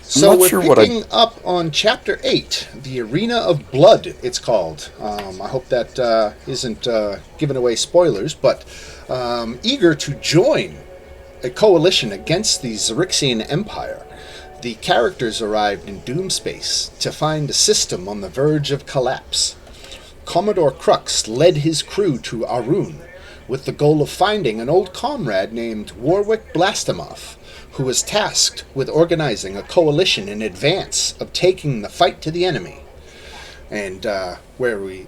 So we're picking up on Chapter 8, The Arena of Blood, it's called. I hope that isn't giving away spoilers, but eager to join a coalition against the Xerixian Empire, the characters arrived in Doomspace to find a system on the verge of collapse. Commodore Crux led his crew to Arun, with the goal of finding an old comrade named Warwick Blastimov, who was tasked with organizing a coalition in advance of taking the fight to the enemy. And where we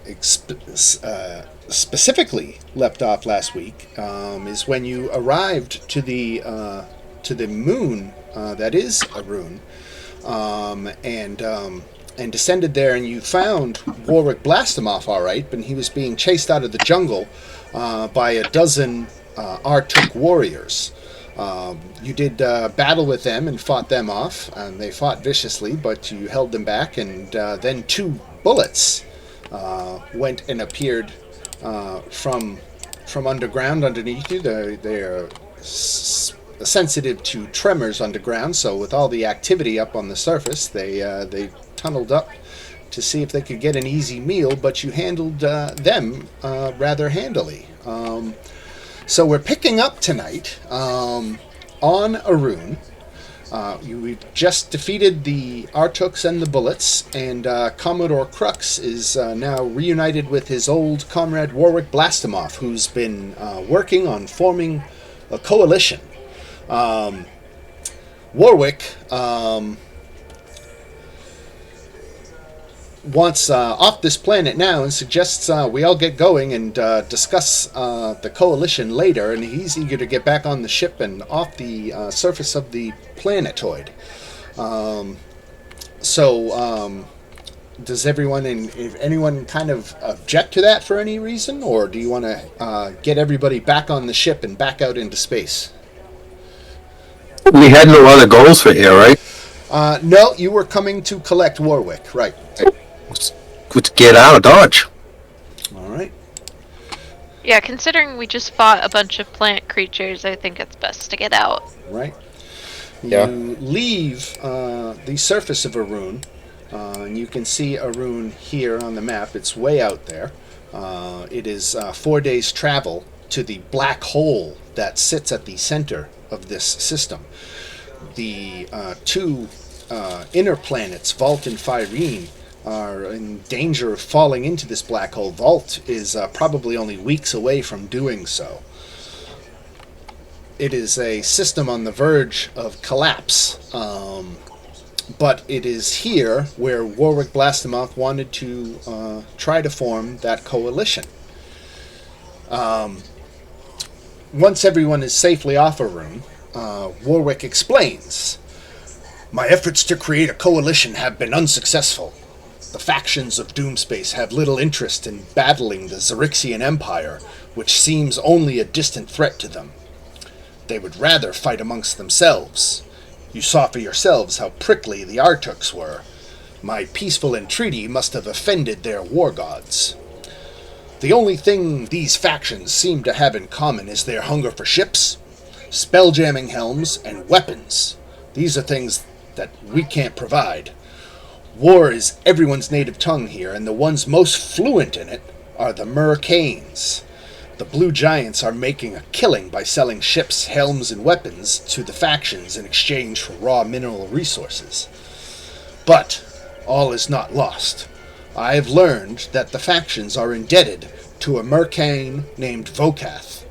specifically left off last week is when you arrived to the moon that is Arun, and descended there, and you found Warwick Blastimov all right, but he was being chased out of the jungle by a dozen Artuk warriors. You did battle with them and fought them off, and they fought viciously, but you held them back, and then two bullets went and appeared from underground underneath you. They are sensitive to tremors underground, so with all the activity up on the surface, they tunneled up to see if they could get an easy meal, but you handled them rather handily. So we're picking up tonight on Arun. We've just defeated the Artuks and the Bullets, and Commodore Crux is now reunited with his old comrade Warwick Blastimov, who's been working on forming a coalition. Warwick wants off this planet now and suggests we all get going and discuss the coalition later, and he's eager to get back on the ship and off the surface of the planetoid. Does anyone kind of object to that for any reason, or do you want to get everybody back on the ship and back out into space? We had no other goals for here, right? No, you were coming to collect Warwick, right. Let's get out of Dodge. All right. Yeah, considering we just fought a bunch of plant creatures, I think it's best to get out. Right. Yeah. You leave the surface of Arun, and you can see Arun here on the map. It's way out there. It is 4 days' travel to the black hole that sits at the center of this system. The two inner planets, Vault and Phyrene, are in danger of falling into this black hole. Vault is probably only weeks away from doing so. It is a system on the verge of collapse, but it is here where Warwick Blastimov wanted to try to form that coalition. Once everyone is safely off Arun, Warwick explains, "My efforts to create a coalition have been unsuccessful. The factions of Doomspace have little interest in battling the Xerixian Empire, which seems only a distant threat to them. They would rather fight amongst themselves. You saw for yourselves how prickly the Artuks were. My peaceful entreaty must have offended their war gods. The only thing these factions seem to have in common is their hunger for ships, spelljamming helms, and weapons. These are things that we can't provide. War is everyone's native tongue here, and the ones most fluent in it are the Mercanes. The Blue Giants are making a killing by selling ships, helms, and weapons to the factions in exchange for raw mineral resources. But all is not lost. I have learned that the factions are indebted to a Mercane named Vokath.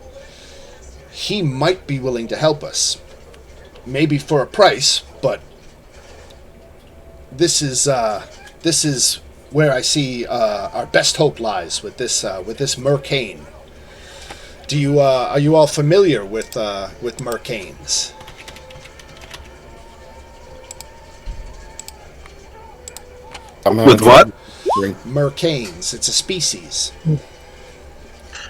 He might be willing to help us. Maybe for a price, but this is where I see our best hope lies with this Mercane. Are you all familiar with Mercanes? With what? Mercanes. It's a species. It's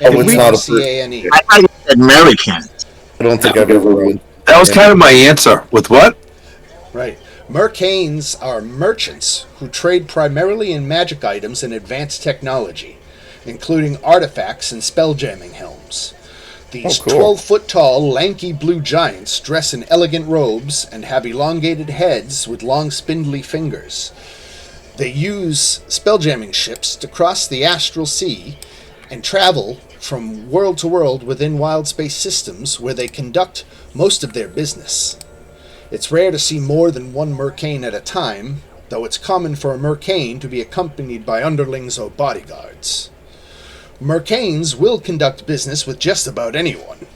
not a M-E-R-C-A-N-E. I thought you said American. I don't think I've ever read. That was kind of my answer. With what? Right. Mercanes are merchants who trade primarily in magic items and advanced technology, including artifacts and spelljamming helms. These cool. 12-foot tall, lanky blue giants dress in elegant robes and have elongated heads with long, spindly fingers. They use spelljamming ships to cross the astral sea and travel from world to world within wild space systems where they conduct most of their business. It's rare to see more than one mercane at a time, though it's common for a mercane to be accompanied by underlings or bodyguards. Mercanes will conduct business with just about anyone.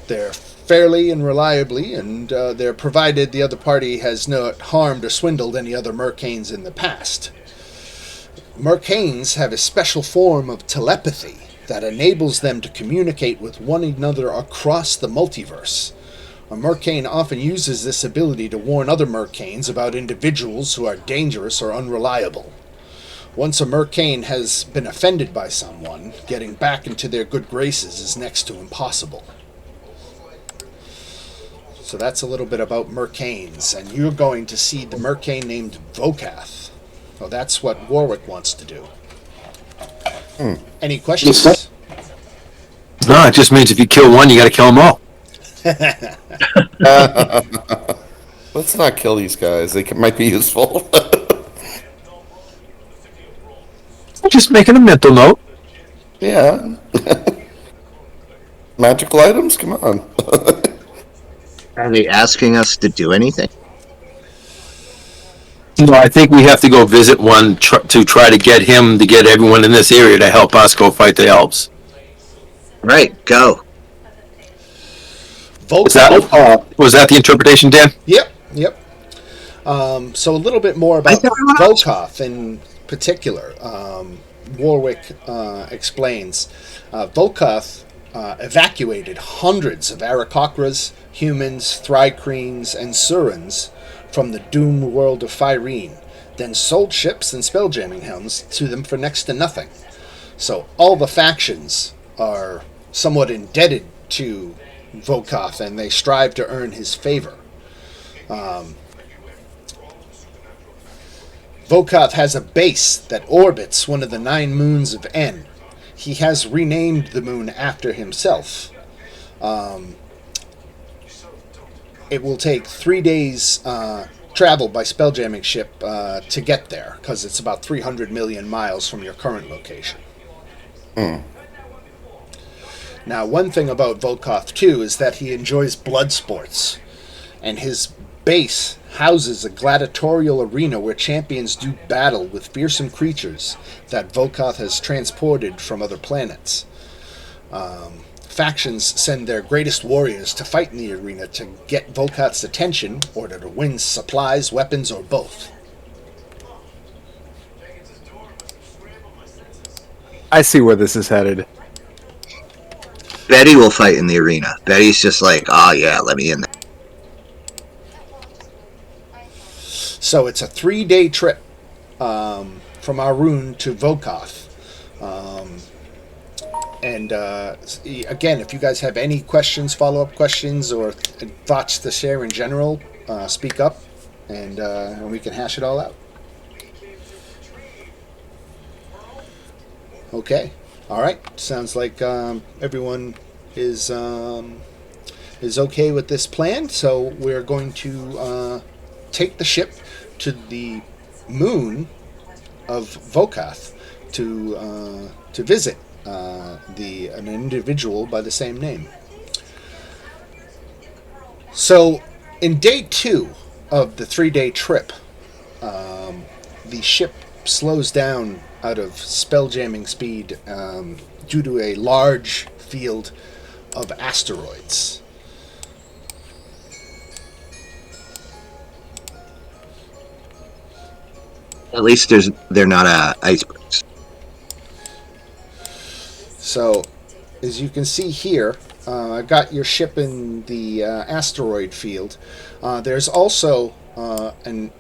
They're fairly and reliably, and they're provided the other party has not harmed or swindled any other mercanes in the past. Mercanes have a special form of telepathy that enables them to communicate with one another across the multiverse. A mercane often uses this ability to warn other mercanes about individuals who are dangerous or unreliable. Once a mercane has been offended by someone, getting back into their good graces is next to impossible. So that's a little bit about mercanes, and you're going to see the mercane named Vokath. So that's what Warwick wants to do. Any questions? No, it just means if you kill one, you got to kill them all. Let's not kill these guys. They might be useful. Just making a mental note. Yeah. Magical items? Come on. Are they asking us to do anything? No, I think we have to go visit one to try to get him to get everyone in this area to help us go fight the elves. Right, go. Was that the interpretation, Dan? Yep. So a little bit more about Vokath in particular. Warwick explains. Vokath evacuated hundreds of Aarakocras, humans, Thrycreens, and Surans from the doomed world of Fyrene, then sold ships and spelljamming helms to them for next to nothing. So all the factions are somewhat indebted to Vokath, and they strive to earn his favor. Vokath has a base that orbits one of the 9 moons of En. He has renamed the moon after himself. It will take 3 days travel by spelljamming ship to get there, because it's about 300 million miles from your current location. Now, one thing about Vokath, too, is that he enjoys blood sports, and his base houses a gladiatorial arena where champions do battle with fearsome creatures that Vokath has transported from other planets. Factions send their greatest warriors to fight in the arena to get Vokath's attention, or to win supplies, weapons, or both. I see where this is headed. Betty will fight in the arena. Betty's just like, oh yeah, let me in there. So it's a 3-day trip from Arun to Vokath. And again, if you guys have any questions, follow-up questions, or thoughts to share in general, speak up, and we can hash it all out. Okay. All right. Sounds like everyone is okay with this plan. So we're going to take the ship to the moon of Vokath to visit an individual by the same name. So in day 2 of the 3-day trip, the ship slows down out of spelljamming speed due to a large field of asteroids. At least they're not icebergs. So, as you can see here, I got your ship in the asteroid field. There's also an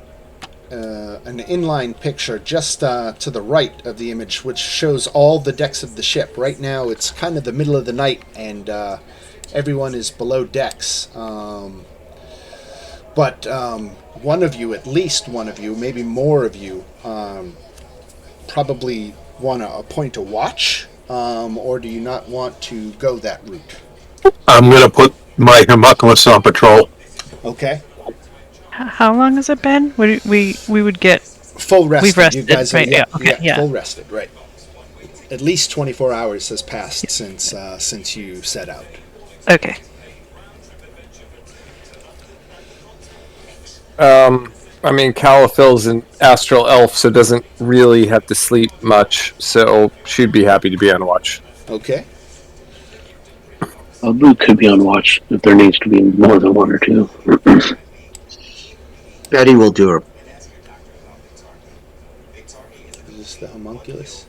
inline picture just to the right of the image, which shows all the decks of the ship. Right now, it's kind of the middle of the night, and everyone is below decks. But one of you, at least one of you, maybe more of you, probably want to appoint a watch, or do you not want to go that route? I'm gonna put my homunculus on patrol. Okay. How long has it been? We would get. Full rested. We've rested, You guys are right? Yeah, okay, yeah. full rested, right? At least 24 hours has passed since you set out. Okay. I mean, Calithil's an astral elf, so doesn't really have to sleep much, so she'd be happy to be on watch. Okay. Blue could be on watch if there needs to be more than one or two. Betty will do her. Is this the homunculus?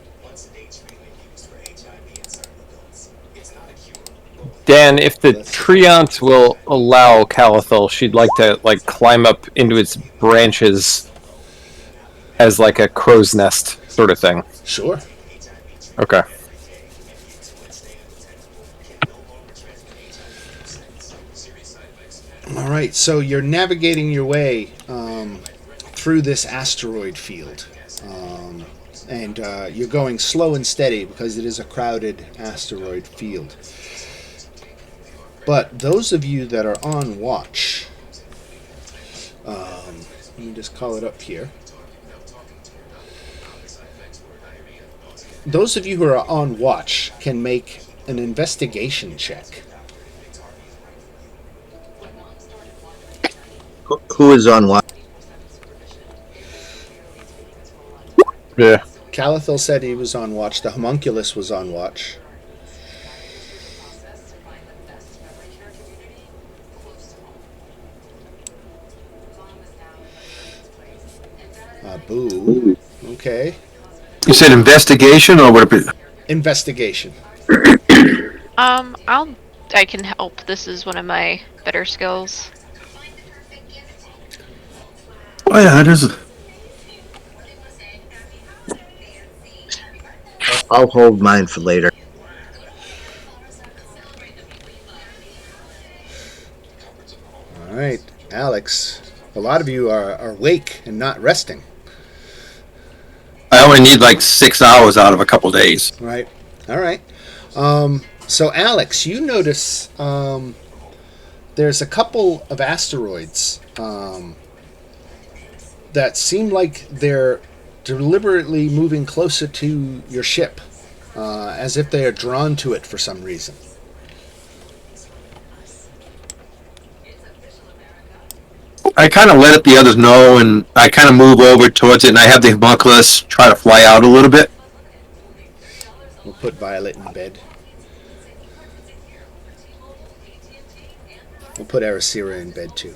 Dan, if the treant will allow Calithil, she'd like to climb up into its branches as like a crow's nest sort of thing. Sure. Okay. All right. So you're navigating your way through this asteroid field, and you're going slow and steady because it is a crowded asteroid field. But those of you that are on watch, let me just call it up here. Those of you who are on watch can make an investigation check. Who is on what? Yeah. Calithil said he was on watch. The homunculus was on watch. Boo. Okay. You said investigation, or would it be? Investigation. I can help. This is one of my better skills. Oh yeah, it is. I'll hold mine for later. All right, Alex. A lot of you are awake and not resting. I only need like 6 hours out of a couple days. Right. All right. So, Alex, you notice there's a couple of asteroids that seem like they're deliberately moving closer to your ship, as if they are drawn to it for some reason. I kind of let the others know, and I kind of move over towards it, and I have the homunculus try to fly out a little bit. We'll put Violet in bed. We'll put Arasira in bed too.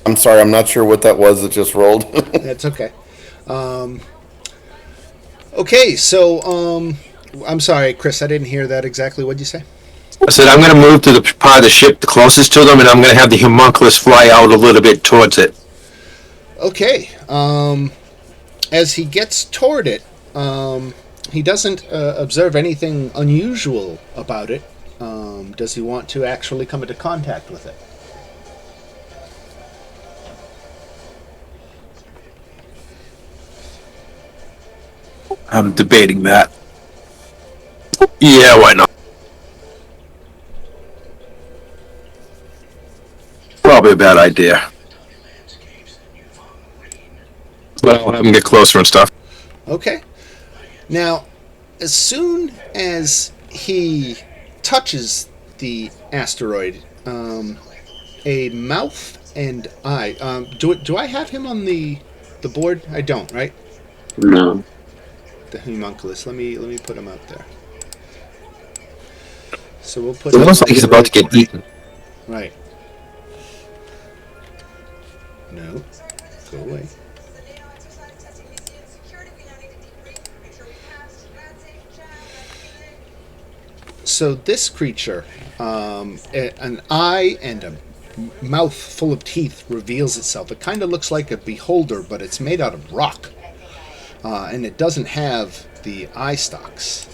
I'm sorry, I'm not sure what that was that just rolled. That's okay. Okay, so I'm sorry, Chris. I didn't hear that exactly. What'd you say? I said I'm going to move to the part of the ship the closest to them, and I'm going to have the homunculus fly out a little bit towards it. Okay. As he gets toward it, he doesn't observe anything unusual about it. Does he want to actually come into contact with it? I'm debating that. Yeah, why not? Probably a bad idea. But I'll have him get closer and stuff. Okay. Now, as soon as he touches the asteroid, a mouth and eye. Do I have him on the board? I don't, right? No. The homunculus. Let me put him out there. So we'll put. It looks like he's about to get eaten. Right. No. Go away. So this creature, an eye and a mouth full of teeth reveals itself. It kind of looks like a beholder, but it's made out of rock. And it doesn't have the eye stalks.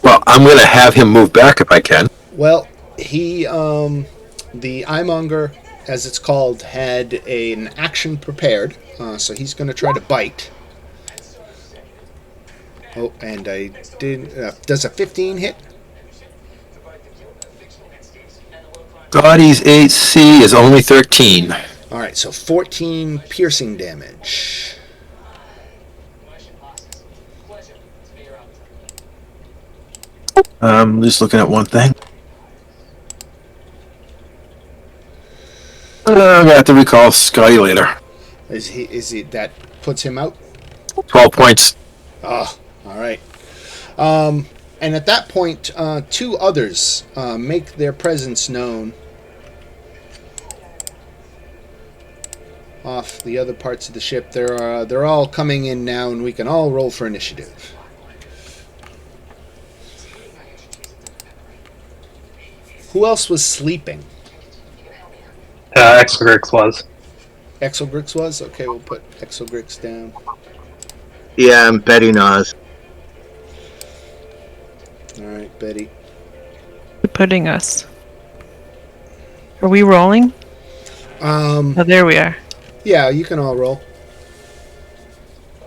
Well, I'm going to have him move back if I can. Well, he, the eyemonger as it's called, had an action prepared, so he's going to try to bite. Oh, and I did. Does a 15 hit? Dottie's AC is only 13. All right, so 14 piercing damage. I'm just looking at one thing. I'm gonna have to recall Scotty later. Is he that puts him out? 12 points. Oh, all right. And at that point, two others make their presence known off the other parts of the ship. They're all coming in now, and we can all roll for initiative. Who else was sleeping? Exogrix was. Exogrix was? Okay, we'll put Exogrix down. Yeah, and Betty Nas. All right, Betty. Putting us. Are we rolling? Oh, there we are. Yeah, you can all roll.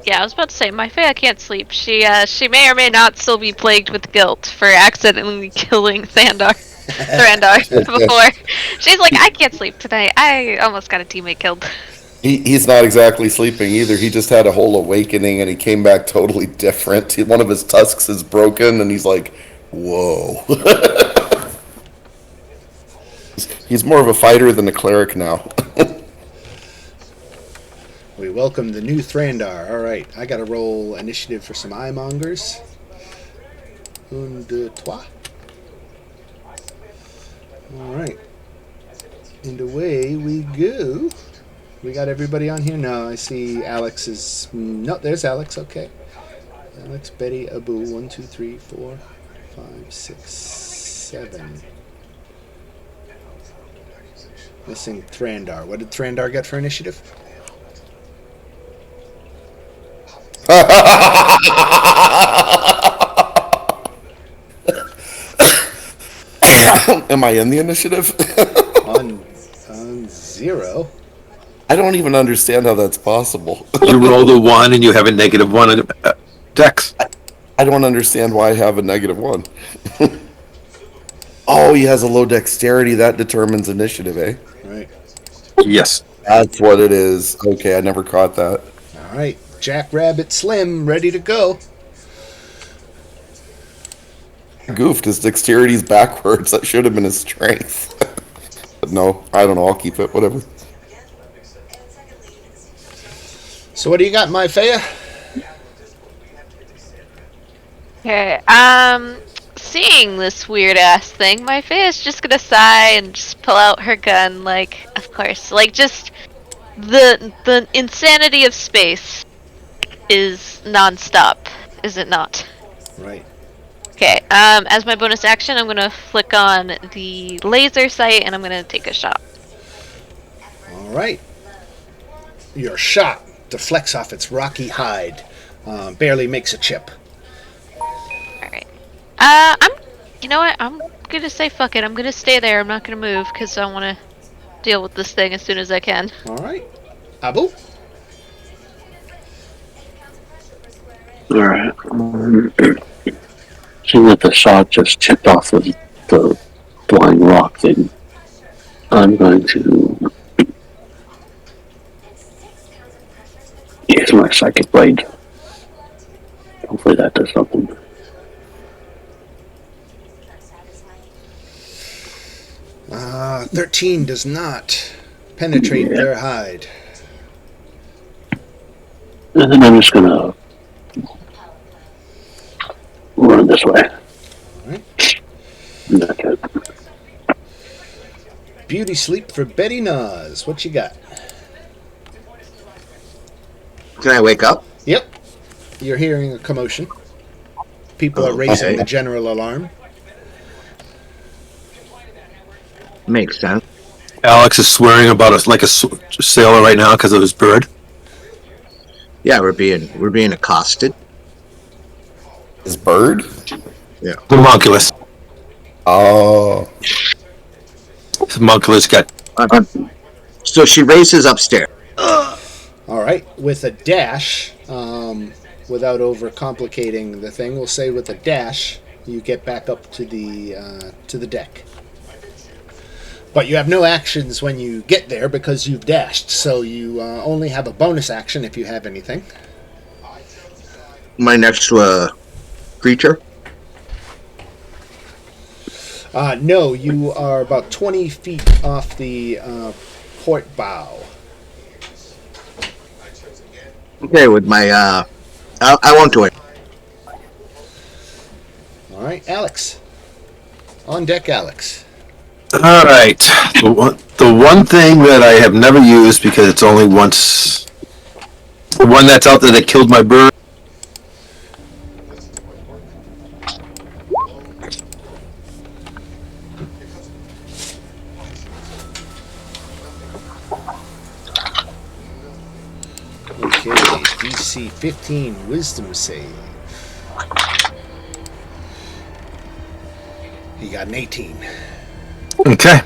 Yeah, I was about to say, my Fea can't sleep. She may or may not still be plagued with guilt for accidentally killing Thrandar before. She's like, I can't sleep tonight. I almost got a teammate killed. He's not exactly sleeping either. He just had a whole awakening and he came back totally different. One of his tusks is broken and he's like, whoa. He's more of a fighter than a cleric now. We welcome the new Thrandar. All right, I got to roll initiative for some eyemongers. Un, deux, trois. All right. And away we go. We got everybody on here? No, I see Alex is... No, there's Alex. Okay. Alex, Betty, Abu. 1, 2, 3, 4, 5, 6, 7. Missing Thrandar. What did Thrandar get for initiative? Am I in the initiative? on 0. I don't even understand how that's possible. You rolled a 1 and you have a -1 in Dex. I don't understand why I have a -1. Oh, he has a low dexterity. That determines initiative, eh? Right. Yes. That's what it is. Okay, I never caught that. All right. Jackrabbit Slim, ready to go. Goofed. His dexterity's backwards. That should have been his strength. But no, I don't know. I'll keep it. Whatever. So what do you got, my Fea? Okay, seeing this weird ass thing, my Fea is just gonna sigh and just pull out her gun, like, of course, like, just the insanity of space is non-stop, is it not? Right. Okay, as my bonus action, I'm gonna flick on the laser sight and I'm gonna take a shot. All right. Your shot deflects off its rocky hide, barely makes a chip. Alright. You know what, I'm gonna say fuck it, I'm gonna stay there, I'm not gonna move, because I wanna deal with this thing as soon as I can. All right. Abu? Alright. Seeing that the shot just chipped off of the flying rock thing, I'm going to use my psychic blade. Hopefully that does something. 13 does not penetrate their hide. And then I'm just gonna run this way. Alright. And that's it. Beauty sleep for Betty Nas. What you got? Can I wake up? Yep. You're hearing a commotion. People are raising Okay. the general alarm. Makes sense. Alex is swearing about us like a sailor right now because of his bird. Yeah, we're being accosted. His bird? Yeah. Homunculus. Oh. Homunculus got So she races upstairs. All right, with a dash, without overcomplicating the thing, we'll say with a dash, you get back up to the deck. But you have no actions when you get there because you've dashed, so you only have a bonus action if you have anything. My next creature. No, you are about 20 feet off the port bow. Okay, with my I won't do it. All right, Alex. On deck, Alex. All right. The one thing that I have never used because it's only once. The one that's out there that killed my bird. Okay, DC 15 Wisdom save. He got an 18. Okay.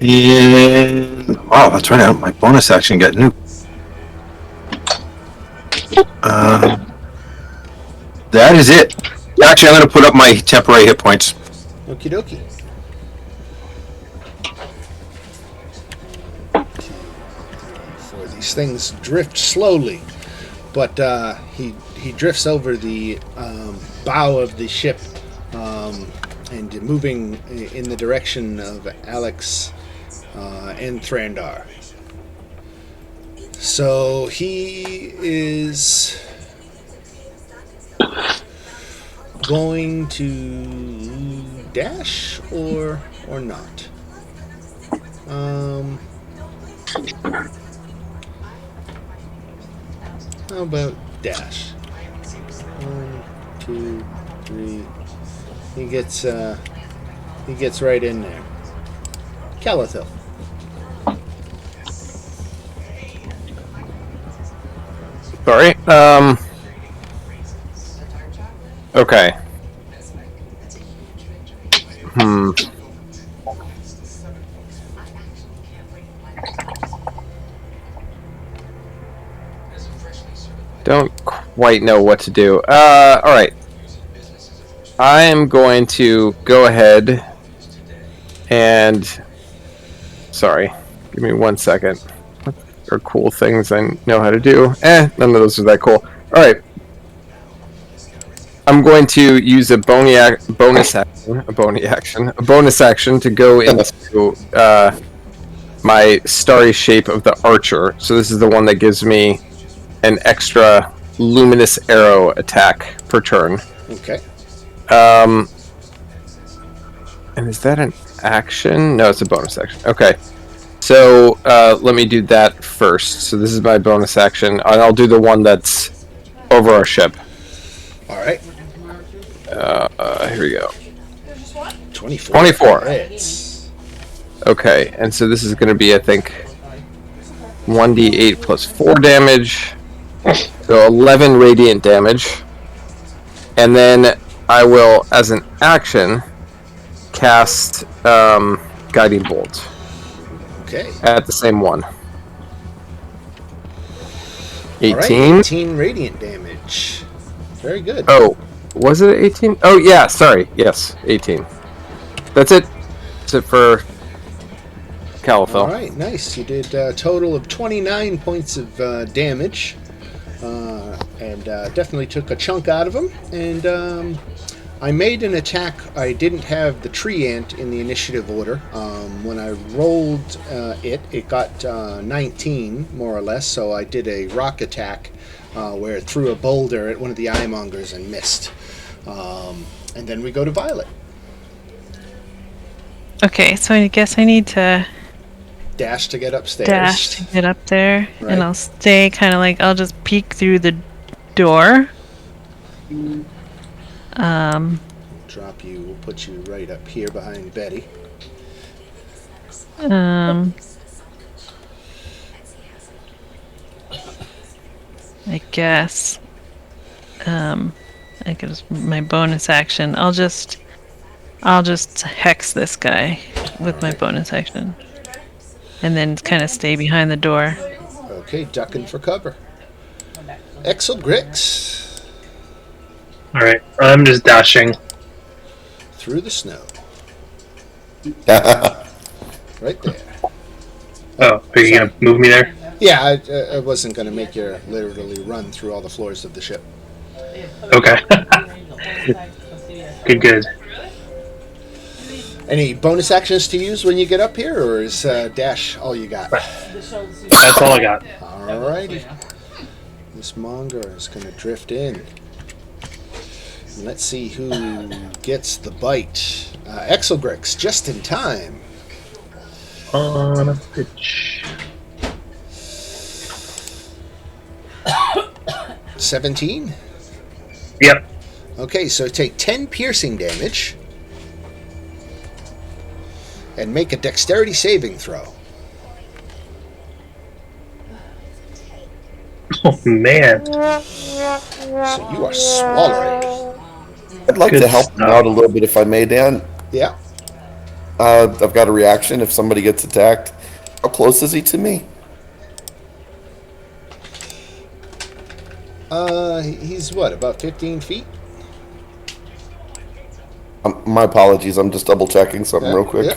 And wow, that's right. My bonus action got new. That is it. Actually, I'm going to put up my temporary hit points. Okie dokie. For these things drift slowly, but he drifts over the bow of the ship and moving in the direction of Alex and Thrandar. So he is going to dash or not. How about dash? 1, 2, 3. He gets right in there. Calathil. Sorry. Okay. Don't quite know what to do. Alright. I am going to go ahead and... Sorry. Give me 1 second. What are cool things I know how to do? None of those are that cool. Alright. I'm going to use a bonus action to go into my starry shape of the archer. So this is the one that gives me an extra luminous arrow attack per turn. Okay. And is that an action? No, it's a bonus action. Okay. So let me do that first. So this is my bonus action, and I'll do the one that's over our ship. All right. Here we go. 24. 24. Hits. Okay, and so this is going to be, I think, 1d8 plus 4 damage. So 11 radiant damage. And then I will, as an action, cast Guiding Bolt. Okay. At the same one. 18? All right, 18 radiant damage. Very good. Oh, was it 18? Oh, yeah, sorry. Yes, 18. That's it. That's it for Calathil. All right, nice. You did a total of 29 points of damage. And definitely took a chunk out of him. And I made an attack. I didn't have the tree ant in the initiative order. When I rolled it got 19, more or less. So I did a rock attack where it threw a boulder at one of the eyemongers and missed. And then we go to Violet. Okay, so I guess I need to Dash to get upstairs. dash to get up there, Right. and I'll stay kind of like, I'll just peek through the door. Drop you. We'll put you right up here behind Betty. I guess. I guess my bonus action. I'll just hex this guy with my bonus action. and then kind of stay behind the door. Okay, ducking for cover. Exel Grix. Alright, I'm just dashing. Through the snow. Right there. Oh, are you gonna move me there? Yeah, I wasn't going to make you literally run through all the floors of the ship. Okay. Good. Any bonus actions to use when you get up here, or is dash all you got? That's all I got. Alrighty. This manga is going to drift in. Let's see who gets the bite. Exelgrix, just in time. On a pitch. 17? Yep. Okay, so take 10 piercing damage. And make a dexterity saving throw. Oh, man. So you are swallowed. I'd like to help him out a little bit if I may, Dan. Yeah. I've got a reaction if somebody gets attacked. How close is he to me? He's what, about 15 feet? My apologies, I'm just double checking something real quick. Yeah.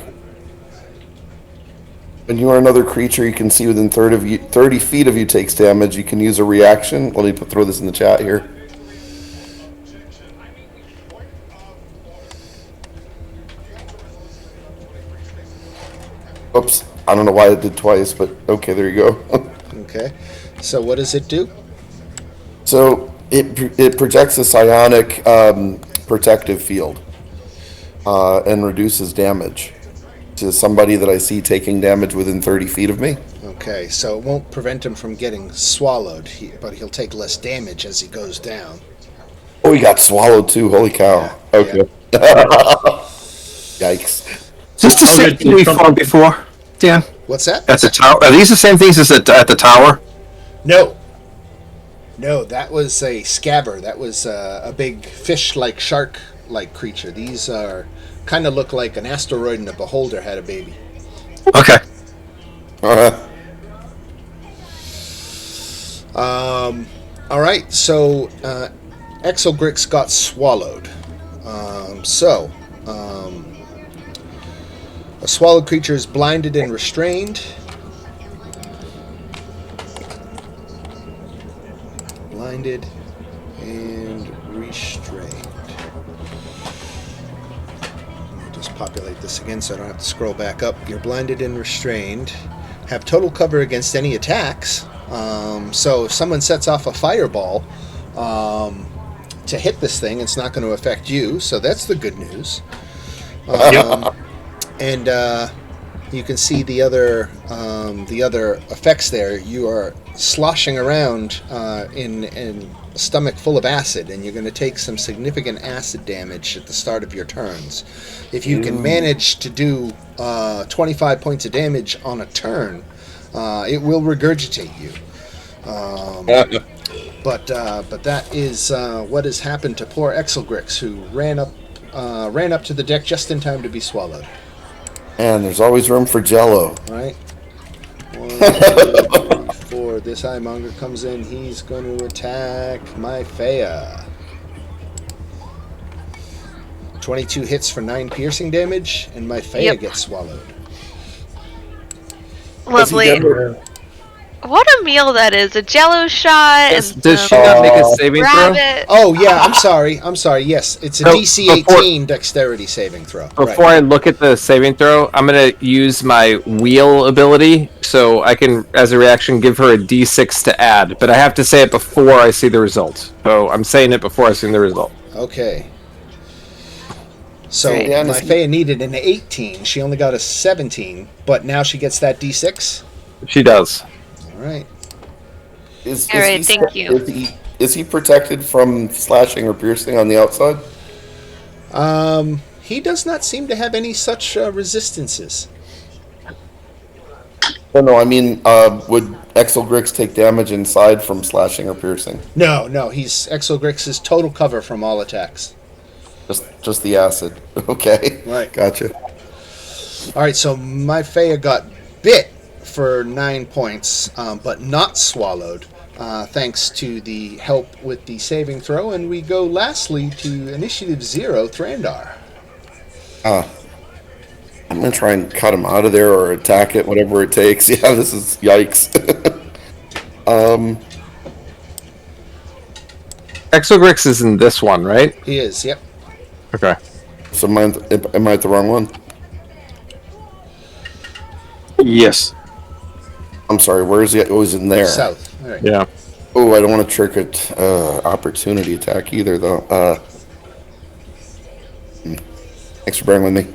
When you are another creature you can see within 30 feet of you takes damage, you can use a reaction. Let me throw this in the chat here. Oops, I don't know why it did twice, but okay, there you go. Okay. So what does it do? So it projects a psionic protective field and reduces damage to somebody that I see taking damage within 30 feet of me. Okay, so it won't prevent him from getting swallowed, but he'll take less damage as he goes down. Oh, he got swallowed too. Holy cow. Yeah, Okay. Yikes. Is this the same thing we fought before, Dan? What's that? At the tower? Are these the same things as at the tower? No. No, that was a scabber. That was a big fish-like, shark-like creature. These are kind of look like an asteroid and a beholder had a baby. Okay. All right, so Exelgrix got swallowed. A swallowed creature is blinded and restrained. Blinded and restrained. I'll just populate this again so I don't have to scroll back up. You're blinded and restrained. Have total cover against any attacks. So if someone sets off a fireball to hit this thing, it's not going to affect you. So that's the good news. And you can see the other effects there. You are sloshing around in a stomach full of acid, and you're going to take some significant acid damage at the start of your turns. If you can manage to do 25 points of damage on a turn, it will regurgitate you. But that is what has happened to poor Exelgrix, who ran up to the deck just in time to be swallowed. And there's always room for Jello. Right. 1, 2, 3, 4. This Monger comes in. He's going to attack my Fea. 22 hits for 9 piercing damage, and my Fea gets swallowed. Lovely. What a meal that is. A jello shot. Does she not make a saving throw? rabbit. Oh, yeah, I'm sorry. Yes, it's a DC 18 dexterity saving throw. Before I look at the saving throw, I'm going to use my wheel ability so I can, as a reaction, give her a d6 to add. But I have to say it before I see the result. So I'm saying it before I see the result. Okay. So Right. my Fea needed an 18. She only got a 17, but now she gets that D6? She does. All right. All right, thank you. Is he protected from slashing or piercing on the outside? He does not seem to have any such resistances. Oh, no, I mean, would Exelgrix take damage inside from slashing or piercing? No, he's Exelgrix's total cover from all attacks. Just the acid. Okay. Right. Gotcha. All right, so my Fea got bit for 9 points, but not swallowed, thanks to the help with the saving throw. And we go lastly to Initiative 0, Thranдар. I'm gonna try and cut him out of there or attack it, whatever it takes. Yeah, this is yikes. Exogrix is in this one, right? He is, yep. Okay. So am I at the wrong one? Yes. I'm sorry, where is he? Oh, he's in there. South. All right. Yeah. Oh, I don't want to trick it. Opportunity attack either, though. Thanks for bearing with me.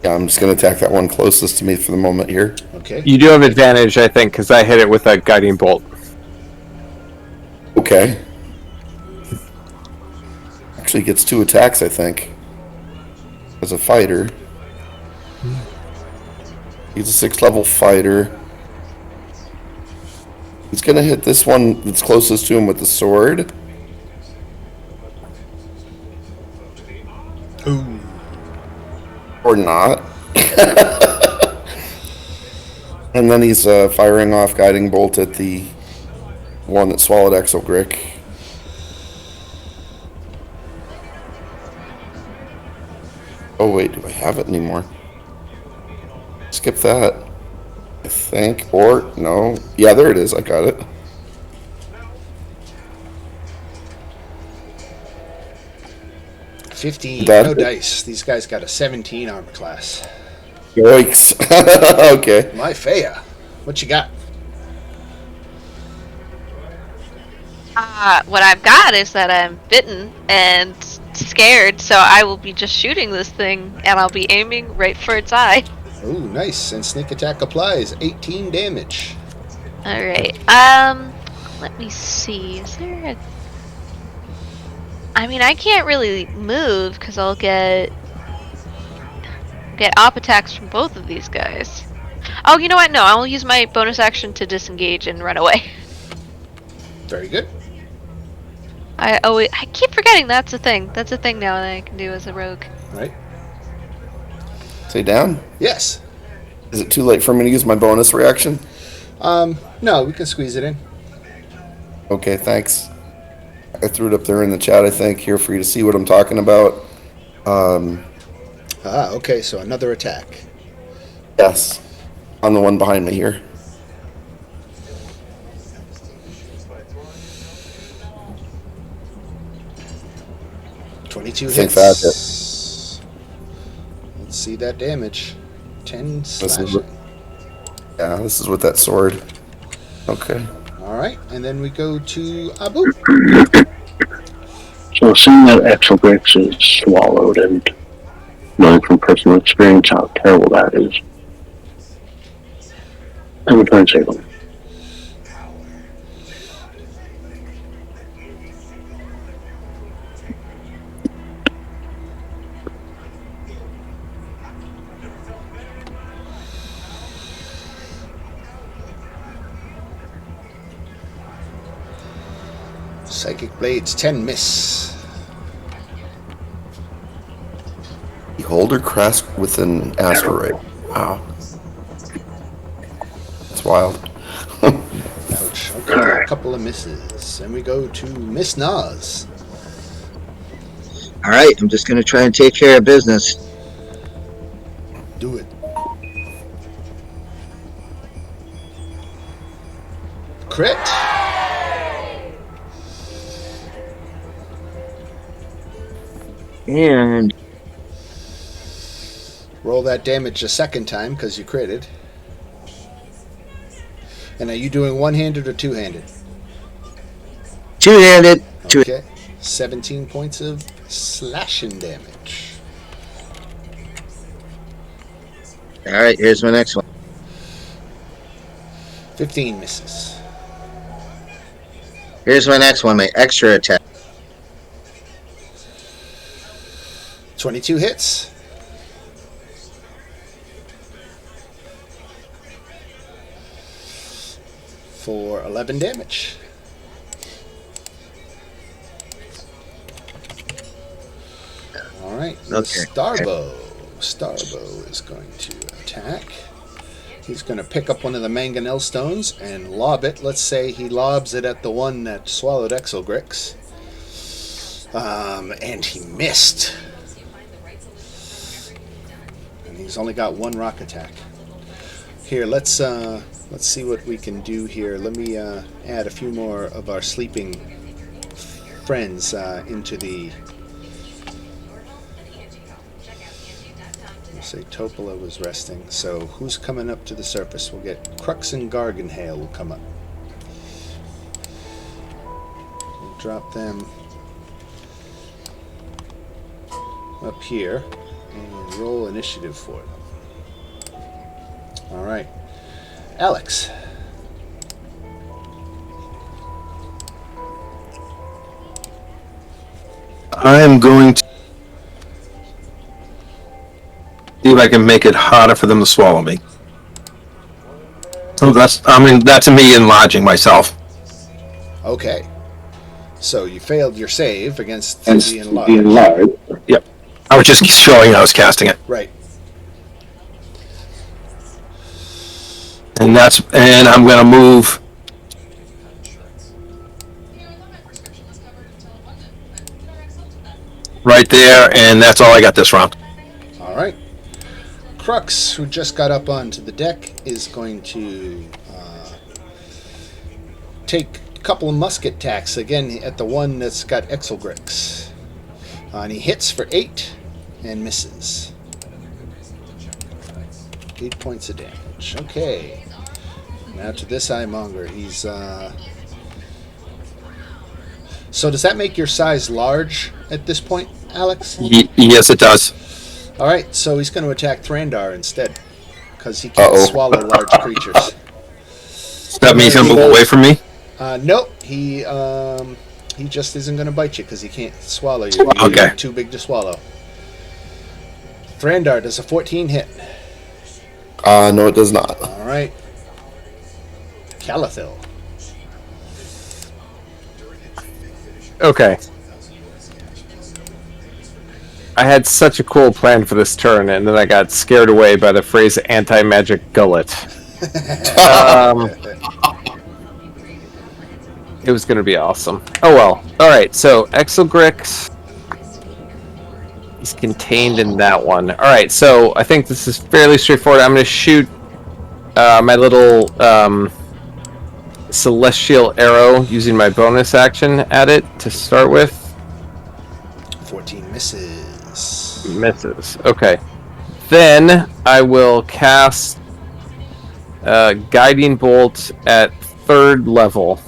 Yeah, I'm just going to attack that one closest to me for the moment here. Okay. You do have advantage, I think, because I hit it with a guiding bolt. Okay. Actually gets 2 attacks, I think. As a fighter. He's a 6th level fighter. He's going to hit this one that's closest to him with the sword. Ooh. Or not. And then he's firing off guiding bolt at the one that swallowed Exogric. Oh wait, do I have it anymore? Skip that. I think. Or no. Yeah, there it is. I got it. $15. That- No dice. These guys got a 17 armor class. Yikes. Okay. My Faya. What you got? What I've got is that I'm bitten and scared, so I will be just shooting this thing, and I'll be aiming right for its eye. Oh, nice. And sneak attack applies. 18 damage. Alright, let me see, is there a... I mean, I can't really move, because I'll get op attacks from both of these guys. Oh, you know what? No, I'll use my bonus action to disengage and run away. Very good. I keep forgetting that's a thing. That's a thing now that I can do as a rogue. Right? Stay down. Yes. Is it too late for me to use my bonus reaction? No, we can squeeze it in. Okay, thanks. I threw it up there in the chat, I think, here for you to see what I'm talking about. Okay, so another attack. Yes. On the one behind me here. $22 I think hits. that's Let's see that damage. 10 This is slashing. Yeah, this is with that sword. Okay. Alright, and then we go to Abu. So seeing that Exogrix is swallowed and knowing from personal experience how terrible that is, I'm going to try and save him. Psychic Blades, 10 miss. Beholder crest with an asteroid. Wow. That's wild. Ouch. Okay, a couple of misses. And we go to Miss Nas. All right, I'm just going to try and take care of business. Do it. Crit. And Roll that damage a second time because you critted. And are you doing one-handed or two-handed? two-handed. Okay. 17 points of slashing damage. All right, here's my next one. 15 misses. Here's my next one, my extra attack. 22 hits. For 11 damage. right. Okay. Starbo is going to attack. He's going to pick up one of the mangonel stones and lob it. Let's say he lobs it at the one that swallowed Exogrix. And he missed. And he's only got one rock attack. Here, let's see what we can do here. Let me add a few more of our sleeping friends into the... Say Topola was resting, so who's coming up to the surface? We'll get Crux and Garganhail will come up. We'll drop them up here and roll initiative for them. Alright. Alex. I am going to see if I can make it harder for them to swallow me. So that's me enlarging myself. Okay. So you failed your save against And the the enlarge. enlarge. Yep. I was just showing I was casting it. Right. And I'm going to move right there, and that's all I got this round. Alright. Crux, who just got up onto the deck, is going to take a couple of musket attacks again at the one that's got Exogrix. And he hits for 8 and misses. 8 points of damage. Okay. Now to this Eyemonger. He's So does that make your size large at this point, Alex? Yes, it does. Alright, so he's going to attack Thrandar instead. Because he can't swallow large creatures. That means he'll move away from me? Nope. He just isn't going to bite you because he can't swallow you. Okay. You're too big to swallow. Thrandar, does a 14 hit? No, it does not. Alright. Calathil. Okay. I had such a cool plan for this turn, and then I got scared away by the phrase anti-magic gullet. It was going to be awesome. Oh well. Alright, so Exogrix is contained in that one. Alright, so I think this is fairly straightforward. I'm going to shoot my little celestial arrow using my bonus action at it to start with. 14 misses. Misses. Okay. Then I will cast Guiding Bolt at 3rd level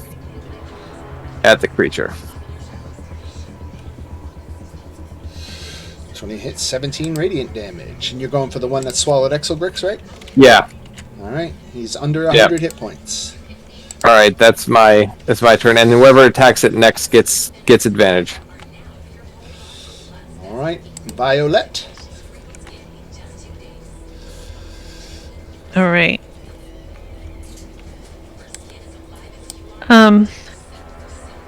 at the creature. 20 hits, 17 radiant damage. And you're going for the one that swallowed Exogrix, right? Yeah. Alright. He's under 100 hit points. Alright, that's my turn. And whoever attacks it next gets advantage. Alright. Violet. All right.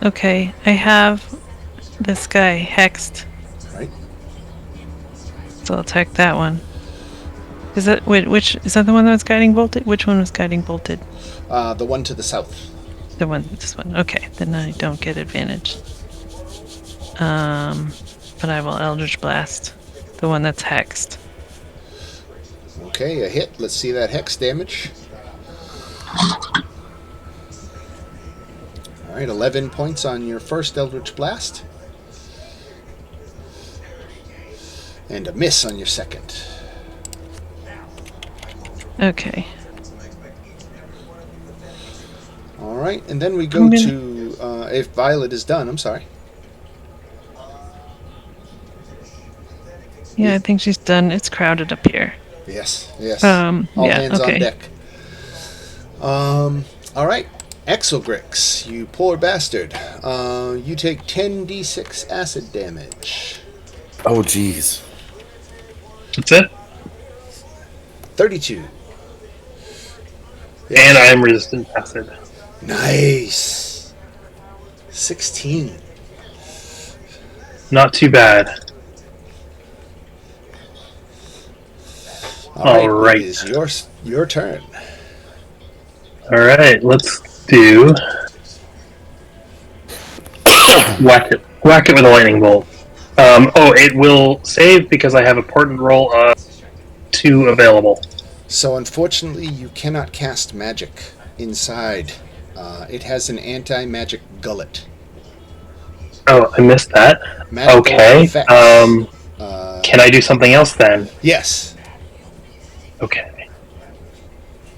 Okay, I have this guy hexed. Right. So I'll attack that one. Is that which is that the one that was guiding bolted? Which one was guiding bolted? The one to the south. This one. Okay, then I don't get advantage. But I will Eldritch Blast the one that's hexed. Okay, a hit. Let's see that hex damage. Alright, 11 points on your first Eldritch Blast. And a miss on your second. Okay. Alright, and then we go to... if Violet is done, I'm sorry. Yeah, I think she's done. It's crowded up here. Yes, yes. All hands on deck. Alright. Exogrix, you poor bastard. You take 10d6 acid damage. Oh, jeez. That's it. 32. And I am resistant to acid. Nice. 16. Not too bad. All right, right. it is your turn. All right, let's do whack it with a lightning bolt. It will save because I have a portent roll of 2 available. So unfortunately, you cannot cast magic inside. It has an anti-magic gullet. Oh, I missed that. Magical Okay. effects. Can I do something else then? Yes. Okay.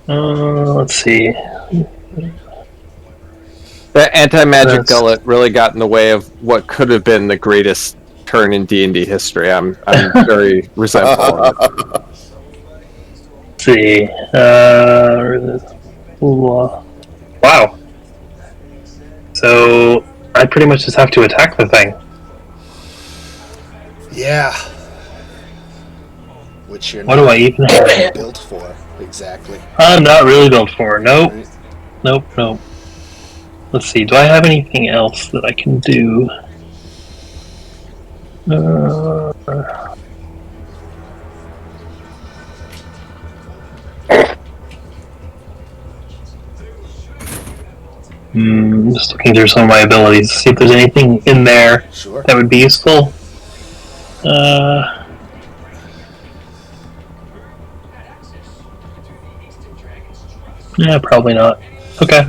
Let's see. That anti-magic That's- gullet really got in the way of what could have been the greatest turn in D&D history. I'm very resentful of it. Let's see. Wow. So I pretty much just have to attack the thing. Yeah. Which you're What do not I even have? built for exactly. I'm not really built for it. Nope. Right? Nope. Let's see. Do I have anything else that I can do? I'm just looking through some of my abilities to see if there's anything in there Sure. that would be useful. Yeah, probably not. Okay.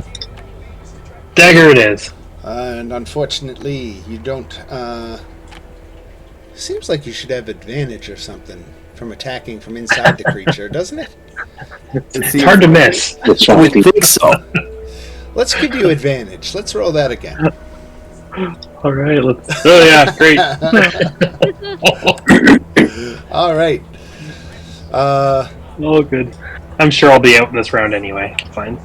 Dagger it is. And unfortunately, you don't. Seems like you should have advantage or something from attacking from inside the creature, doesn't it? It's hard to miss. It's I would shocking. think so. Let's give you advantage. Let's roll that again. All right, let's. Oh yeah, great. All right. Oh, good. I'm sure I'll be out this round anyway. Fine.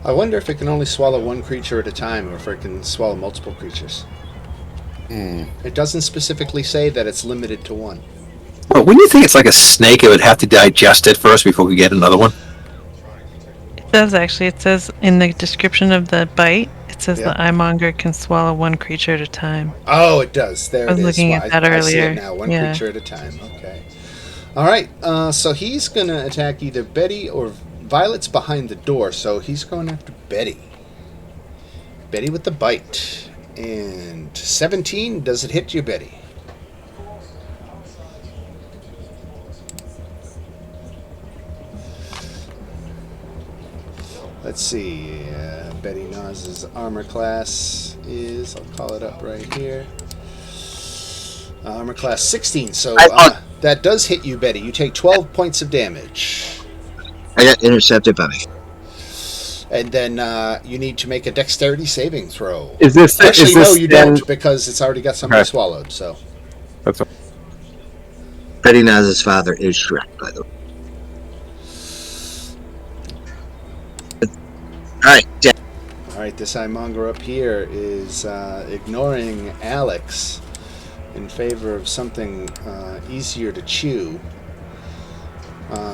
I wonder if it can only swallow one creature at a time, or if it can swallow multiple creatures. It doesn't specifically say that it's limited to one. Well, when you think it's like a snake, it would have to digest it first before we get another one. It does actually. It says in the description of the bite, it says Yeah. the eyemonger can swallow one creature at a time. Oh, it does. There I was it is. looking at that I see it earlier. now. One Yeah. creature at a time. Okay. All right. So he's gonna attack either Betty or Violet's behind the door. So he's going after Betty. Betty with the bite. And 17, does it hit you, Betty? Let's see. Betty Naz's armor class is, I'll call it up right here. Armor class 16. So that does hit you, Betty. You take 12 points of damage. I got intercepted by me. And then you need to make a dexterity saving throw. Is this Actually, is this no, you don't, because it's already got somebody Okay. swallowed. So That's Betty Naz's father is Shrek, by the way. Alright, all right, this eyemonger up here is ignoring Alex in favor of something easier to chew.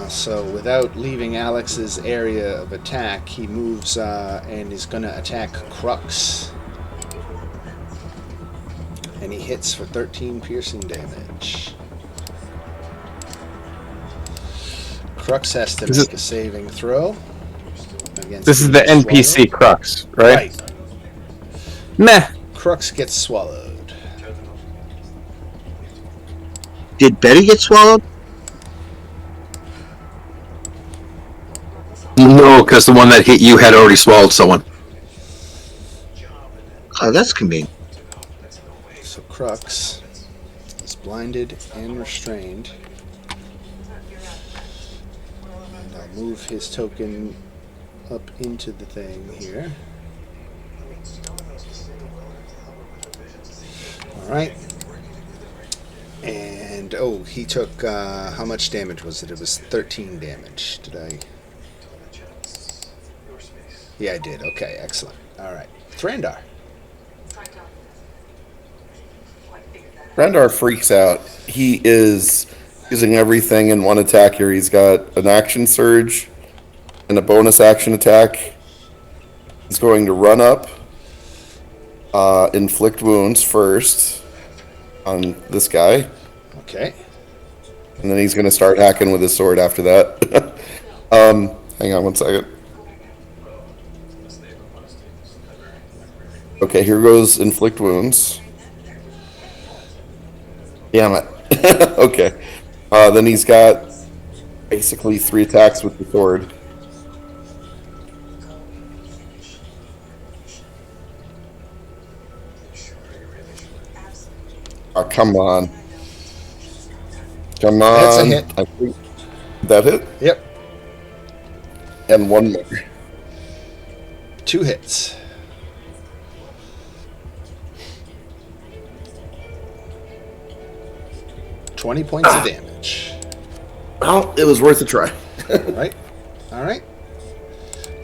So without leaving Alex's area of attack, he moves and is going to attack Crux. And he hits for 13 piercing damage. Crux has to make a saving throw. Against This is the being NPC swallowed. Crux, right? Right. Meh. Crux gets swallowed. did Betty get swallowed? No, because the one that hit you had already swallowed someone. Oh, that's convenient. So Crux is blinded and restrained. And I'll move his token up into the thing here. Alright. And, oh, he took, how much damage was it? It was 13 damage. Did I? Yeah, I did. Okay, excellent. Alright. Thrandar. Randar freaks out. He is using everything in one attack here. He's got an action surge and a bonus action attack. He's going to run up inflict wounds first on this guy, Okay. and then he's going to start hacking with his sword after that. Hang on one second. Okay, here goes inflict wounds. Damn it. Okay. Then he's got basically 3 attacks with the sword. Oh, come on. Come on. That's a hit. I think that hit? Yep. And one more. 2 hits. $20 points of damage. Well, it was worth a try. Right? All right.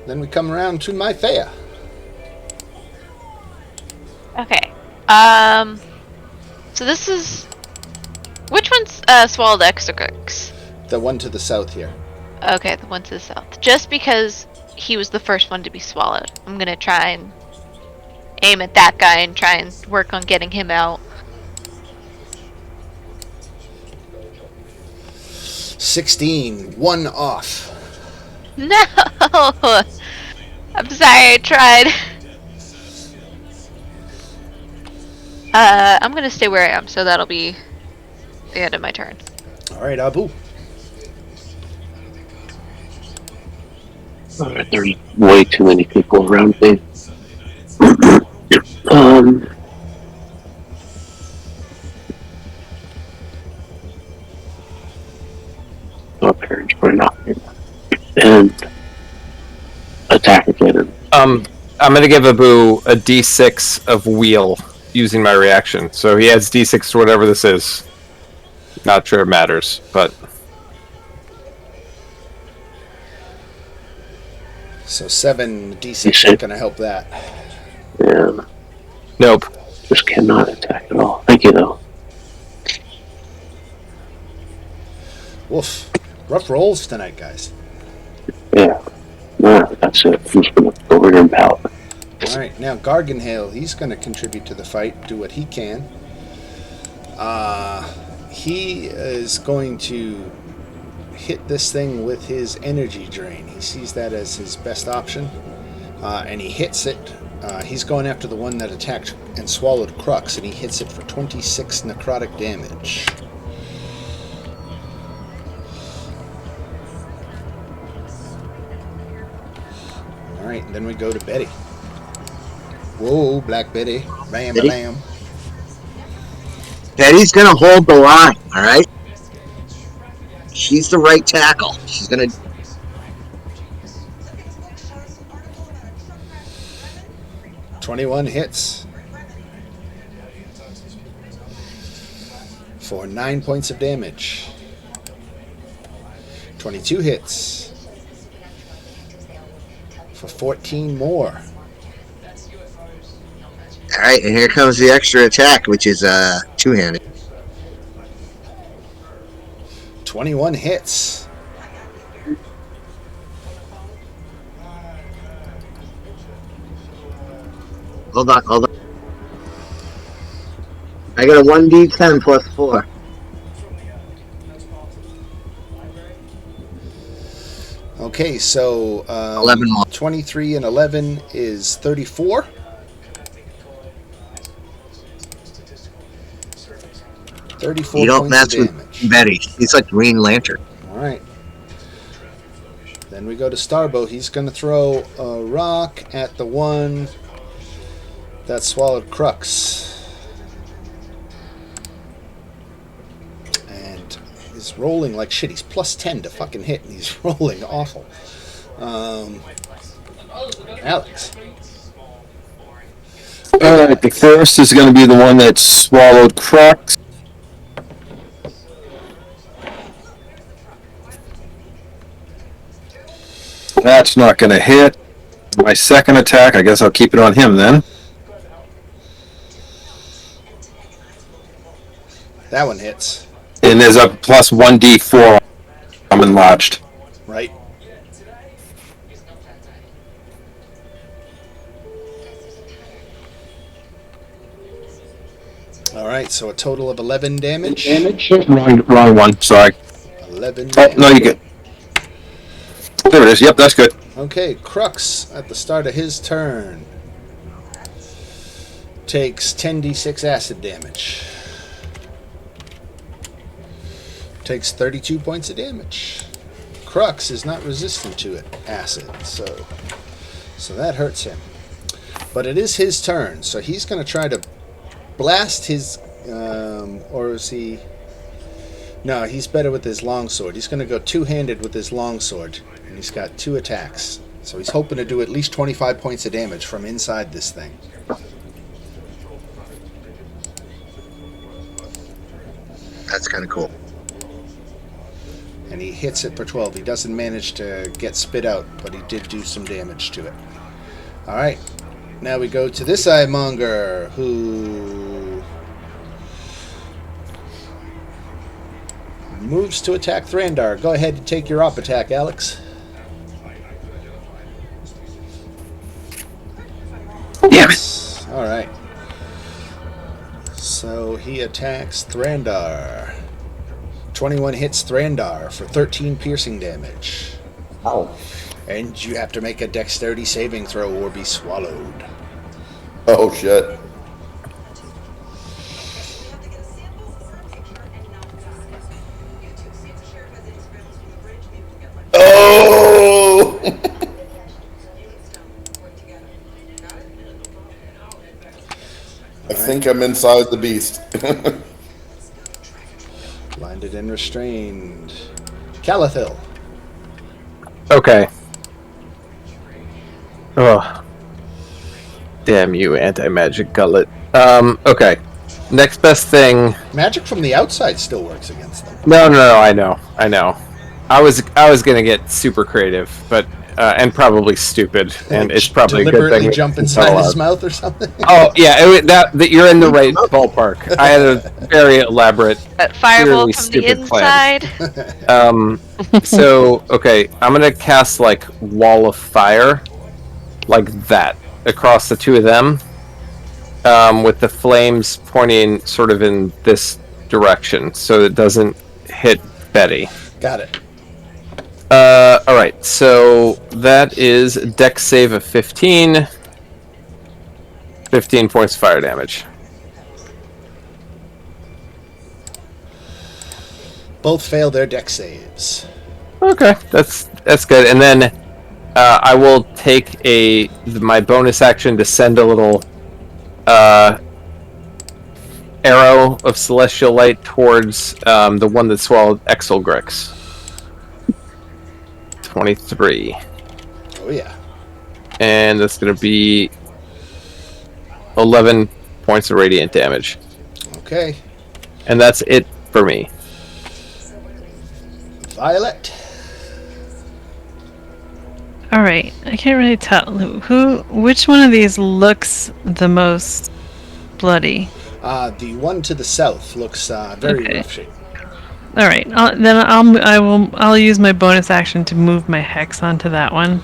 Then we come around to my Faya. Okay. So this is... Which one's swallowed extra cooks? The one to the south here. Okay, the one to the south. Just because he was the first one to be swallowed, I'm gonna try and aim at that guy and try and work on getting him out. 16. 1 off. No! I'm sorry, I tried. I'm gonna stay where I am, so that'll be the end of my turn. All right, Abu. Alright, there's way too many people around me. My parents were not and attack again. I'm gonna give Abu a D6 of wheel using my reaction. So he adds D6 to whatever this is. Not sure it matters, but So 7 D6 not going to help that. Yeah, nope. just cannot attack at all. Thank you though. Woof. Rough rolls tonight, guys. Yeah, no, that's it. I'm just gonna go over here and pout. All right, now Garganhail, he's going to contribute to the fight, do what he can. He is going to hit this thing with his energy drain. He sees that as his best option, and he hits it. He's going after the one that attacked and swallowed Crux, and he hits it for 26 necrotic damage. All right, then we go to Betty. Whoa, Black Betty. Bam, Betty? bam. Betty's gonna hold the line, all right? She's the right tackle. She's gonna. 21 hits for 9 points of damage. 22 hits for 14 more. All right, and here comes the extra attack, which is two-handed. 21 hits. Hold on. I got a 1d10 plus 4. Okay, so 11 more. 23 and 11 is 34. You don't points mess of with damage. Betty. He's like Green Lantern. All right. Then we go to Starbow. He's going to throw a rock at the one that swallowed Crux. And he's rolling like shit. He's plus 10 to fucking hit, and he's rolling awful. Alex. Alright, the first is going to be the one that swallowed Crux. That's not going to hit. My second attack, I guess I'll keep it on him then. That one hits. And there's a plus 1d4. I'm enlarged. Right. All right, so a total of 11 damage. Wrong one. Sorry. 11 Oh, damage. no, you get. There it is. Yep, that's good. Okay, Crux, at the start of his turn, takes 10d6 acid damage. Takes 32 points of damage. Crux is not resistant to it, acid, so that hurts him. But it is his turn, so he's going to try to blast his, or is he... No, he's better with his longsword. He's going to go two-handed with his longsword, and he's got 2 attacks. So he's hoping to do at least 25 points of damage from inside this thing. That's kind of cool. And he hits it for 12. He doesn't manage to get spit out, but he did do some damage to it. Alright, now we go to this eyemonger, who moves to attack Thrandar. Go ahead and take your op attack, Alex. Yes. Alright. So he attacks Thrandar. 21 hits Thrandar for 13 piercing damage. Oh. And you have to make a dexterity saving throw or be swallowed. Oh, shit. Oh! I think I'm inside the beast. Blinded and restrained. Calathil. Okay. Oh. Damn you, anti-magic gullet. Okay. Next best thing. Magic from the outside still works against them. No, I know. I was gonna get super creative, but and probably stupid, and it's probably a good deliberately thing. jump inside his mouth or something. Oh yeah, that you're in the right ballpark. I had a very elaborate, Fireball clearly from the stupid plan. inside. So okay, I'm gonna cast like wall of fire, like that, across the two of them, with the flames pointing sort of in this direction, so it doesn't hit Betty. Got it. Alright, so that is dex save of 15. 15 points of fire damage. Both fail their dex saves. Okay, that's good. And then I will take my bonus action to send a little arrow of celestial light towards the one that swallowed Exelgrix. 23. Oh yeah. And that's going to be 11 points of radiant damage. Okay. And that's it for me. Violet. All right, I can't really tell which one of these looks the most bloody. The one to the south looks very Okay. rough shape. All right, I'll use my bonus action to move my hex onto that one.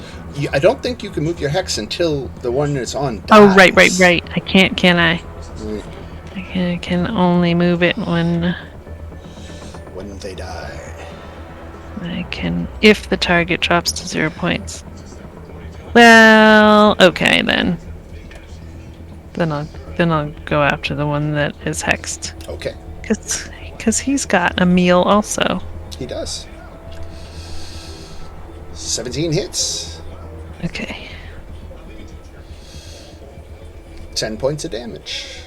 I don't think you can move your hex until the one that's on dies. Oh, right. I can't, can I? Mm. I can only move it when They die. I can, if the target drops to 0 points. Well, okay then. Then I'll go after the one that is hexed. Okay. Because he's got a meal also. He does. 17 hits. Okay. 10 points of damage.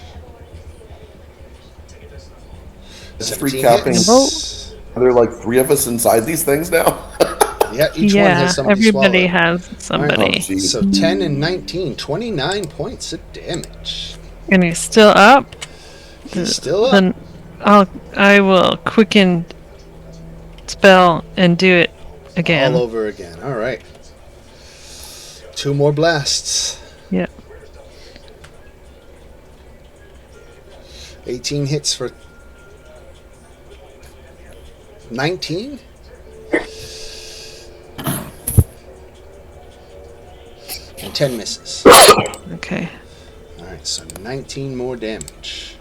It's 17 recapping. hits. Are there like 3 of us inside these things now? Yeah, each one has somebody everybody swallowed. has somebody. Alright, Oh, geez. so 10 and 19, 29 points of damage. And he's still up. He's still up. Then I will quicken spell and do it again. All over again. All right. 2 more blasts. Yep. 18 hits for 19. And 10 misses. Okay. All right, so 19 more damage.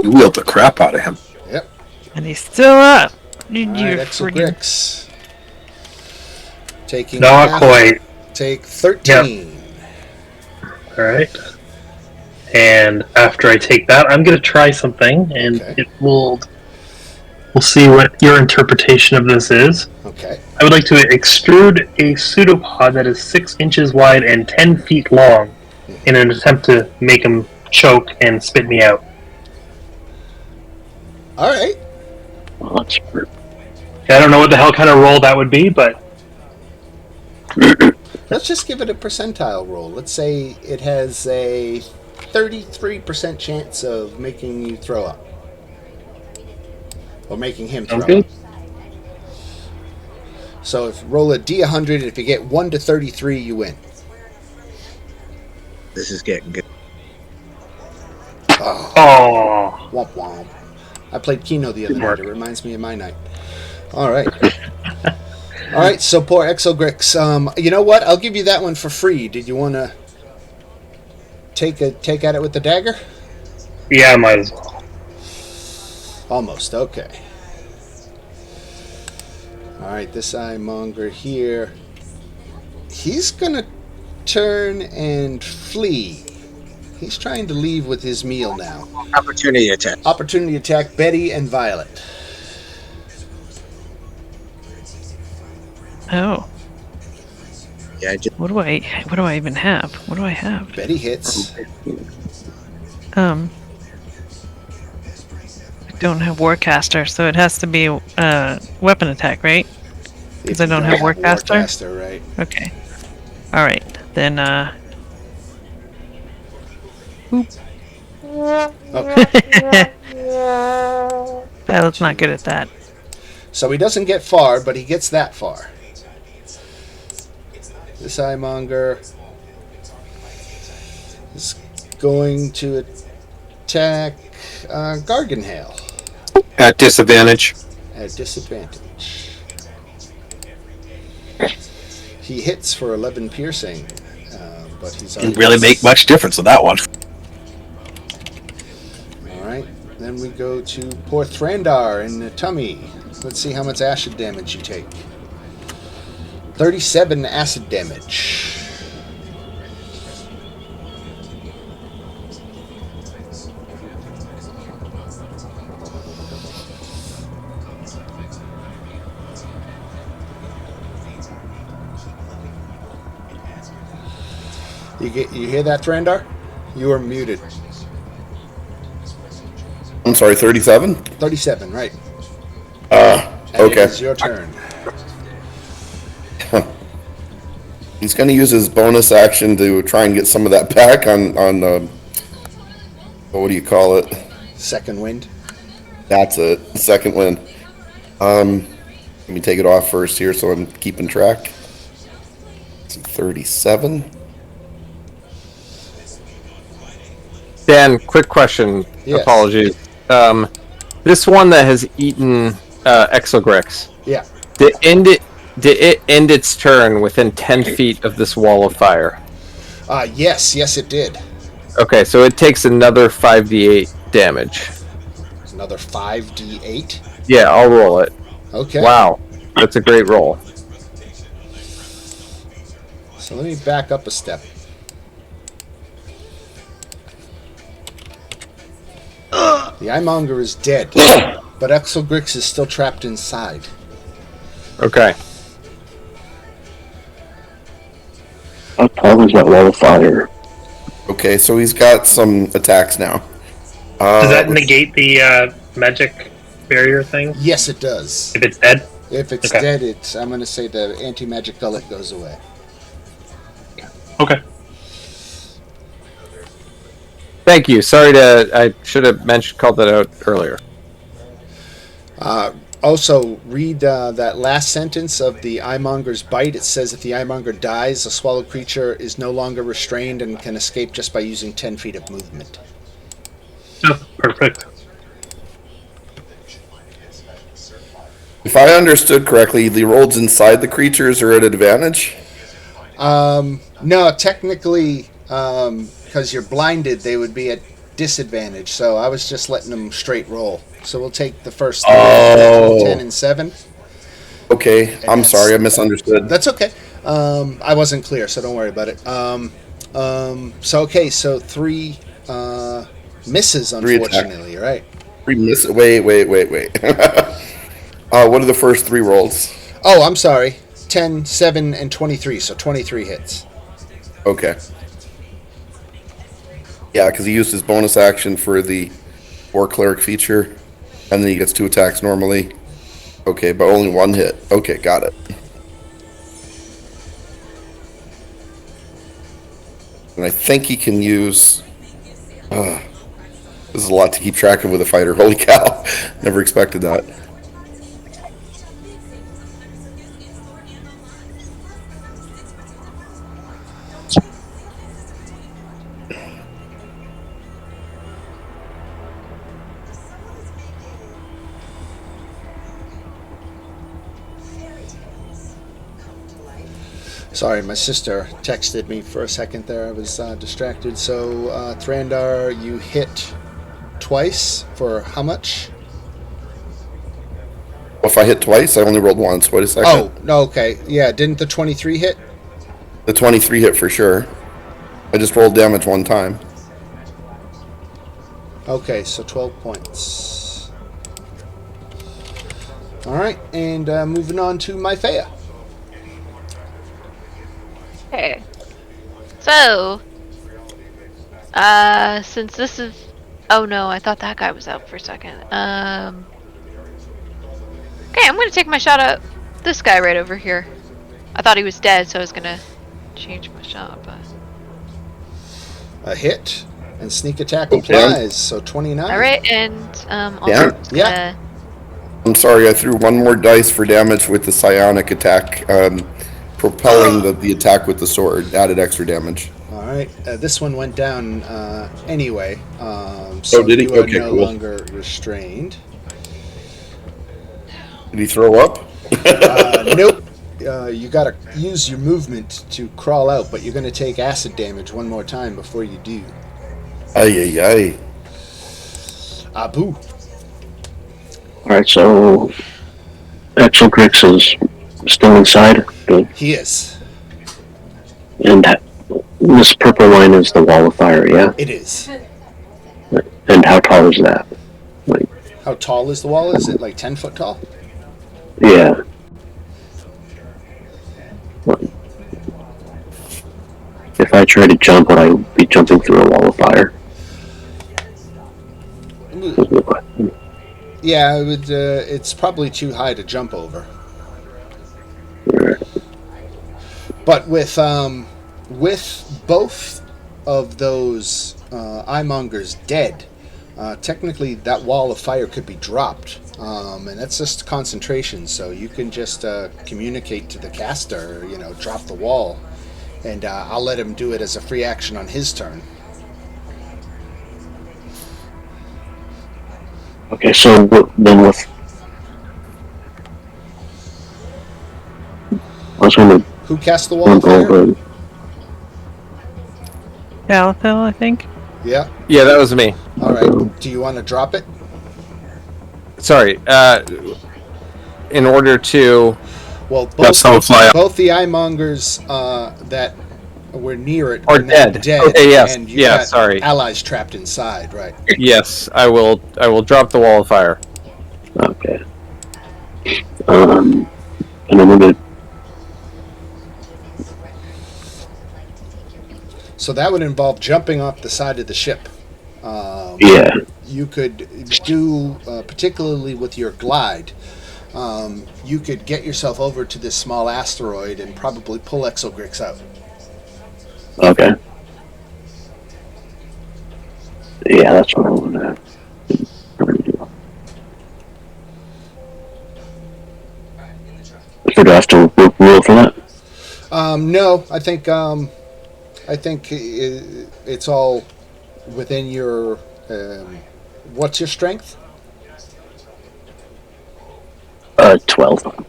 You wheeled the crap out of him. Yep. And he's still up. All right, Exogrix. Taking Not half, quite. Take 13. Alright. And after I take that, I'm going to try something, and Okay. we'll see what your interpretation of this is. Okay. I would like to extrude a pseudopod that is 6 inches wide and 10 feet long in an attempt to make him choke and spit me out. All right. Well, that's perfect. I don't know what the hell kind of roll that would be, but Let's just give it a percentile roll. Let's say it has a 33% chance of making you throw up. Or making him throw sounds good. up. So if roll a D100, if you get 1 to 33, you win. This is getting good. Oh, Oh, womp womp. I played Keno the other Good night. work. It reminds me of my night. All right. All right, so poor Exogrix. You know what? I'll give you that one for free. Did you want to take at it with the dagger? yeah, might as well. Almost. Okay. All right, this eyemonger here. He's gonna turn and flee. He's trying to leave with his meal now. Opportunity attack. Opportunity attack Betty and Violet. Oh, Yeah, just what do I even have? What do I have? Betty hits. I don't have Warcaster, so it has to be weapon attack, right? If I you don't have Warcaster? Warcaster, right? Okay. All right, then. Okay. Violet's not good at that. So he doesn't get far, but he gets that far. This eyemonger is going to attack Garganhale At disadvantage. at disadvantage. He hits for 11 piercing, but he's already Didn't really make much difference with that one. All right, then we go to poor Thrandar in the tummy. Let's see how much acid damage you take. 37 acid damage. You hear that, Thrandar? You are muted. I'm sorry, 37? 37, right. And okay. It is your turn. He's going to use his bonus action to try and get some of that back on what do you call it? Second wind. That's it. Second wind. Let me take it off first here so I'm keeping track. It's 37. Dan, quick question. Yes. Apologies. This one that has eaten Exogrix, Yeah. did it end its turn within 10 feet of this wall of fire? Yes, it did. Okay, so it takes another 5d8 damage. It's another 5d8. Yeah, I'll roll it. Okay. Wow, that's a great roll. So let me back up a step. The eyemonger is dead, but Exogrix is still trapped inside. Okay. How tall is that wall of fire? Okay, so he's got some attacks now. Does that negate the magic barrier thing? Yes, it does. If it's dead? If it's Okay. dead, I'm going to say the anti-magic gullet goes away. Okay. Thank you. I should have called that out earlier. Also, read that last sentence of the eyemonger's bite. It says if the eyemonger dies, a swallowed creature is no longer restrained and can escape just by using 10 feet of movement. Oh, perfect. If I understood correctly, the rolls inside the creatures are at advantage? No, technically, because you're blinded, they would be at disadvantage, so I was just letting them straight roll. So we'll take the first Oh. 10 and 7. Okay, And I'm that's- sorry, I misunderstood. That's okay. I wasn't clear, so don't worry about it. So 3 misses, Three attack. unfortunately, right? Wait. What are the first 3 rolls? Oh, I'm sorry. 10, 7, and 23, so 23 hits. Okay. Yeah, because he used his bonus action for the War Cleric feature, and then he gets 2 attacks normally. Okay, but only 1 hit. Okay, got it. And I think he can use... this is a lot to keep track of with a fighter. Holy cow. Never expected that. Sorry, my sister texted me for a second there. I was distracted. So, Thrandar, you hit twice for how much? If I hit twice, I only rolled once. Wait a second. Oh, no, okay. Yeah, didn't the 23 hit? The 23 hit for sure. I just rolled damage 1 time. Okay, so 12 points. Alright, and moving on to Myphea. Okay. So, since this is... Oh no, I thought that guy was out for a second. Okay, I'm gonna take my shot at this guy right over here. I thought he was dead, so I was gonna change my shot, but... A hit, and sneak attack applies, so 29. Alright, and, also... Yeah. just Yeah. gonna- I'm sorry, I threw 1 more dice for damage with the psionic attack, propelling the attack with the sword, added extra damage. Alright, this one went down anyway. So did he? you are Okay, no cool. longer restrained. Did he throw up? Nope. You gotta use your movement to crawl out, but you're gonna take acid damage 1 more time before you do. Ay. Abu. Alright, so Exogrix is still inside. Good. He is. And this purple line is the wall of fire, yeah? It is. And how tall is that? Like, How tall is the wall? Is it like 10 foot tall? yeah. If I try to jump, would I be jumping through a wall of fire? Yeah, it would, it's probably too high to jump over. But with both of those Eyemongers dead, technically that wall of fire could be dropped, and that's just concentration. So you can just communicate to the caster, drop the wall, and I'll let him do it as a free action on his turn. Okay, so then with... I was going to Who cast the wall of jump fire? over... Galithil, I think. Yeah. Yeah, that was me. All right. Do you want to drop it? Sorry. In order to... Well, Have someone fly up. both the Eyemongers that were near it Are now dead. Okay, yes. and you Yeah, got sorry. allies trapped inside, right? Yes, I will drop the wall of fire. Okay. And then we're going to... So that would involve jumping off the side of the ship. Yeah. You could do, particularly with your glide, you could get yourself over to this small asteroid and probably pull Exogrix out. Okay. Yeah, that's what I want to do. So do I have to roll for that? No, I think it's all within your. What's your strength? 12.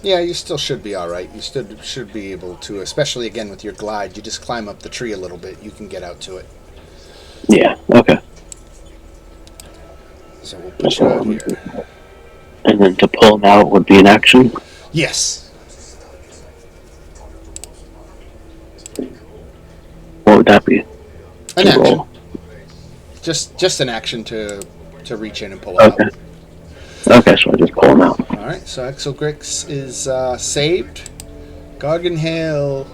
Yeah, you still should be all right. You still should be able to, especially again with your glide. You just climb up the tree a little bit. You can get out to it. Yeah, okay. So we'll put you out here. And then to pull him out would be an action. Yes. What would that be? An To action. roll. Just an action to reach in and pull it Okay. out. Okay, so I just pull him out. All right. So Exogrix is saved. Garganhail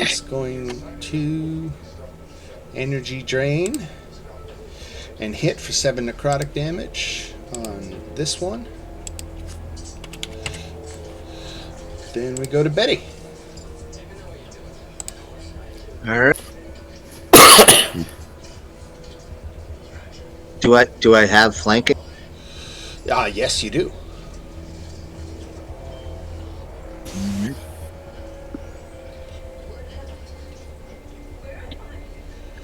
is going to energy drain and hit for 7 necrotic damage on this one. Then we go to Betty. All right. Do I have flanking? Yes, you do.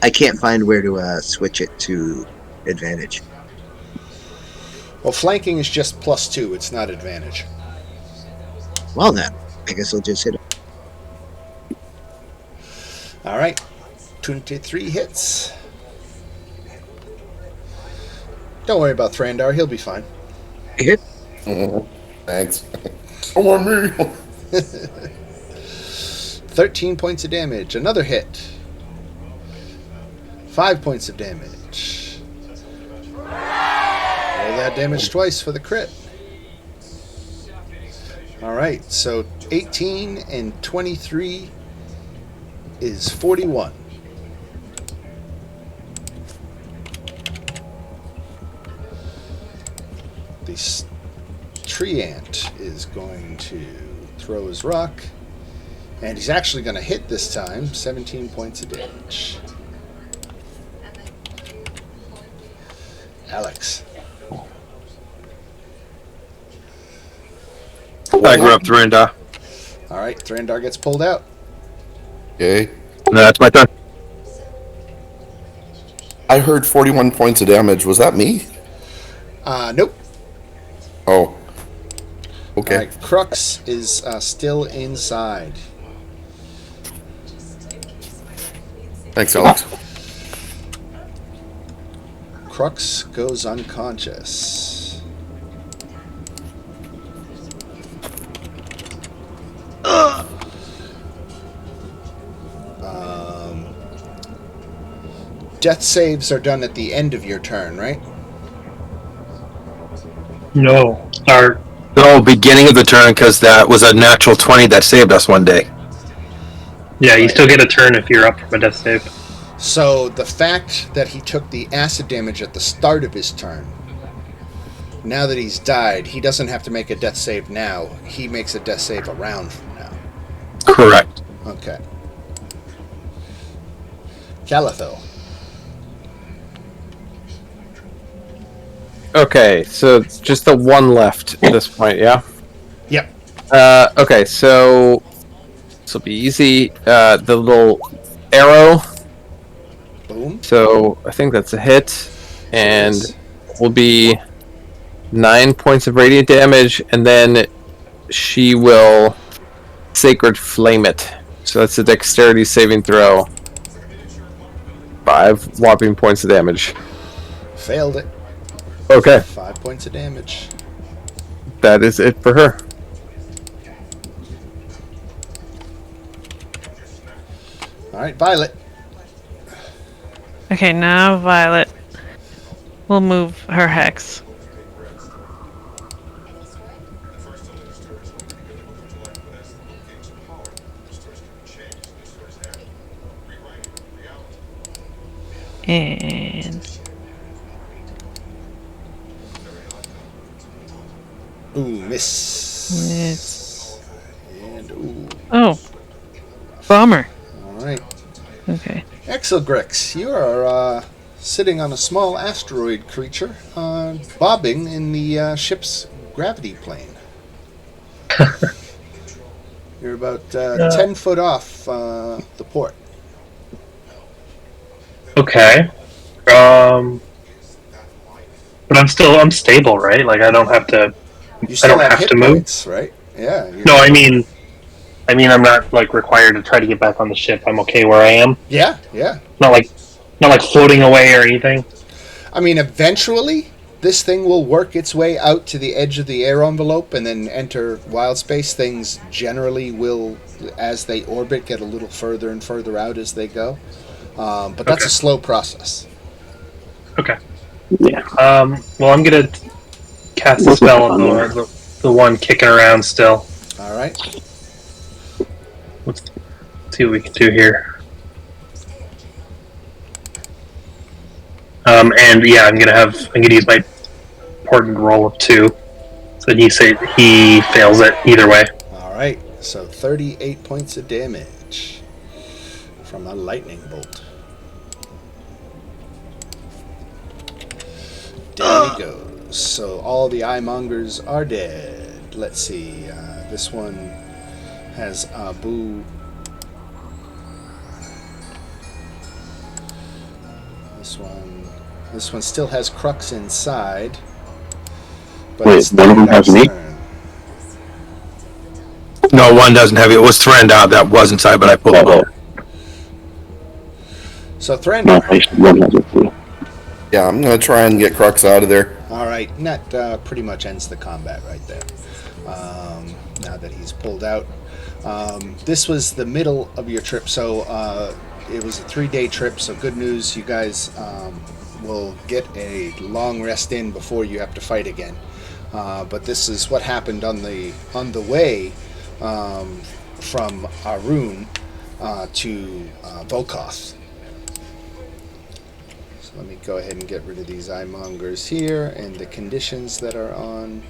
I can't find where to switch it to advantage. Well, flanking is just +2. It's not advantage. Well then, I guess I'll just hit it. All right. 23 hits. Don't worry about Thrandar. He'll be fine. Hit. Thanks. Come on, me. 13 points of damage. Another hit. 5 points of damage. Roll that damage twice for the crit. All right, so 18 and 23 is 41. This tree ant is going to throw his rock, and he's actually going to hit this time. 17 points of damage. Alex. I grew up Thrinda. All right, Thrandar gets pulled out. Okay. No, that's my turn. I heard 41 points of damage. Was that me? Nope. Oh. Okay. All right, Crux is still inside. Thanks, Alex. Crux goes unconscious. Death saves are done at the end of your turn, right? No. Our No, beginning of the turn, because that was a natural 20 that saved us one day. Yeah, you still get a turn if you're up from a death save. So the fact that he took the acid damage at the start of his turn, now that he's died, he doesn't have to make a death save now. He makes a death save a round from now. Correct. Okay. Calathil. Okay, so it's just the one left at this point, yeah? Yep. Okay, so this will be easy. The little arrow. Boom. So I think that's a hit, and will be 9 points of radiant damage, and then she will sacred flame it. So that's a dexterity saving throw. 5 whopping points of damage. Failed it. Okay, 5 points of damage. that is it for her. All right, Violet. Okay, now Violet will move her hex. And Ooh, miss. And ooh. oh, bummer. All right. Okay. Exogrix, you are sitting on a small asteroid creature, bobbing in the ship's gravity plane. You're about 10 foot off the port. Okay. But I'm stable, right? Like I don't have to. You still don't have have hit to move? points, right? Yeah. No, I mean I'm not like required to try to get back on the ship. I'm okay where I am. Yeah, yeah. Not like floating away or anything. I mean, eventually, this thing will work its way out to the edge of the air envelope and then enter wild space. Things generally will, as they orbit, get a little further and further out as they go. But that's a slow process. Okay. Yeah. Well, I'm gonna cast a spell on the one kicking around still. All right. Let's see what we can do here. And yeah, I'm gonna use my important roll of 2, so he fails it either way. All right. So 38 points of damage from a lightning bolt. Down he goes. So all the eye-mongers are dead. Let's see. This one has Abu. This one still has Crux inside. But Wait, one of them has me? No, one doesn't have it. It was Thrandar that was inside, but I pulled him out. So No, Thrandar. one has it too. Yeah, I'm gonna try and get Crux out of there. All right, and that pretty much ends the combat right there. Now that he's pulled out, this was the middle of your trip, so it was a 3-day trip. So good news, you guys will get a long rest in before you have to fight again. But this is what happened on the way from Arun to Volkoth. So let me go ahead and get rid of these eye-mongers here and the conditions that are on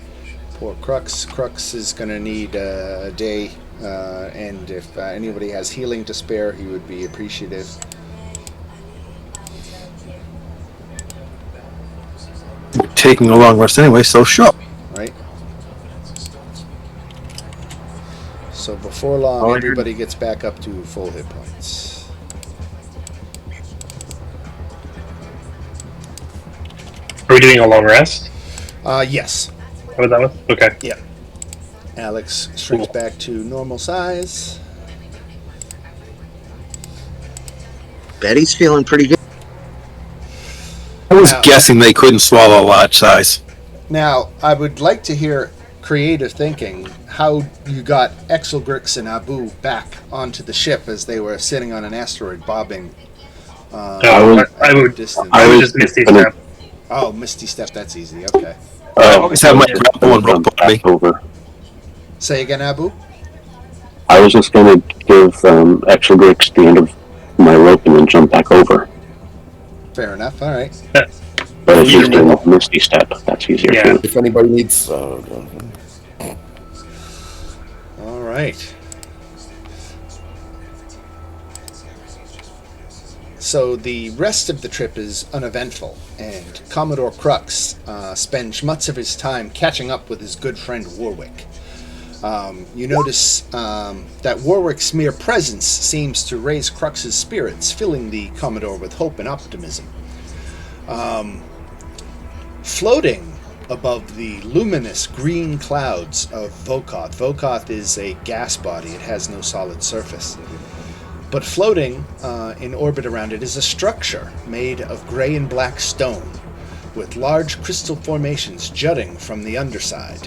poor Crux. Crux is going to need a day, and if anybody has healing to spare, he would be appreciative. Taking a long rest anyway, so sure. Right? So before long, everybody gets back up to full hit points. Are we doing a long rest? Yes. What was that with? Okay. Yeah. Alex shrinks back to normal size. Betty's feeling pretty good. I was guessing they couldn't swallow a large size. Now, I would like to hear creative thinking, how you got Exelgrix and Abu back onto the ship as they were sitting on an asteroid bobbing. I would just Misty Step. Oh, Misty Step, that's easy, okay. Just have my grapple and rope on me. Over. Say again, Abu? I was just going to give Exelgrix the end of my rope and then jump back over. Fair enough, alright. But if he's doing a Misty Step, that's easier Yeah. too. If anybody needs... Alright. So the rest of the trip is uneventful, and Commodore Crux spends much of his time catching up with his good friend Warwick. You notice that Warwick's mere presence seems to raise Crux's spirits, filling the Commodore with hope and optimism. Floating above the luminous green clouds of Volkoth. Volkoth is a gas body, it has no solid surface. But floating in orbit around it is a structure made of gray and black stone, with large crystal formations jutting from the underside.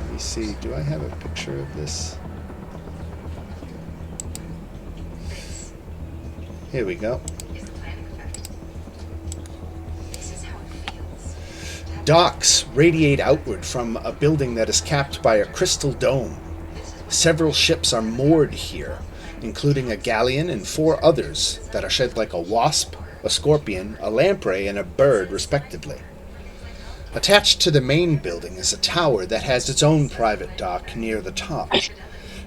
Let me see, do I have a picture of this? Here we go. Docks radiate outward from a building that is capped by a crystal dome. Several ships are moored here, including a galleon and 4 others that are shaped like a wasp, a scorpion, a lamprey, and a bird, respectively. Attached to the main building is a tower that has its own private dock near the top.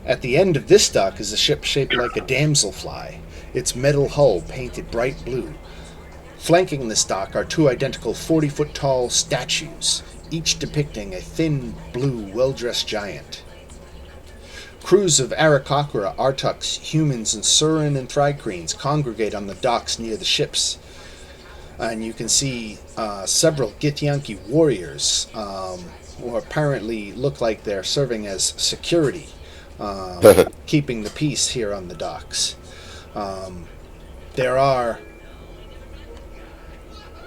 At the end of this dock is a ship shaped like a damselfly, its metal hull painted bright blue. Flanking this dock are 2 identical 40-foot-tall statues, each depicting a thin, blue, well-dressed giant. Crews of Arakocra, Artuks, humans, and Surin and Thrycreens congregate on the docks near the ships. And you can see several Githyanki warriors who apparently look like they're serving as security, keeping the peace here on the docks. There are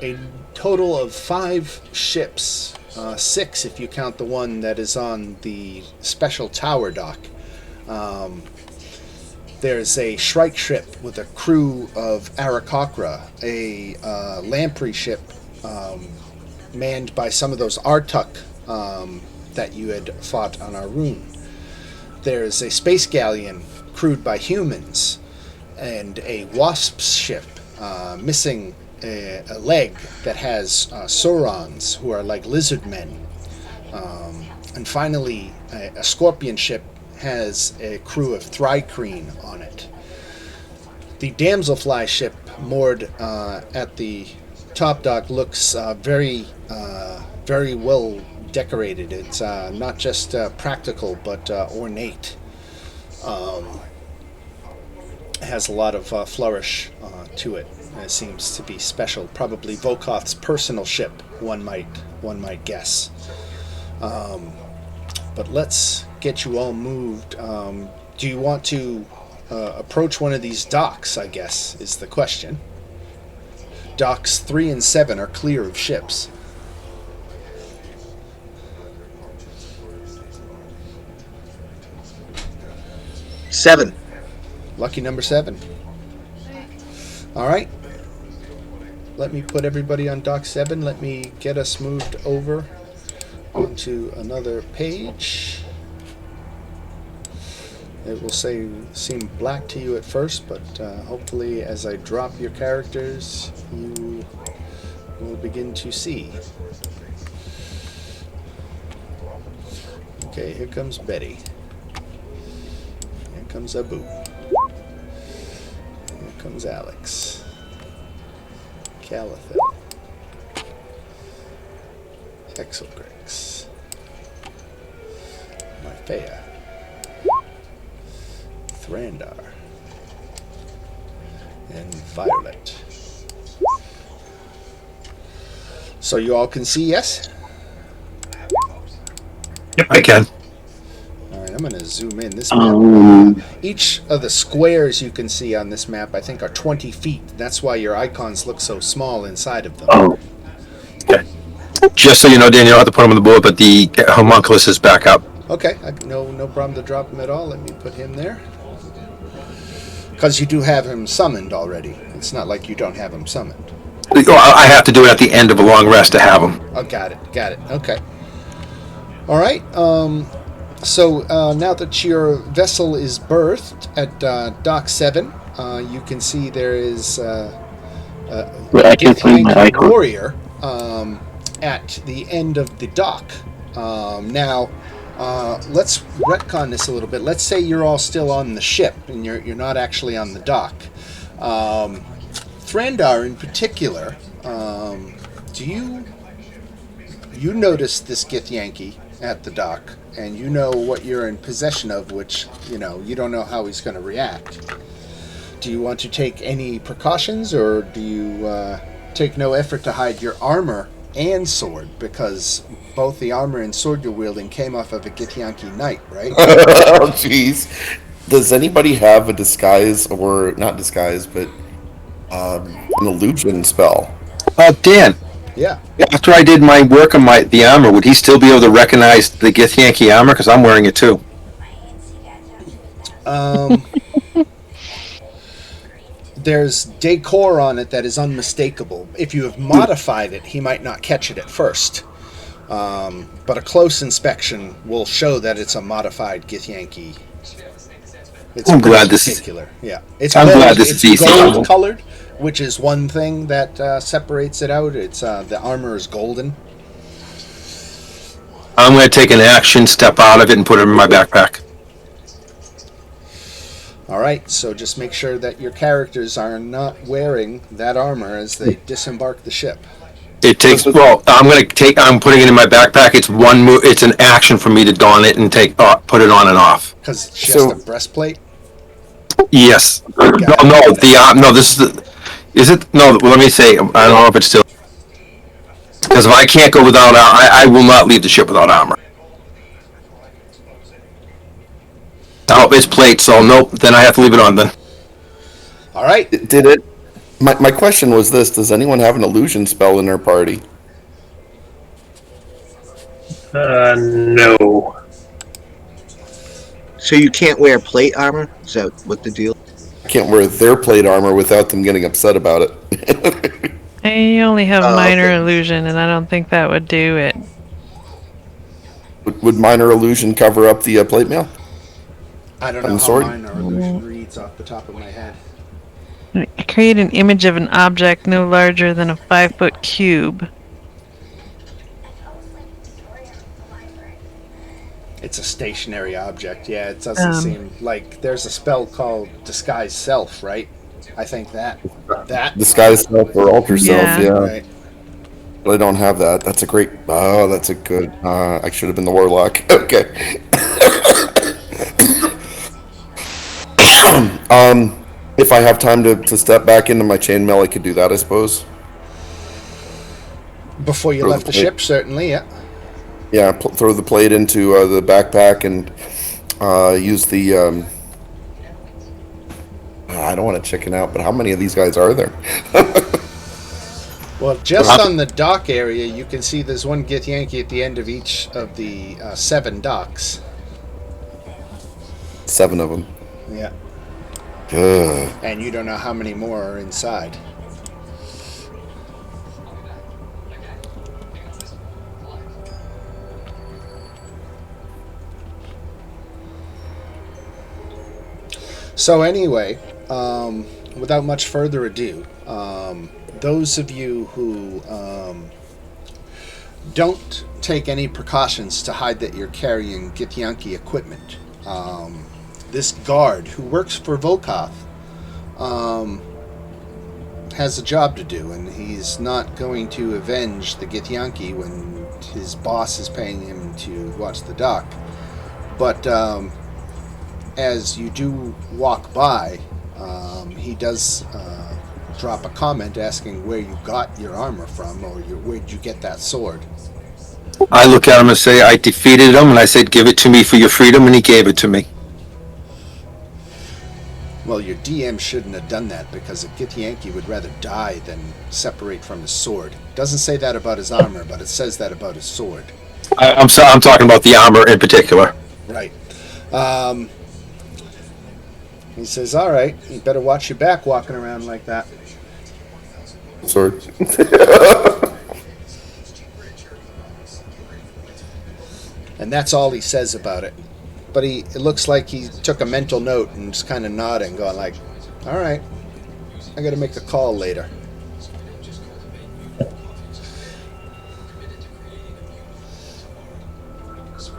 a total of 5 ships, 6 if you count the one that is on the special tower dock. There's a Shrike ship with a crew of Arakocra, a lamprey ship manned by some of those Artuk that you had fought on Arun. There's a space galleon crewed by humans, and a wasp ship missing a leg that has Saurons, who are like lizard men. And finally, a scorpion ship has a crew of Thrycreen on it. The damselfly ship moored at the top dock looks very well decorated. It's not just practical, but ornate. It has a lot of flourish to it. It seems to be special. Probably Vokoth's personal ship, one might guess. But let's get you all moved. Do you want to approach one of these docks, I guess, is the question. Docks 3 and 7 are clear of ships. Seven. Lucky number 7. All right. Let me put everybody on dock 7. Let me get us moved over onto another page. It will seem black to you at first, but hopefully as I drop your characters, you will begin to see. Okay, here comes Betty. Here comes Abu. Here comes Alex. Calathil. Exogrix. Myphea. Thrandar. And Violet. So you all can see, yes? Yep, I can. Alright, I'm going to zoom in. This map, each of the squares you can see on this map, I think, are 20 feet. That's why your icons look so small inside of them. Oh, Okay. Just so you know, Dan, you don't have to put them on the board, but the homunculus is back up. Okay, no problem to drop him at all. Let me put him there. Because you do have him summoned already. It's not like you don't have him summoned. I have to do it at the end of a long rest to have them. Oh, got it. Okay. All right. So now that your vessel is berthed at Dock 7, you can see there is but I can't find my icon. warrior at the end of the dock. Now, let's retcon this a little bit. Let's say you're all still on the ship and you're not actually on the dock. Thrandar, in particular, do you notice this Githyanki at the dock, and you know what you're in possession of, which you don't know how he's going to react. Do you want to take any precautions, or do you take no effort to hide your armor and sword, because both the armor and sword you're wielding came off of a Githyanki knight, right? Oh, jeez. Does anybody have a disguise, or not disguise, but an illusion spell? Dan, Yeah. after I did my work on the armor, would he still be able to recognize the Githyanki armor? Because I'm wearing it too. There's decor on it that is unmistakable. If you have modified it, he might not catch it at first. But a close inspection will show that it's a modified Githyanki. It's I'm glad pretty this is- particular. Yeah, it's I'm gold, glad this it's is easy. gold colored, which is one thing that separates it out. It's the armor is golden. I'm going to take an action, step out of it, and put it in my backpack. All right, so just make sure that your characters are not wearing that armor as they disembark the ship. It takes. Well, I'm putting it in my backpack. It's one move. It's an action for me to don it and put it on and off. Because it's just a breastplate. Yes. No. This is the. Is it? No. Well, let me say. I don't know if it's still. Because if I can't go without, I will not leave the ship without armor. Oh, it's plate. So nope. Then I have to leave it on. Then. All right. Did My question was this: does anyone have an illusion spell in their party? No. So you can't wear plate armor? Is that what the deal? I can't wear their plate armor without them getting upset about it. I only have Oh, minor okay. illusion, and I don't think that would do it. Would minor illusion cover up the plate mail? I don't know And how sword? minor illusion reads off the top of my head. Create an image of an object no larger than a 5-foot cube. It's a stationary object. Yeah, it doesn't seem like there's a spell called Disguise Self, right? I think that. Disguise self or alter self, yeah. Right. But I don't have that. That's a great. Oh, that's a good. I should have been the warlock. Okay. If I have time to step back into my chainmail, I could do that, I suppose. Before you Throw left the the plate. ship, certainly, yeah. Yeah, throw the plate into the backpack and use the. I don't want to chicken out, but how many of these guys are there? Well, just on the dock area, you can see there's one Githyanki at the end of each of the 7 docks. 7 of them. Yeah. Ugh. And you don't know how many more are inside. So anyway, without much further ado, those of you who don't take any precautions to hide that you're carrying Githyanki equipment, this guard who works for Volkoth has a job to do, and he's not going to avenge the Githyanki when his boss is paying him to watch the dock. But as you do walk by, he does drop a comment asking where you got your armor from, or where'd you get that sword. I look at him and say, I defeated him, and I said, give it to me for your freedom, and he gave it to me. Well, your DM shouldn't have done that, because a Githyanki would rather die than separate from his sword. Doesn't say that about his armor, but it says that about his sword. I'm talking about the armor in particular. Right. He says, all right, you better watch your back walking around like that. Sword. And that's all he says about it. But it looks like he took a mental note and just kind of nodding, going like, all right, I got to make a call later.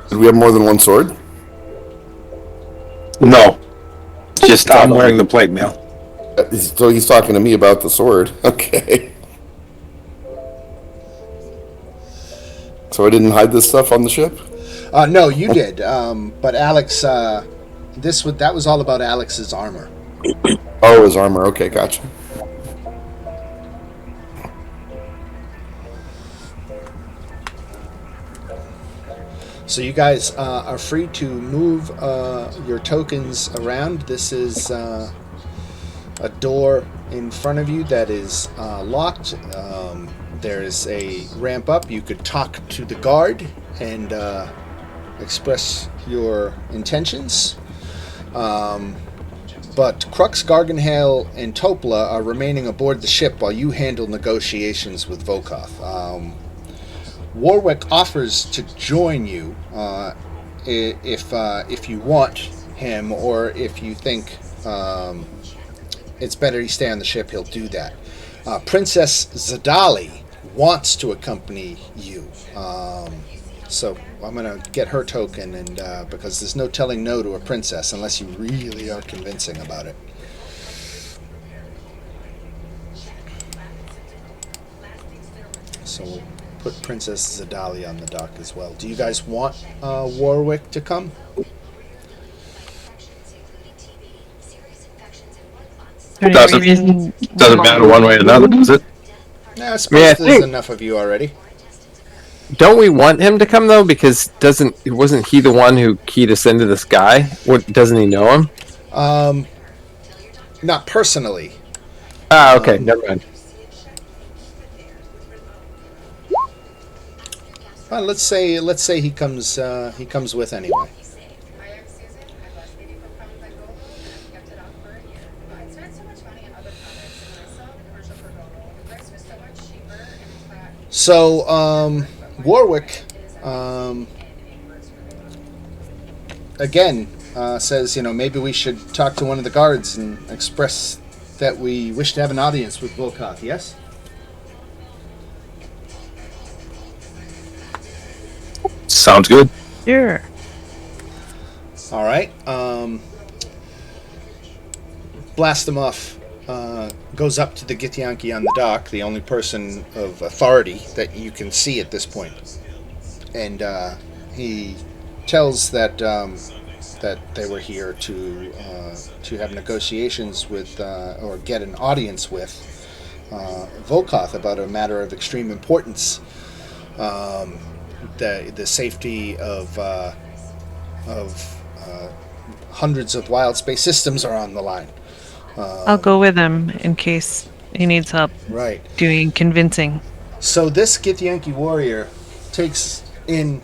Did we have more than one sword? No. Just I'm wearing the plate mail. So he's talking to me about the sword. Okay. So I didn't hide this stuff on the ship? No, you did. But Alex, that was all about Alex's armor. Oh, his armor. Okay, gotcha. So you guys are free to move your tokens around. This is a door in front of you that is locked. There is a ramp up. You could talk to the guard and express your intentions. But Crux, Garganhale, and Topla are remaining aboard the ship while you handle negotiations with Volkoth. Warwick offers to join you if you want him, or if you think it's better you stay on the ship, he'll do that. Princess Zadali wants to accompany you. So I'm going to get her token, and because there's no telling no to a princess unless you really are convincing about it. So we'll put Princess Zadali on the dock as well. Do you guys want Warwick to come? Doesn't matter one way or another, does it? Nah, I suppose there's enough of you already. Don't we want him to come though? Because wasn't he the one who keyed us into this guy? Doesn't he know him? Not personally. Ah, okay, never mind. Let's say he comes with anyway. So Warwick again says, maybe we should talk to one of the guards and express that we wish to have an audience with Volkoth. Yes. Sounds good. Sure. All right. Blastimov goes up to the Githyanki on the dock, the only person of authority that you can see at this point, and he tells that that they were here to have negotiations with or get an audience with Volkoth about a matter of extreme importance. The safety of hundreds of wild space systems are on the line. I'll go with him in case he needs help Right. doing convincing. So this Githyanki warrior takes in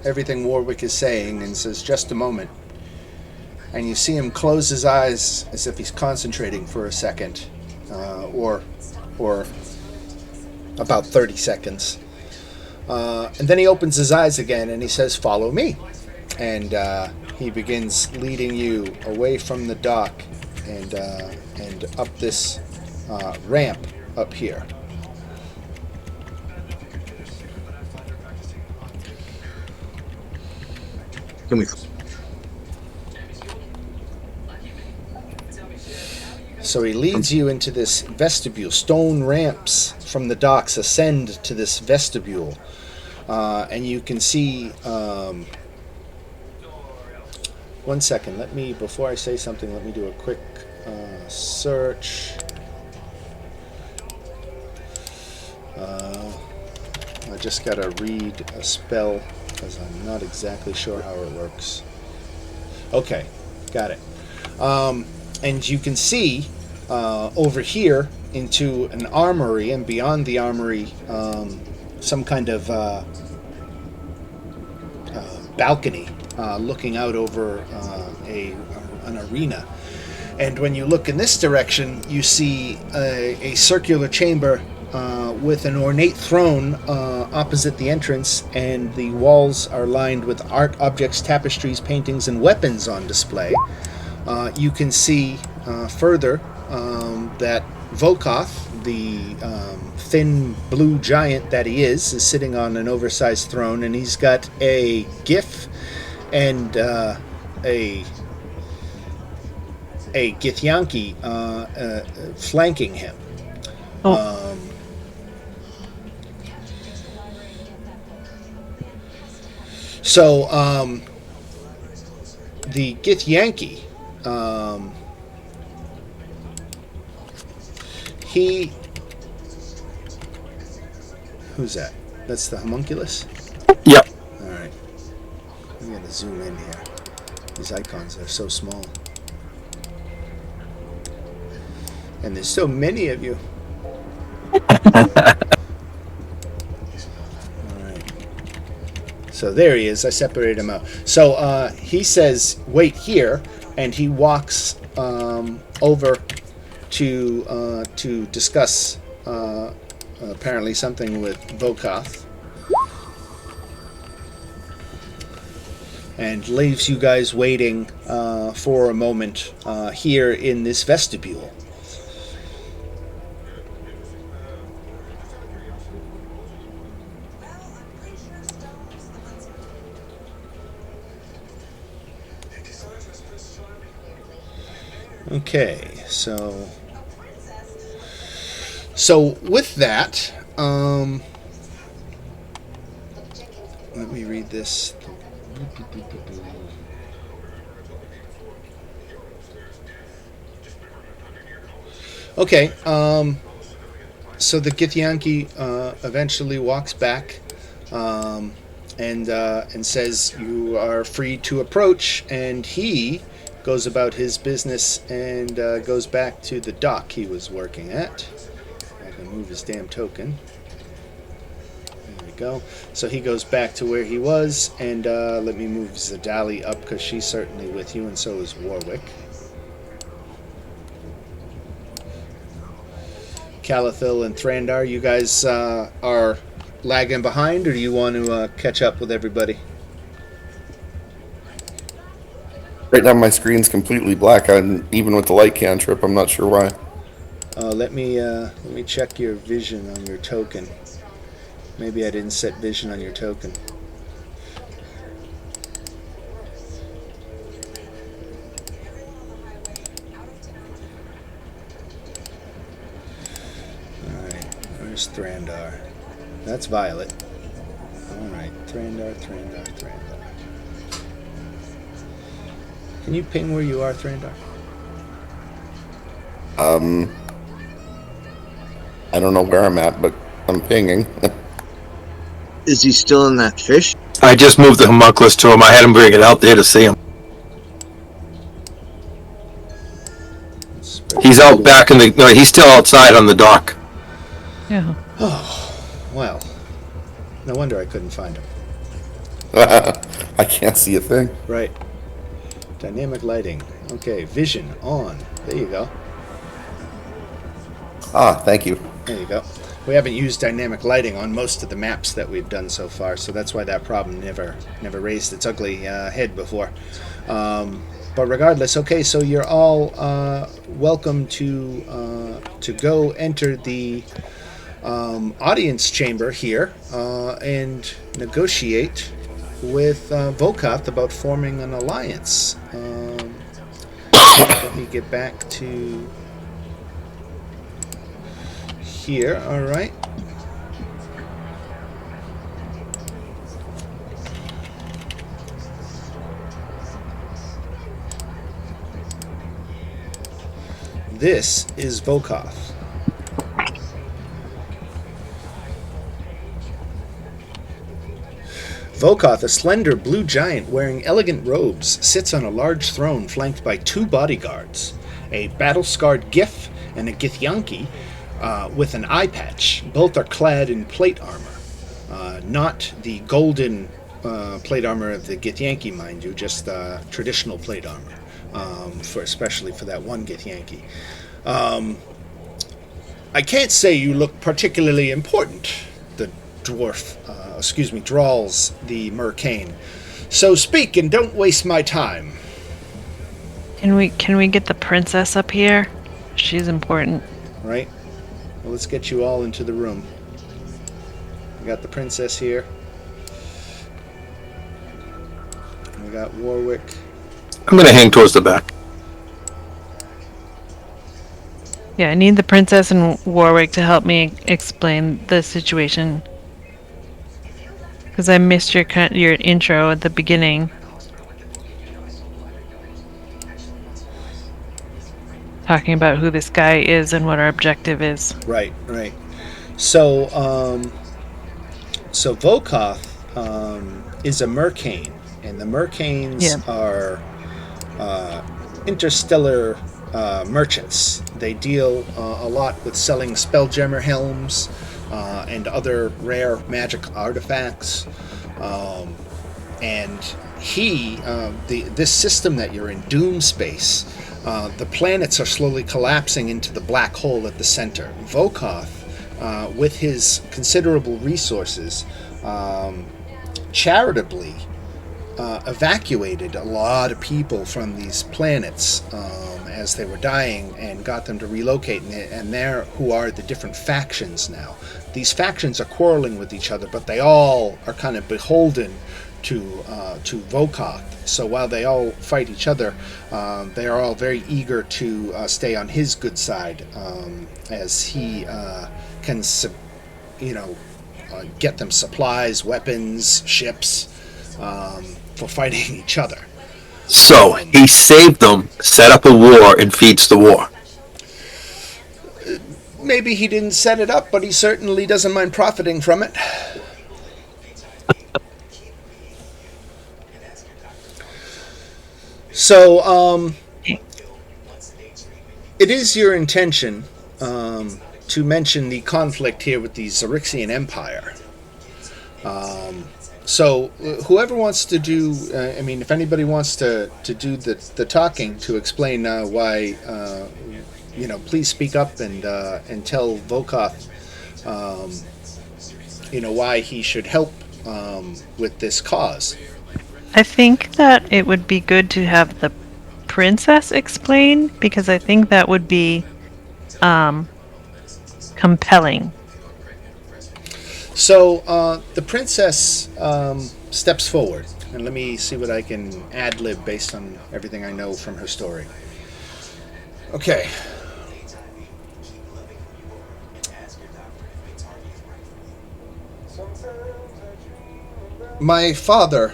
everything Warwick is saying and says, "Just a moment." And you see him close his eyes as if he's concentrating for a second, or about 30 seconds. And then he opens his eyes again and he says, "Follow me." And he begins leading you away from the dock and up this ramp up here. Can we? So he leads you into this vestibule. Stone ramps from the docks ascend to this vestibule. And you can see... one second. Before I say something, let me do a quick search. I just got to read a spell because I'm not exactly sure how it works. Okay, got it. And you can see over here into an armory, and beyond the armory, some kind of balcony looking out over an arena. And when you look in this direction, you see a circular chamber with an ornate throne opposite the entrance, and the walls are lined with art objects, tapestries, paintings, and weapons on display. You can see further that Volkoth, the thin blue giant that he is sitting on an oversized throne, and he's got a gif and a Githyanki flanking him. So the Githyanki, who's that? That's the homunculus? Yep. Alright. I'm going to zoom in here. These icons are so small. And there's so many of you. Alright. So there he is. I separated him out. So he says, "Wait here," and he walks over to discuss apparently something with Volkoth, and leaves you guys waiting for a moment here in this vestibule. Okay, so with that, let me read this. Okay, so the Githyanki eventually walks back and says you are free to approach, and he goes about his business and goes back to the dock he was working at. I can move his damn token. There we go. So he goes back to where he was, and let me move Zadali up because she's certainly with you, and so is Warwick. Calathil and Thrandar, you guys are lagging behind, or do you want to catch up with everybody? Right now my screen's completely black, and even with the light cantrip, I'm not sure why. Let me check your vision on your token. Maybe I didn't set vision on your token. Alright, where's Thrandar? That's Violet. Alright, Thrandar. Can you ping where you are, Thrandar? I don't know where I'm at, but I'm pinging. Is he still in that fish? I just moved the homunculus to him. I had him bring it out there to see him. He's out back in the... No, he's still outside on the dock. Yeah. Oh, well. No wonder I couldn't find him. I can't see a thing. Right. Dynamic lighting. Okay, vision on. There you go. Ah, thank you. There you go. We haven't used dynamic lighting on most of the maps that we've done so far, so that's why that problem never raised its ugly head before. But regardless, okay, so you're all welcome to go enter the audience chamber here and negotiate with Vokoth about forming an alliance. Let me get back to here. All right. This is Vokoth. Vokoth, a slender blue giant wearing elegant robes, sits on a large throne flanked by two bodyguards, a battle-scarred Gith and a Githyanki with an eye patch. Both are clad in plate armor. Not the golden plate armor of the Githyanki, mind you, just traditional plate armor, especially for that one Githyanki. I can't say you look particularly important, the dwarf, drawls the Mercane. So speak and don't waste my time. Can we get the princess up here? She's important. Right. Well, let's get you all into the room. We got the princess here. We got Warwick. I'm going to hang towards the back. Yeah, I need the princess and Warwick to help me explain the situation. Because I missed your intro at the beginning. Talking about who this guy is and what our objective is. Right. So, Vokoth is a Mercane, and the Mercanes are interstellar merchants. They deal a lot with selling Spelljammer helms and other rare magic artifacts. And this system that you're in, Doom Space, the planets are slowly collapsing into the black hole at the center. Vokoth, with his considerable resources, charitably evacuated a lot of people from these planets as they were dying and got them to relocate. And there who are the different factions now. These factions are quarreling with each other, but they all are kind of beholden to Vokoth. So while they all fight each other, they are all very eager to stay on his good side, as he can, get them supplies, weapons, ships, for fighting each other. So, he saved them, set up a war, and feeds the war. Maybe he didn't set it up, but he certainly doesn't mind profiting from it. So, it is your intention to mention the conflict here with the Xerixian Empire. So, whoever wants to do, if anybody wants to do the talking to explain why, please speak up and tell Volkoth, why he should help with this cause. I think that it would be good to have the princess explain, because I think that would be compelling. So the princess steps forward, and let me see what I can ad-lib based on everything I know from her story. Okay. My father,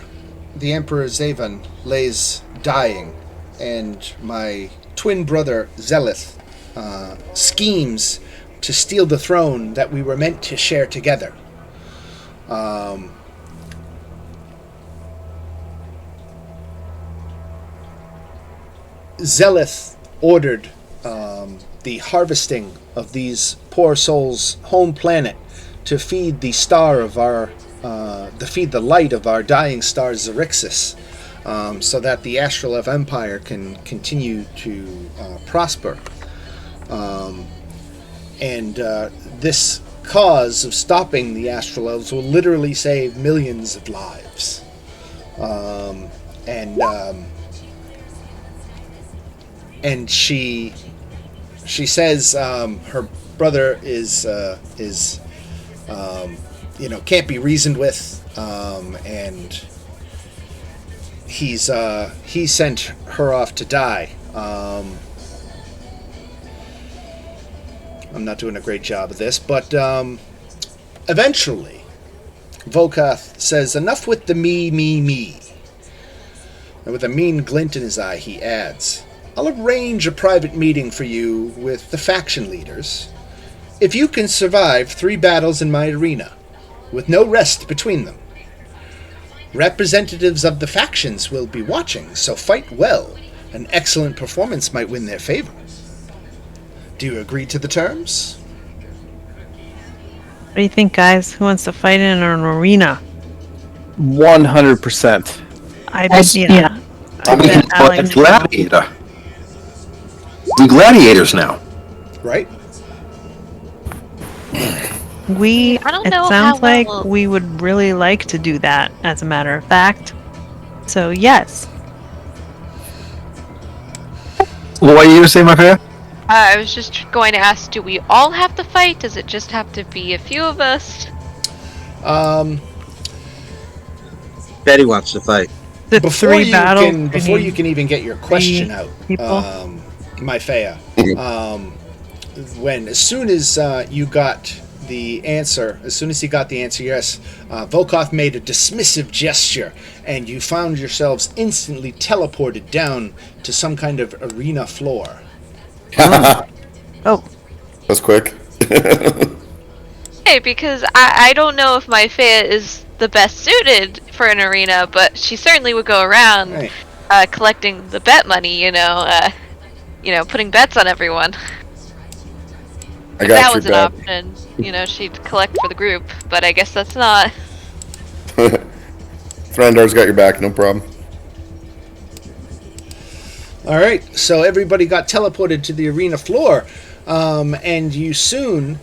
the Emperor Zavan, lays dying, and my twin brother Zelith schemes to steal the throne that we were meant to share together. Zelith ordered the harvesting of these poor souls' home planet to feed the star of our, feed the light of our dying star Xerixis, so that the Astrolef Empire can continue to prosper. And this cause of stopping the Astrolelves will literally save millions of lives. And she says her brother is can't be reasoned with, and he sent her off to die. I'm not doing a great job of this, but eventually, Volkoth says, "Enough with the me. And with a mean glint in his eye, he adds, "I'll arrange a private meeting for you with the faction leaders if you can survive 3 battles in my arena, with no rest between them. Representatives of the factions will be watching, so fight well. An excellent performance might win their favor. Do you agree to the terms?" What do you think, guys? Who wants to fight in an arena? 100%. I bet, yeah. I mean, like gladiator. We gladiators now. Right? We, I don't it know sounds how like well- we would really like to do that, as a matter of fact. So, yes. What are you going to say, my friend? I was just going to ask, do we all have to fight? Does it just have to be a few of us? Betty wants to fight. The Before 3 you battles. can, before you can even get your question out, people? Maifea, as soon as you got the answer, as soon as he got the answer yes, Volkoth made a dismissive gesture, and you found yourselves instantly teleported down to some kind of arena floor. Oh, That's quick. Hey, because I don't know if my Fea is the best suited for an arena, but she certainly would go around Right. collecting the bet money, putting bets on everyone. I If got that your was an back. option, she'd collect for the group, but I guess that's not. Thrandar's got your back, no problem. All right, so everybody got teleported to the arena floor, and you soon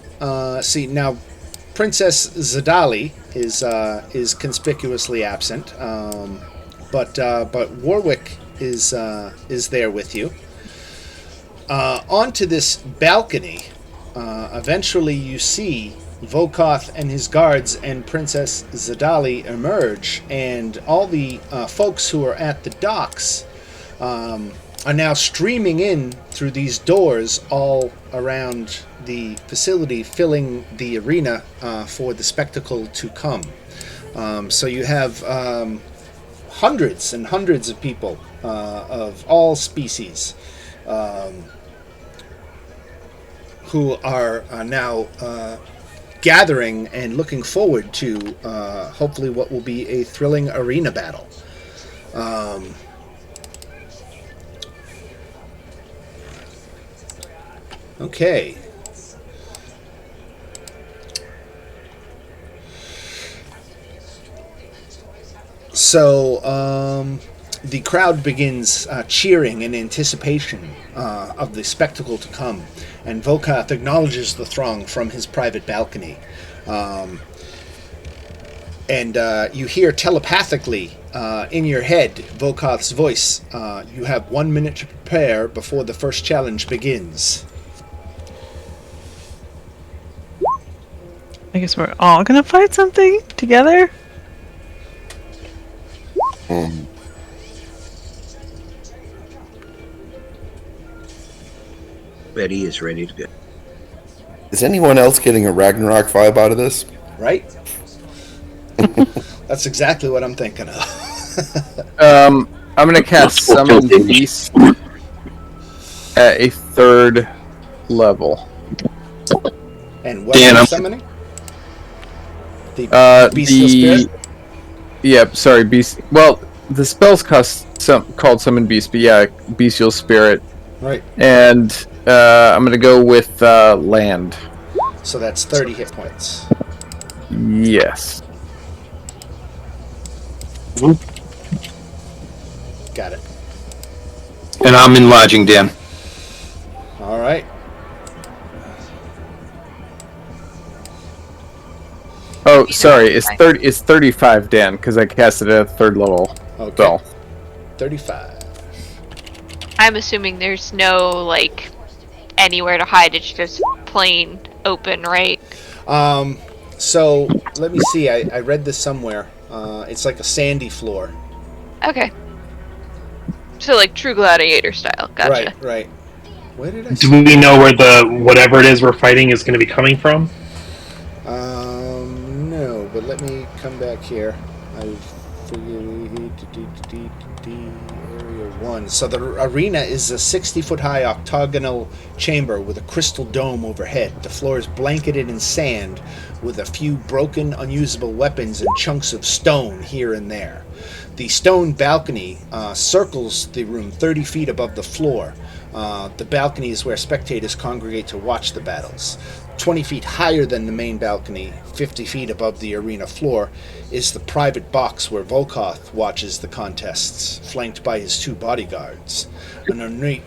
see now. Princess Zadali is conspicuously absent, but Warwick is there with you. Onto this balcony, eventually you see Volkoth and his guards and Princess Zadali emerge, and all the folks who are at the docks are now streaming in through these doors all around the facility, filling the arena for the spectacle to come. So you have hundreds and hundreds of people of all species who are now gathering and looking forward to hopefully what will be a thrilling arena battle. Okay. So, the crowd begins cheering in anticipation of the spectacle to come, and Volkath acknowledges the throng from his private balcony. And you hear telepathically in your head Volkath's voice. You have 1 minute to prepare before the first challenge begins. I guess we're all gonna fight something together? Betty is ready to go. Is anyone else getting a Ragnarok vibe out of this? Right? That's exactly what I'm thinking of. I'm gonna cast Summon Beast at a 3rd level. And what Dan, are you I'm- summoning? The bestial spirit? Yep, sorry, beast. Well, the spell's called Summon Beast, but yeah, Bestial Spirit. Right. And I'm gonna go with Land. So that's 30 hit points. Yes. Got it. And I'm enlarging, Dan. All right. Oh, sorry, it's 30. It's 35, Dan, because I cast it at a 3rd level Okay. spell. 35. I'm assuming there's no, like, anywhere to hide. It's just plain open, right? So let me see. I read this somewhere. It's like a sandy floor. Okay. So, like, True Gladiator style. Gotcha. Right, right. Where did I Do we know where the whatever it is we're fighting is going to be coming from? No, but let me come back here. I figured area 1. So the arena is a 60-foot high octagonal chamber with a crystal dome overhead. The floor is blanketed in sand with a few broken, unusable weapons and chunks of stone here and there. The stone balcony circles the room 30 feet above the floor. The balcony is where spectators congregate to watch the battles. 20 feet higher than the main balcony, 50 feet above the arena floor, is the private box where Volkoth watches the contests, flanked by his 2 bodyguards. An ornate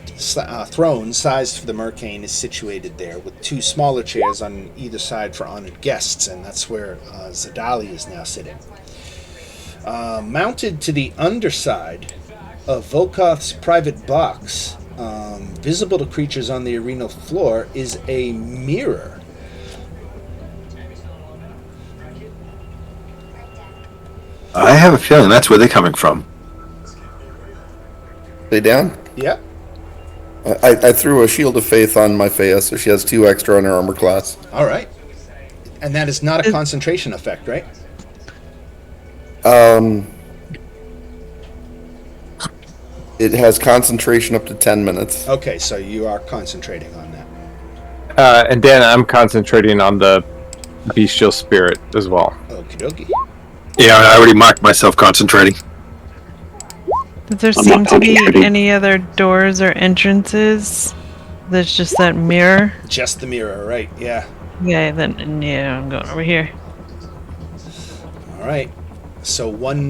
throne sized for the Mercane is situated there, with 2 smaller chairs on either side for honored guests, and that's where Zadali is now sitting. Mounted to the underside of Volkoth's private box, visible to creatures on the arena floor, is a mirror. I have a feeling that's where they're coming from. Stay down. Yeah. I threw a Shield of Faith on my Faya, so she has 2 extra on her armor class. All right. And that is not a concentration effect, right? It has concentration up to 10 minutes. Okay, so you are concentrating on that. And Dan, I'm concentrating on the Bestial Spirit as well. Okie dokie. Yeah, I already marked myself concentrating. Does there I'm seem not to be concentrating. any other doors or entrances? There's just that mirror. Just the mirror, right? Yeah. Yeah, then yeah, I'm going over here. All right. So 1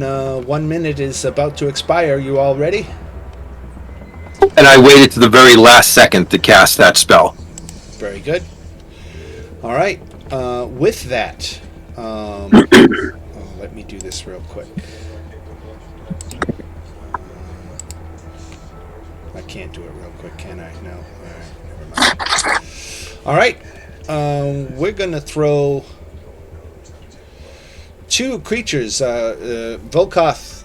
minute is about to expire. You all ready? And I waited to the very last second to cast that spell. Very good. All right. With that, let me do this real quick. I can't do it real quick, can I? No. All right. Never mind. All right. We're gonna throw 2 creatures. Volkoth.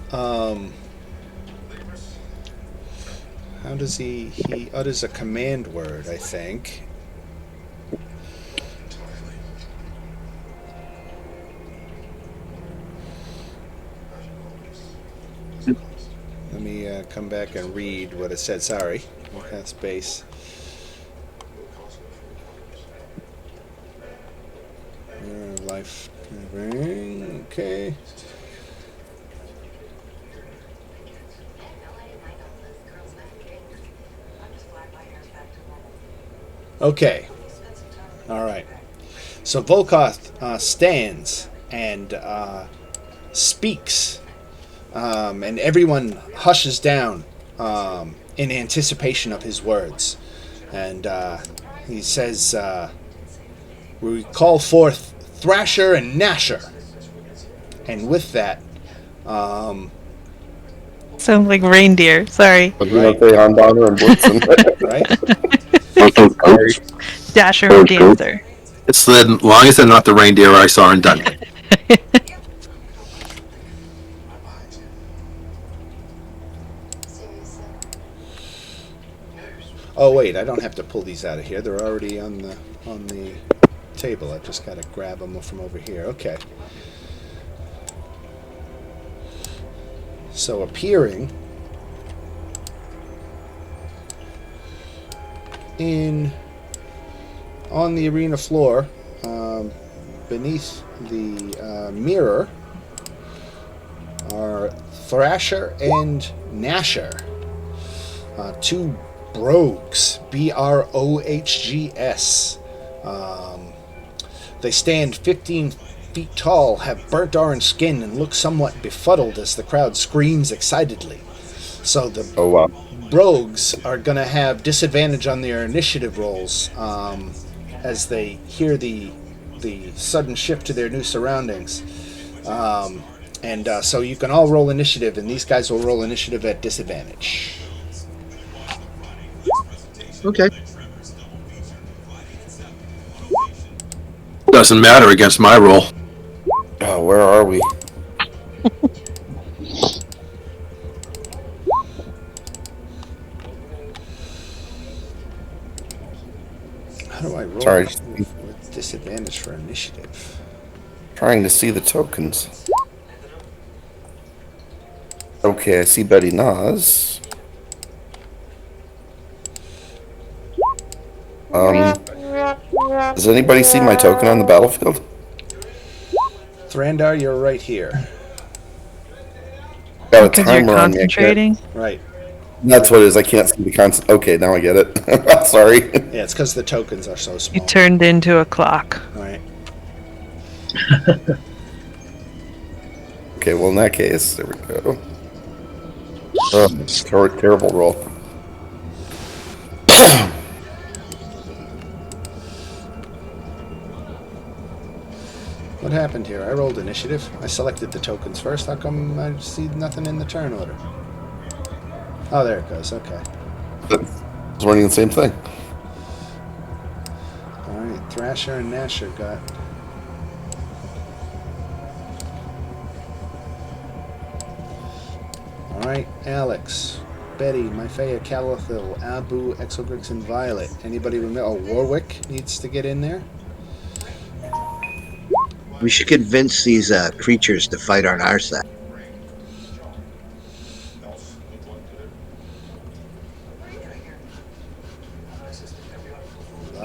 How does he utters a command word, I think. Let me come back and read what it said. Sorry. That's space. Life. Okay. Okay. All right. So Volkoth stands and speaks, and everyone hushes down in anticipation of his words. And he says, we call forth Thrasher and Gnasher. And with that, Sound like reindeer. Sorry. I was going to say Handana and Blitzen. right? Dasher and Dancer. It's the longest they're not the reindeer I saw in Dungeon. Oh wait, I don't have to pull these out of here. They're already on the table. I've just got to grab them from over here. Okay. So appearing on the arena floor, beneath the mirror, are Thrasher and Gnasher, two brogues, Brohgs. They stand 15 feet tall, have burnt orange skin, and look somewhat befuddled as the crowd screams excitedly. So the brogues are going to have disadvantage on their initiative rolls as they hear the sudden shift to their new surroundings. So you can all roll initiative, and these guys will roll initiative at disadvantage. Okay. Doesn't matter against my roll. Oh, where are we? How do I roll Sorry. with disadvantage for initiative? Trying to see the tokens. Okay, I see Betty Nas. Does anybody see my token on the battlefield? Thrandar, you're right here. Got a Because you're timer on me. concentrating. Right. That's what it is. I can't see the constant. Okay, now I get it. Sorry. Yeah, it's because the tokens are so small. You turned into a clock. Right. Okay, well in that case, there we go. Oh, terrible roll. What happened here? I rolled initiative. I selected the tokens first. How come I see nothing in the turn order? Oh, there it goes. Okay. It's running the same thing. Alright, Thrasher and Gnasher got... Alright, Alex, Betty, Myphea, Calathil, Abu, Exogrix, and Violet. Anybody remember? Oh, Warwick needs to get in there. We should convince these creatures to fight on our side.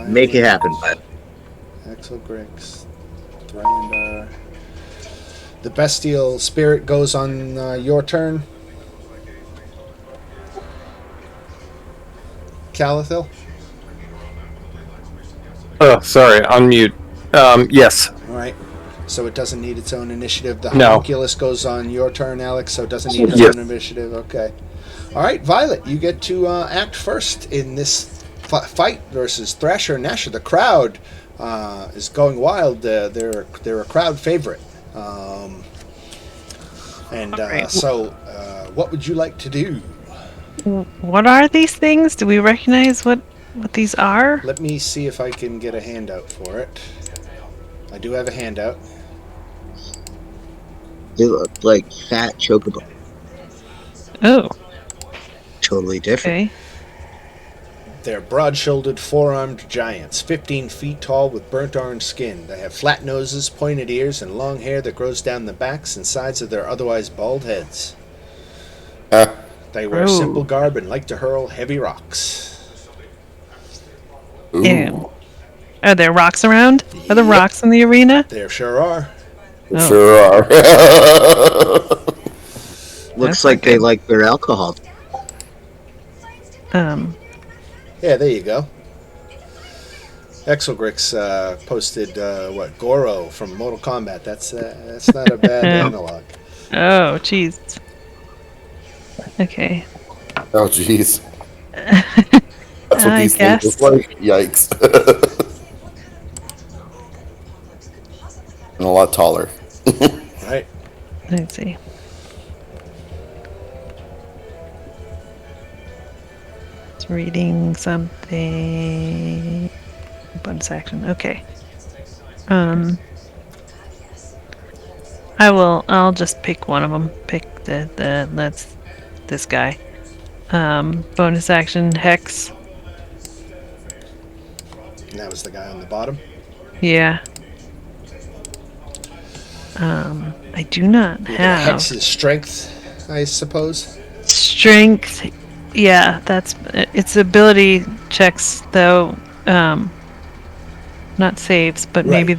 Make it happen, bud. Exogrix, Thrandar. The bestial spirit goes on your turn. Calathil? Oh, sorry, on mute. Yes. Alright. So it doesn't need its own initiative. The No. homunculus goes on your turn, Alex, so it doesn't need its Yes. own initiative. Okay. Alright, Violet, you get to act first in this fight versus Thrasher and Gnasher. The crowd is going wild. They're a crowd favorite. What would you like to do? What are these things? Do we recognize what these are? Let me see if I can get a handout for it. I do have a handout. They look like fat chocobo. Oh, Totally different. okay. They're broad-shouldered, four-armed giants, 15 feet tall with burnt orange skin. They have flat noses, pointed ears, and long hair that grows down the backs and sides of their otherwise bald heads. They wear simple garb and like to hurl heavy rocks. Ew. Are there rocks around? Are there rocks in the arena? There sure are. Oh. Sure are. Looks That's like not they good. like their alcohol. Yeah, there you go. Exelgrix posted Goro from Mortal Kombat. That's not a bad analog. Oh, jeez. Okay. Oh, jeez. That's what I these things look guess. like. Yikes. And a lot taller. Right. Let's see. It's reading something. Bonus action. Okay. I'll just pick one of them. Pick that's this guy. Bonus action Hex. And that was the guy on the bottom. Yeah. I do not have Hex's strength, I suppose. strength. Yeah, that's its ability checks though. Not saves, but maybe Right.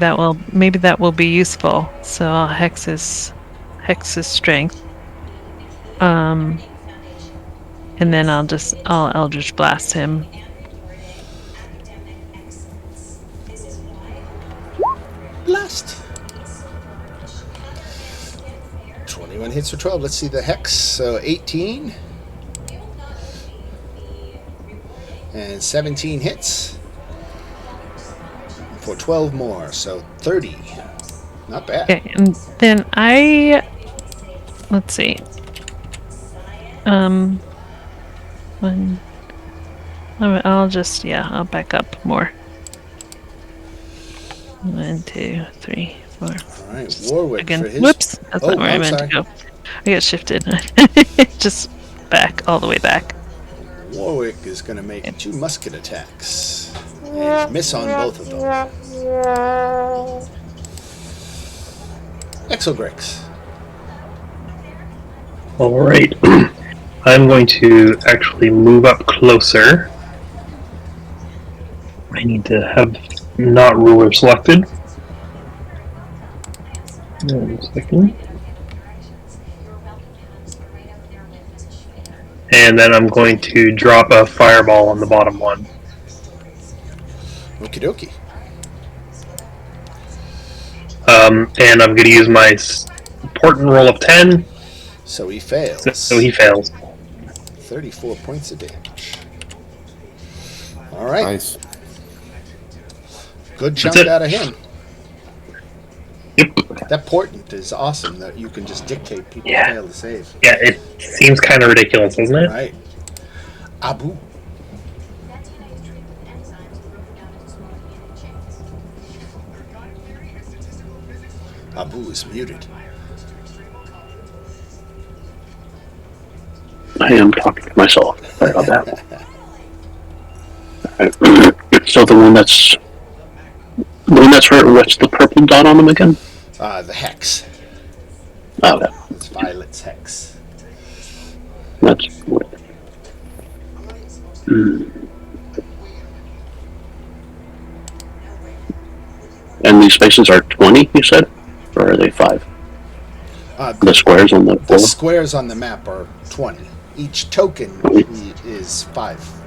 that will be useful. So I'll Hex's strength. And then I'll Eldritch Blast him. Blast. 21 hits for 12. Let's see the Hex. So 18. And 17 hits. For 12 more. So 30. Not bad. Okay, and then let's see. I'll back up more. 1, 2, 3, 4. All right, Warwick Again. for his... Whoops, that's not where I I'm meant sorry. to go. I got shifted. Just back, all the way back. Warwick is going to make 2 musket attacks. And miss on both of them. Exelgrix. Alright. I'm going to actually move up closer. I need to have not ruler selected. 1 second. And then I'm going to drop a fireball on the bottom one. Okie dokie. And I'm going to use my important roll of 10. So he fails. So he fails. 34 points of damage. All right. Nice. Good chunk That's it. out of him. Yep. That portent is awesome that you can just dictate people Yeah. fail to save. Yeah, it seems kind of ridiculous, doesn't it? Right. Abu. Abu is muted. I am talking to myself. Sorry about that. Alright. So the one that's hurt, what's the purple dot on them again? The Hex. Oh, that. It's Violet's Hex. That's what. And these spaces are 20, you said? Or are they 5? The squares on the The board? squares on the map are 20. Each token is 5.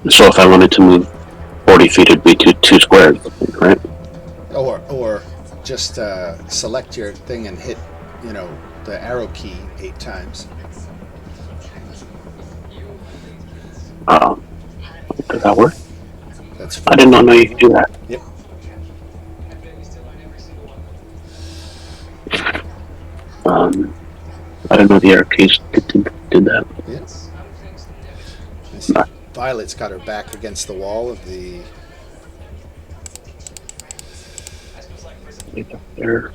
So if I wanted to move 40 feet, it'd be two squares, right? Or just select your thing and hit, the arrow key 8 times. Does that work? That's I did not know you could do that. Yep. I didn't know the arrow keys did that. Yes. I see. Violet's got her back against the wall of the... There.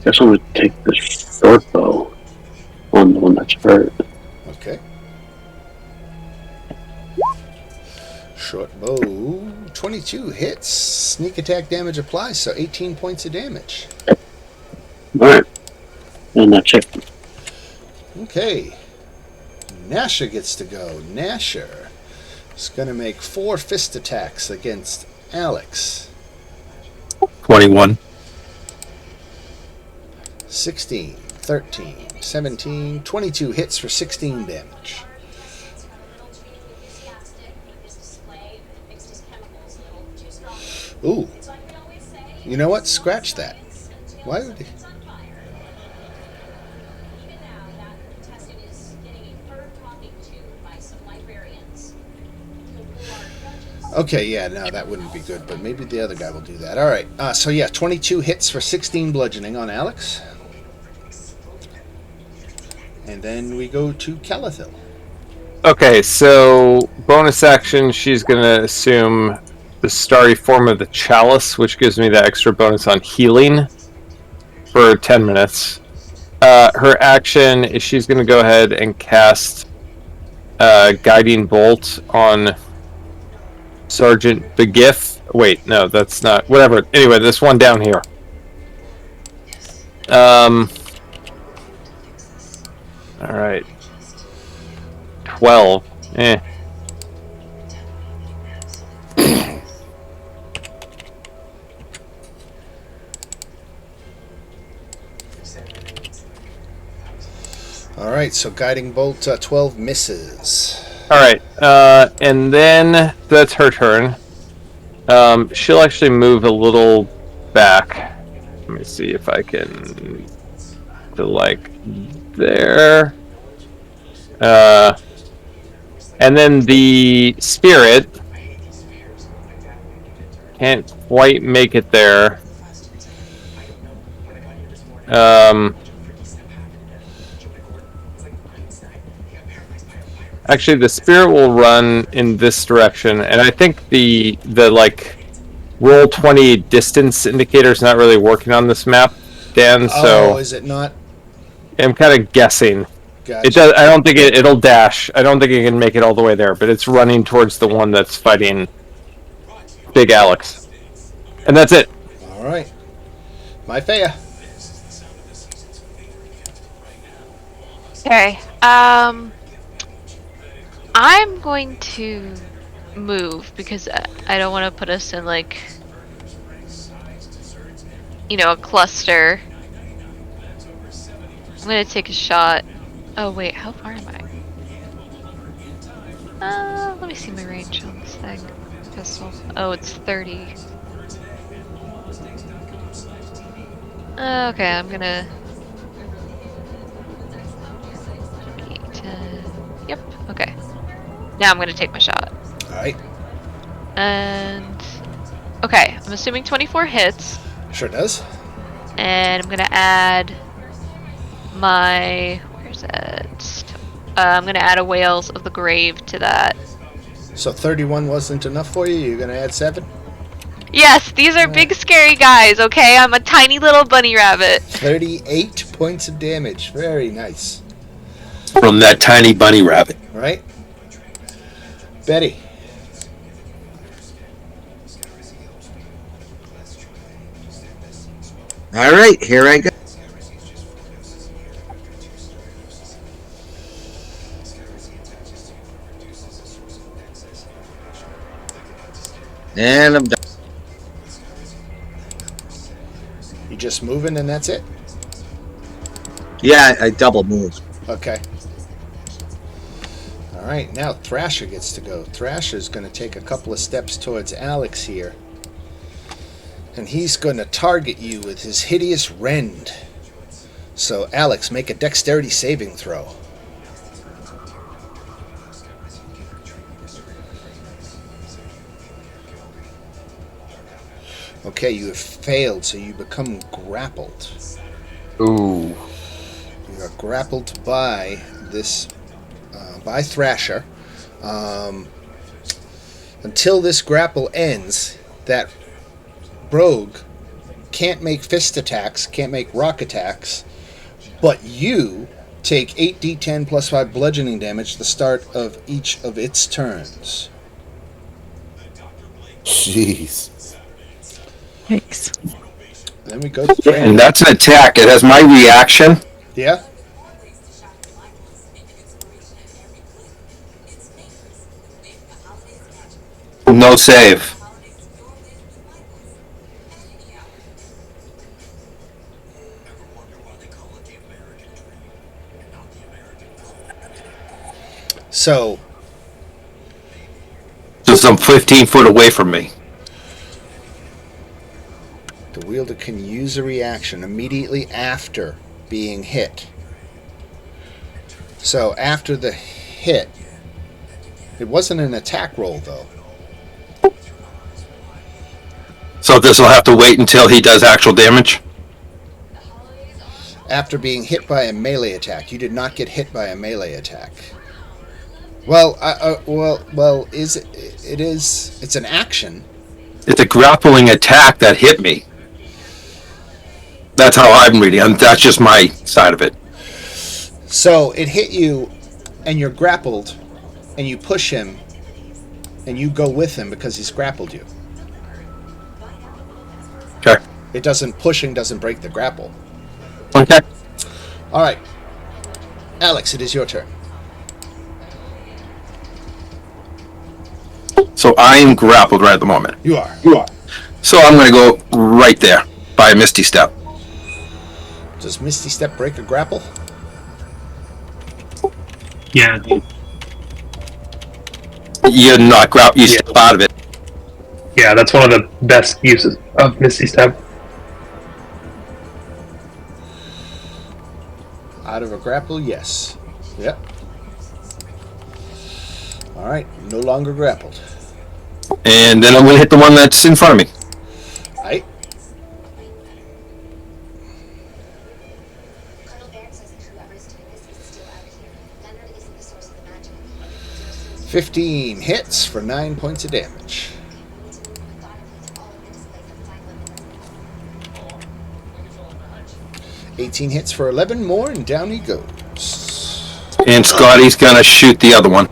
Guess I would take the short bow on the one that's hurt. Okay. Short bow, 22 hits. Sneak attack damage applies, so 18 points of damage. Alright. And that's it. Okay. Nasher gets to go. Nasher is going to make 4 fist attacks against Alex. 21. 16, 13, 17, 22 hits for 16 damage. Ooh. You know what? Scratch that. Why would he? Okay, yeah, no, that wouldn't be good, but maybe the other guy will do that. All right, so yeah, 22 hits for 16 bludgeoning on Alex. And then we go to Calathil. Okay, so bonus action, she's going to assume the starry form of the chalice, which gives me that extra bonus on healing for 10 minutes. Her action is she's going to go ahead and cast Guiding Bolt on Sergeant Begiff. Wait, no, that's not. Whatever. Anyway, this one down here. All right. 12. All right, so Guiding Bolt 12 misses. All right, and then that's her turn. She'll actually move a little back. Let me see if I can to like there. And then the spirit can't quite make it there. Actually, the spirit will run in this direction, and I think the like roll 20 distance indicator is not really working on this map, Dan. So is it not? I'm kind of guessing. Gotcha. It does. I don't think it'll dash. I don't think it can make it all the way there, but it's running towards the one that's fighting Big Alex, and that's it. All right, my Faya. Okay. I'm going to move because I don't want to put us in like, a cluster. I'm gonna take a shot. Oh wait, how far am I? Let me see my range on this thing. Pistol. Oh, it's 30. Okay, I'm gonna. 8, 10. Yep. Okay. Now I'm gonna take my shot. All right. And okay, I'm assuming 24 hits. Sure does. And I'm gonna add my where's it? I'm gonna add a Whales of the Grave to that. So 31 wasn't enough for you? You're gonna add 7? Yes, these are big scary guys, okay? I'm a tiny little bunny rabbit. 38 points of damage. Very nice. From that tiny bunny rabbit. Right? Betty. All right, here I go. And I'm done. You just moving and that's it? Yeah, I double moved. Okay. All right, now Thrasher gets to go. Thrasher's going to take a couple of steps towards Alex here. And he's going to target you with his hideous rend. So, Alex, make a dexterity saving throw. Okay, you have failed, so you become grappled. Ooh. You are grappled by this, by Thrasher. Until this grapple ends, that rogue can't make fist attacks, can't make rock attacks, but you take 8d10 plus 5 bludgeoning damage at the start of each of its turns. Jeez. Yikes. Then we go to And Fran. that's an attack. It has my reaction. Yeah? No save. So Just some 15 foot away from me. the wielder can use a reaction immediately after being hit. So after the hit, it wasn't an attack roll though. So this will have to wait until he does actual damage? After being hit by a melee attack, you did not get hit by a melee attack. Well, is it? It is. It's an action. It's a grappling attack that hit me. That's how I'm reading it. That's just my side of it. So it hit you, and you're grappled, and you push him, and you go with him because he's grappled you. Okay. It doesn't. Pushing doesn't break the grapple. Okay. All right, Alex, it is your turn. So I'm grappled right at the moment. You are. So I'm going to go right there by Misty Step. Does Misty Step break a grapple? Yeah. You're not grappled. You step out of it. Yeah, that's one of the best uses of Misty Step. Out of a grapple, yes. Yep. All right, no longer grappled. And then I'm going to hit the one that's in front of me. All right. $15 hits for 9 points of damage. $18 hits for 11 more, and down he goes. And Scotty's going to shoot the other one.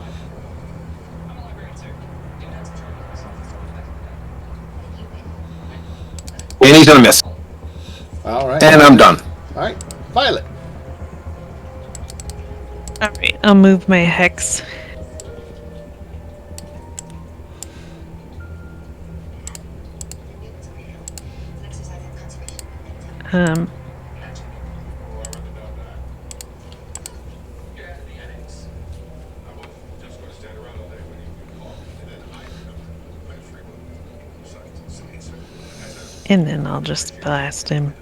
And he's going to miss. All right. And I'm done. All right, Violet. Alright, I'll move my hex. Um, and then I'll just blast him.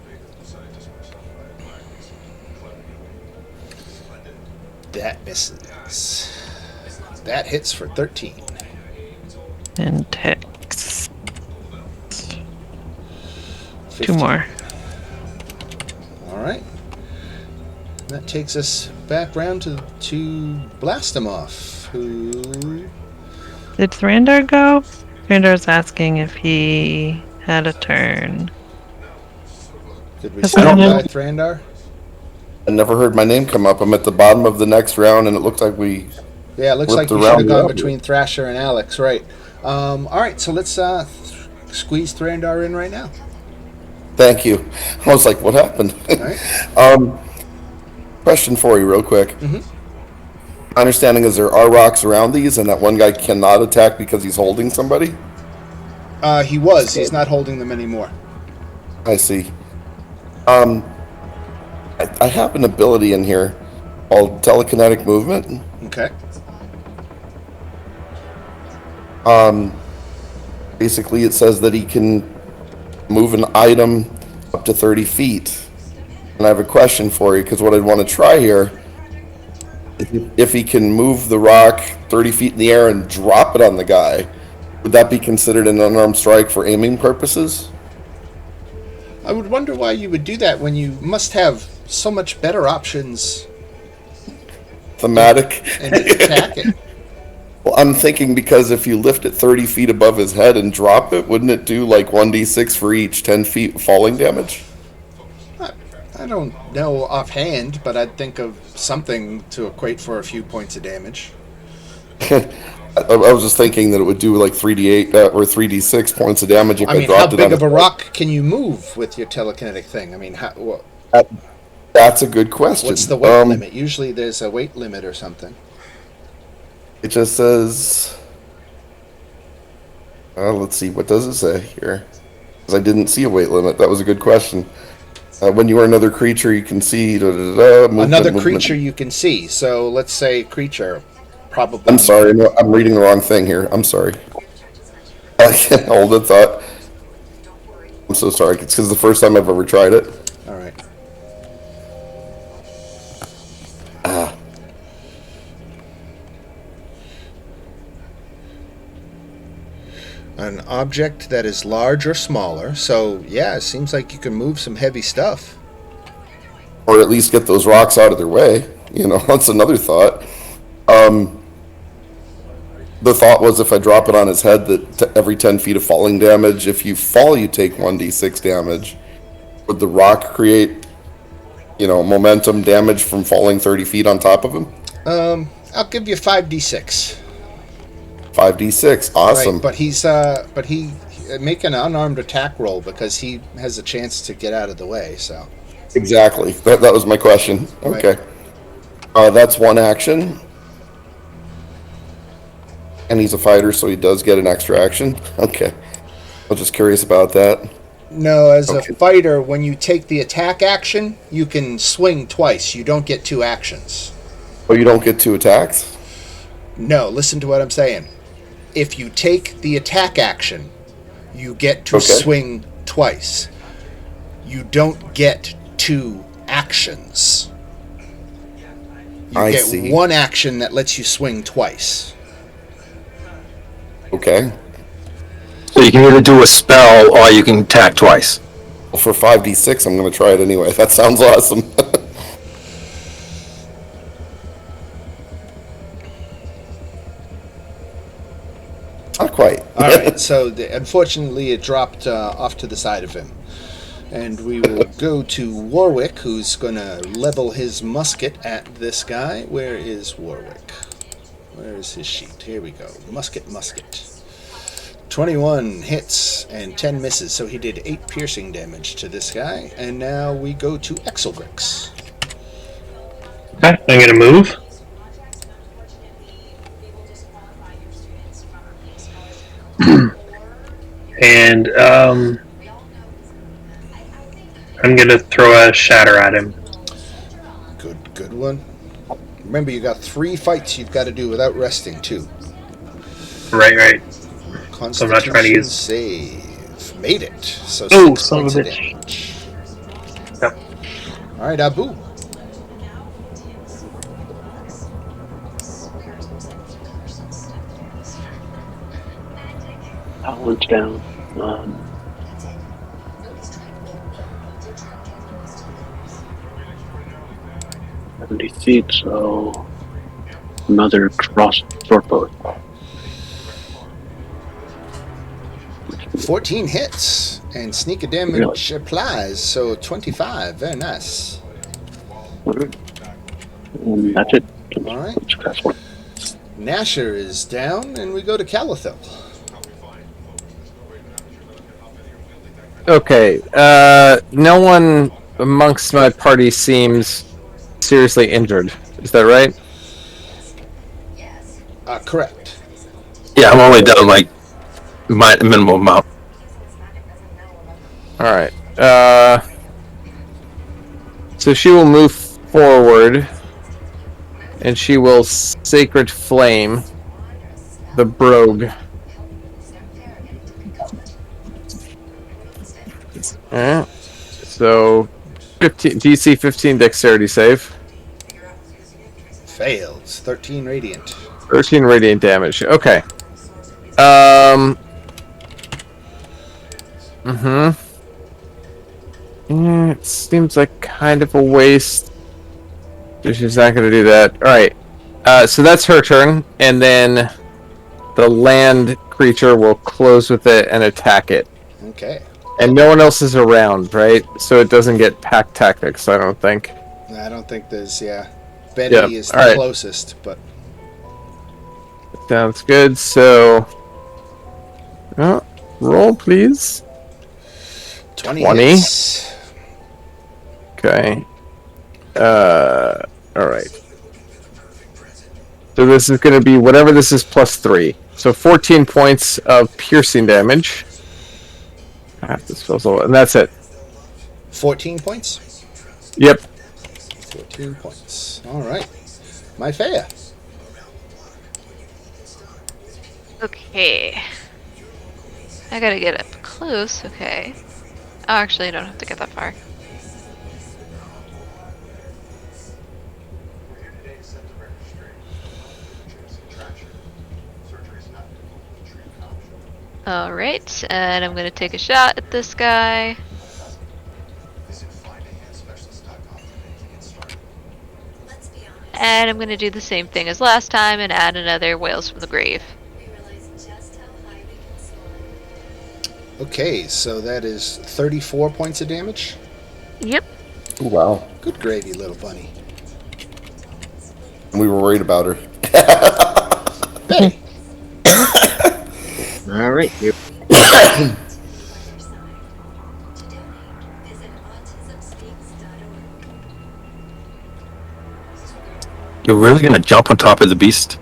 That misses. That hits for 13. And hex. 2 15. more. All right. That takes us back round to Blastomoff, who... Did Thrandar go? Thrandar's asking if he had a turn. Did we Yes, say I don't goodbye, know. Thrandar? I never heard my name come up. I'm at the bottom of the next round, and it looks like we... Yeah, it looks like Whipped you should around have the gone other. between Thrasher and Alex, right. All right, so let's squeeze Thrandar in right now. Thank you. I was like, what happened? All right. Question for you real quick. Mhm. My understanding is there are rocks around these, and that one guy cannot attack because he's holding somebody? He was. He's not holding them anymore. I see. I have an ability in here called telekinetic movement. Okay. Basically, it says that he can move an item up to 30 feet. And I have a question for you, because what I'd want to try here, if he can move the rock 30 feet in the air and drop it on the guy, would that be considered an unarmed strike for aiming purposes? I would wonder why you would do that when you must have so much better options Thematic? and attack it. Well, I'm thinking because if you lift it 30 feet above his head and drop it, wouldn't it do like 1d6 for each 10 feet falling damage? I don't know offhand, but I'd think of something to equate for a few points of damage. I was just thinking that it would do like 3d8 or 3d6 points of damage if I I, mean, how dropped it big on of a his rock can you move with your telekinetic thing? I mean, That's a good question. what's the weight limit? Usually there's a weight limit or something. It just says... let's see, what does it say here? Because I didn't see a weight limit. That was a good question. When you are another creature, you can see... movement, Another movement. creature you can see. So let's say creature, probably. I'm sorry. No, I'm reading the wrong thing here. I'm sorry. I can't hold a thought. I'm so sorry. It's because the first time I've ever tried it. All right. An object that is large or smaller. So, yeah, it seems like you can move some heavy stuff. Or at least get those rocks out of their way. You know, that's another thought. The thought was if I drop it on his head that every 10 feet of falling damage, if you fall, you take 1d6 damage. Would the rock create, momentum damage from falling 30 feet on top of him? I'll give you 5d6. 5d6, awesome. Right, but he make an unarmed attack roll because he has a chance to get out of the way. So Exactly. That was my question. Right. Okay. That's one action. And he's a fighter, so he does get an extra action. Okay. I was just curious about that. no, as Okay. a fighter, when you take the attack action, you can swing twice. You don't get 2 actions. Oh, you don't get 2 attacks? No, listen to what I'm saying. If you take the attack action, you get to Okay. swing twice. You don't get 2 actions. You I get see. 1 action that lets you swing twice. Okay. So you can either do a spell or you can attack twice. Well, for 5d6, I'm going to try it anyway. That sounds awesome. Not quite. All right, so unfortunately it dropped off to the side of him. And we will go to Warwick, who's going to level his musket at this guy. Where is Warwick? Where is his sheet? Here we go. Musket. 21 hits and 10 misses, so he did 8 piercing damage to this guy. And now we go to Exelgrix. Okay, I'm gonna move. And I'm gonna throw a shatter at him. Good one. Remember, you got 3 fights you've got to do without resting, too. Right. Constitution So I'm not trying to use- save. Made it. So Oh, 6 son of points a of bitch. damage. Yep. All right, Abu. That one's down. 70 feet, so another cross shortbow. 14 hits and sneak of damage applies, so 25. Very nice. And that's it. All right. Successful. Nasher is down, and we go to Calathil. Okay. No one amongst my party seems seriously injured. Is that right? Correct. Yeah, I'm only down like my minimal amount. All right. So she will move forward, and she will Sacred Flame the Brogue. Alright. So 15 DC 15 Dexterity save. Fails. 13 radiant. 13 radiant damage. Okay. Yeah, it seems like kind of a waste. She's not going to do that. Alright. So that's her turn, and then the land creature will close with it and attack it. Okay. And no one else is around, right? So it doesn't get pack tactics, I don't think. I don't think there's, Betty Yep, is the all right. closest, but Sounds good. So, roll, please. 20 20? hits. Okay. Alright. So this is going to be whatever this is plus 3. So 14 points of piercing damage. This feels a little, and that's it. 14 points? Yep. 14 points. All right. Myphea. Okay. I gotta get up close, okay. Oh, actually, I don't have to get that far. Alright, and I'm gonna take a shot at this guy. And I'm gonna do the same thing as last time and add another Whales from the Grave. Okay, so that is 34 points of damage. Yep. Ooh, wow. Good gravy, little bunny. We were worried about her. Betty. All right. Here. You're really gonna jump on top of the beast?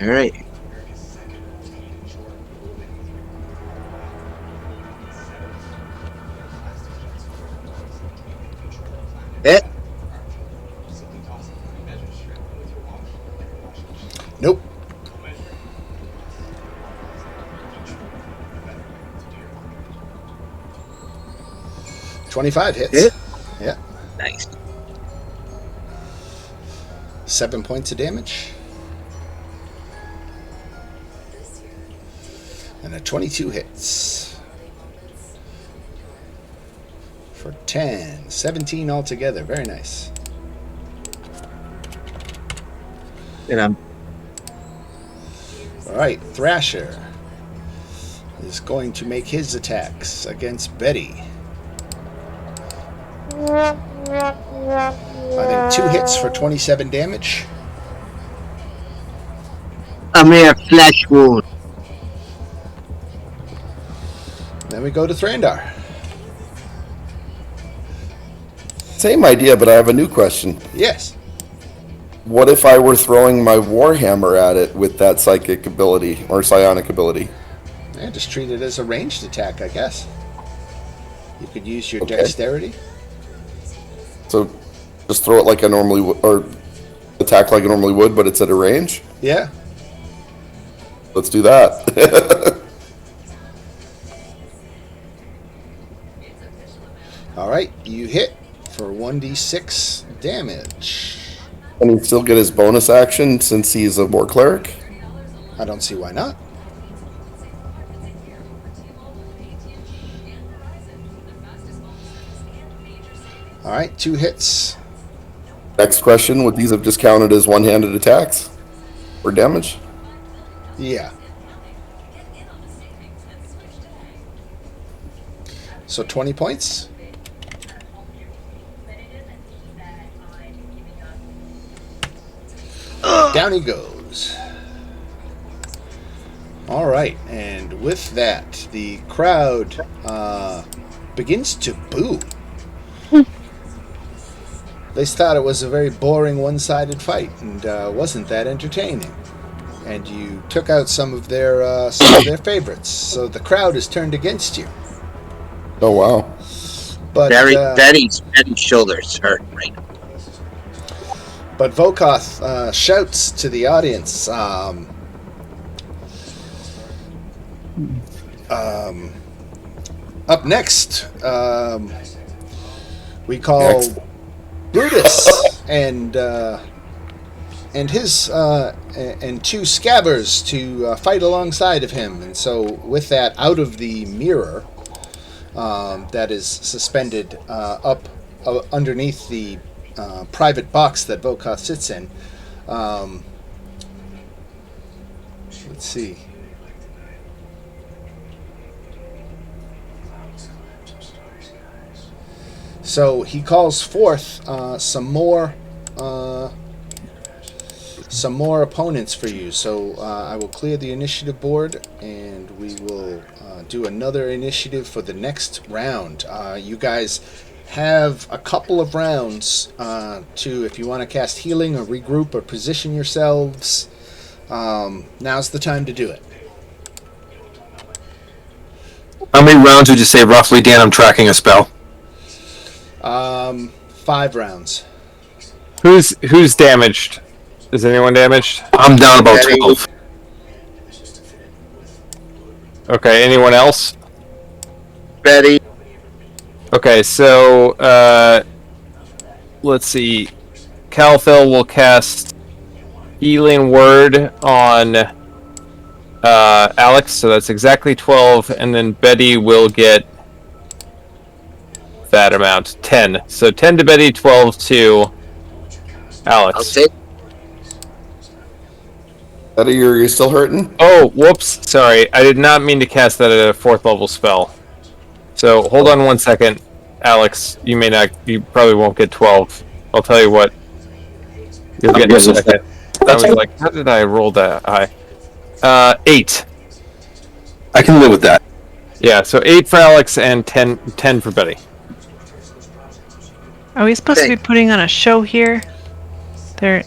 All right. Hit. Nope. $25 hits. Hit. Yeah. Nice. 7 points of damage. And a 22 hits. For 10. 17 altogether. Very nice. And I'm Alright, Thrasher is going to make his attacks against Betty. I think 2 hits for 27 damage. a mere flesh wound. Then we go to Thrandar. Same idea, but I have a new question. Yes. What if I were throwing my Warhammer at it with that psychic ability or psionic ability? Yeah, just treat it as a ranged attack, I guess. You could use your Okay. dexterity. So just throw it like I normally would, or attack like I normally would, but it's at a range? Yeah. Let's do that. Alright, you hit for 1d6 damage. And he still get his bonus action since he's a war cleric? I don't see why not. Alright, 2 hits. Next question, would these have just counted as one-handed attacks? Or damage? Yeah. So 20 points. Down he goes. Alright, and with that, the crowd begins to boo. They thought it was a very boring one-sided fight and wasn't that entertaining. And you took out some of their favorites, so the crowd is turned against you. Oh, wow. But Betty's shoulders hurt right now. But Vokoth shouts to the audience, up next, we call Brutus and his and 2 scabbers to fight alongside of him. And so with that, out of the mirror that is suspended up underneath the private box that Vokoth sits in. Let's see. So he calls forth some more opponents for you. So I will clear the initiative board, and we will do another initiative for the next round. You guys have a couple of rounds to, if you want to cast healing or regroup or position yourselves. Now's the time to do it. How many rounds would you say roughly, Dan? I'm tracking a spell. 5 rounds. Who's damaged? Is anyone damaged? I'm down about Betty. 12. Okay, anyone else? Betty. Okay, so let's see. Calphil will cast Healing Word on Alex, so that's exactly 12, and then Betty will get that amount, 10. So 10 to Betty, 12 to I'll Alex. take. Betty, you're still hurting? Oh, whoops, sorry. I did not mean to cast that at a 4th level spell. So hold on 1 second, Alex. You probably won't get 12. I'll tell you what. You'll get in a second. I was like, how did I roll that high? 8. I can live with that. Yeah, so 8 for Alex and 10 for Betty. Are we supposed to be putting on a show here? They're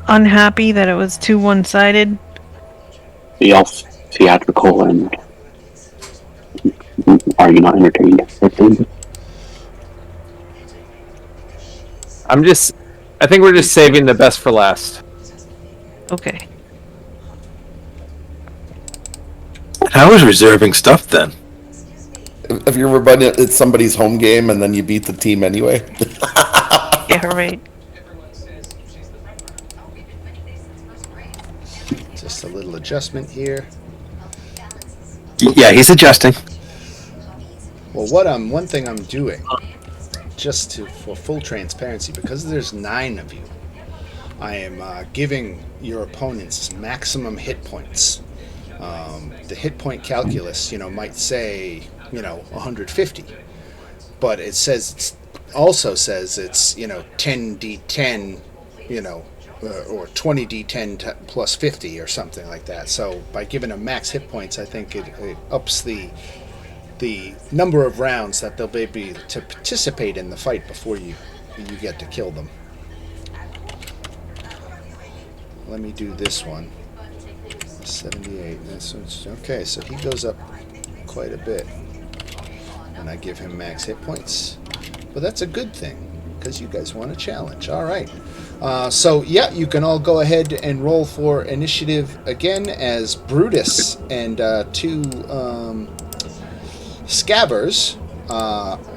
unhappy that it was too one-sided. Be all theatrical and are you not entertained? I think we're just saving the best for last. Okay. I was reserving stuff then. Have you ever been at somebody's home game and then you beat the team anyway? Yeah, right. Just a little adjustment here. Yeah, he's adjusting. Well, one thing I'm doing, for full transparency, because there's 9 of you, I am giving your opponents maximum hit points. The hit point calculus, might say, 150, but it also says it's 10d10, or 20d10 plus 50 or something like that. So by giving them max hit points, I think it ups the number of rounds that they'll be able to participate in the fight before you get to kill them. Let me do this one. 78. Okay, so he goes up quite a bit. And I give him max hit points. But that's a good thing, because you guys want a challenge. All right. So, yeah, you can all go ahead and roll for initiative again as Brutus and 2 Scabbers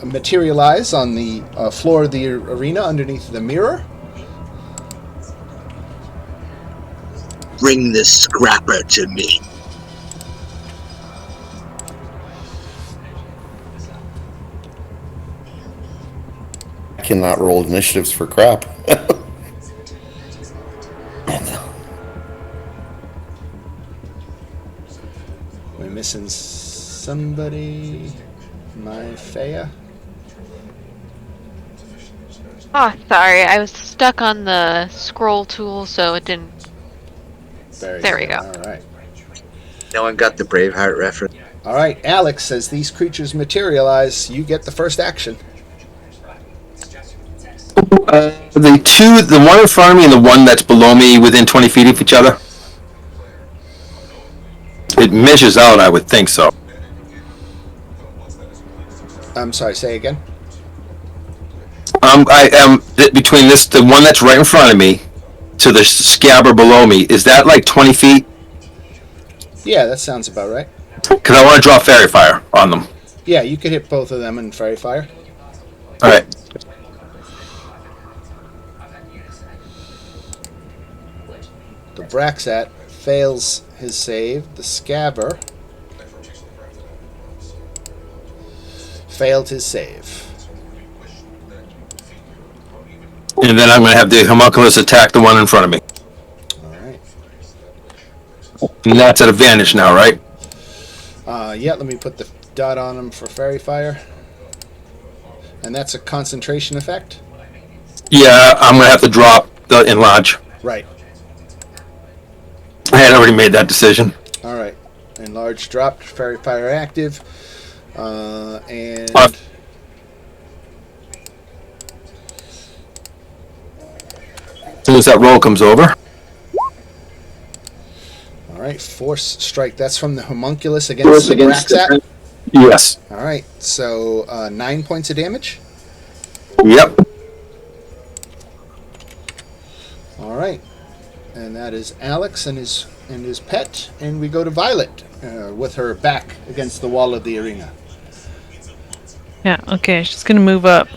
materialize on the floor of the arena underneath the mirror. Bring this scrapper to me. I cannot roll initiatives for crap. We're missing somebody. My Faya. Oh, sorry. I was stuck on the scroll tool, so it didn't. There we go. All right. No one got the Braveheart reference. All right, Alex, as these creatures materialize, you get the first action. The one in front of me and the one that's below me within 20 feet of each other? It measures out, I would think so. I'm sorry, say again? I am between the one that's right in front of me to the scabber below me. Is that like 20 feet? Yeah, that sounds about right. Because I want to draw fairy fire on them. Yeah, you could hit both of them in fairy fire. All right. The Braxat fails his save. The Scabber failed his save. And then I'm going to have the homunculus attack the one in front of me. Alright. And that's at advantage now, right? Yeah, let me put the dot on him for fairy fire. And that's a concentration effect? Yeah, I'm going to have to drop the enlarge. Right. I had already made that decision. Alright. Enlarge dropped, fairy fire active. And... As soon as that roll comes over. Alright, force strike. That's from the homunculus against the Braxat? Yes. Alright, so 9 points of damage. Yep. All right, and that is Alex and his pet, and we go to Violet with her back against the wall of the arena. Yeah, okay, she's gonna move up.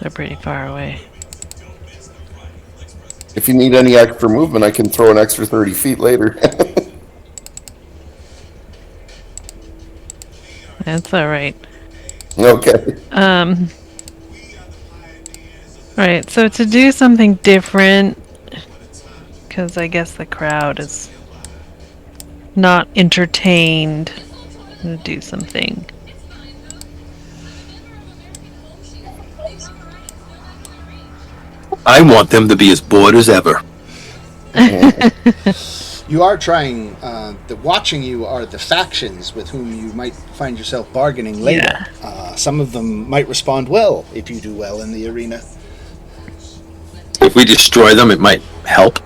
They're pretty far away. If you need any extra movement, I can throw an extra 30 feet later. That's alright. Okay. Alright, so to do something different, because I guess the crowd is not entertained, I'm gonna do something. I want them to be as bored as ever. You are trying. Watching you are the factions with whom you might find yourself bargaining later. Yeah. Some of them might respond well if you do well in the arena. If we destroy them, it might help.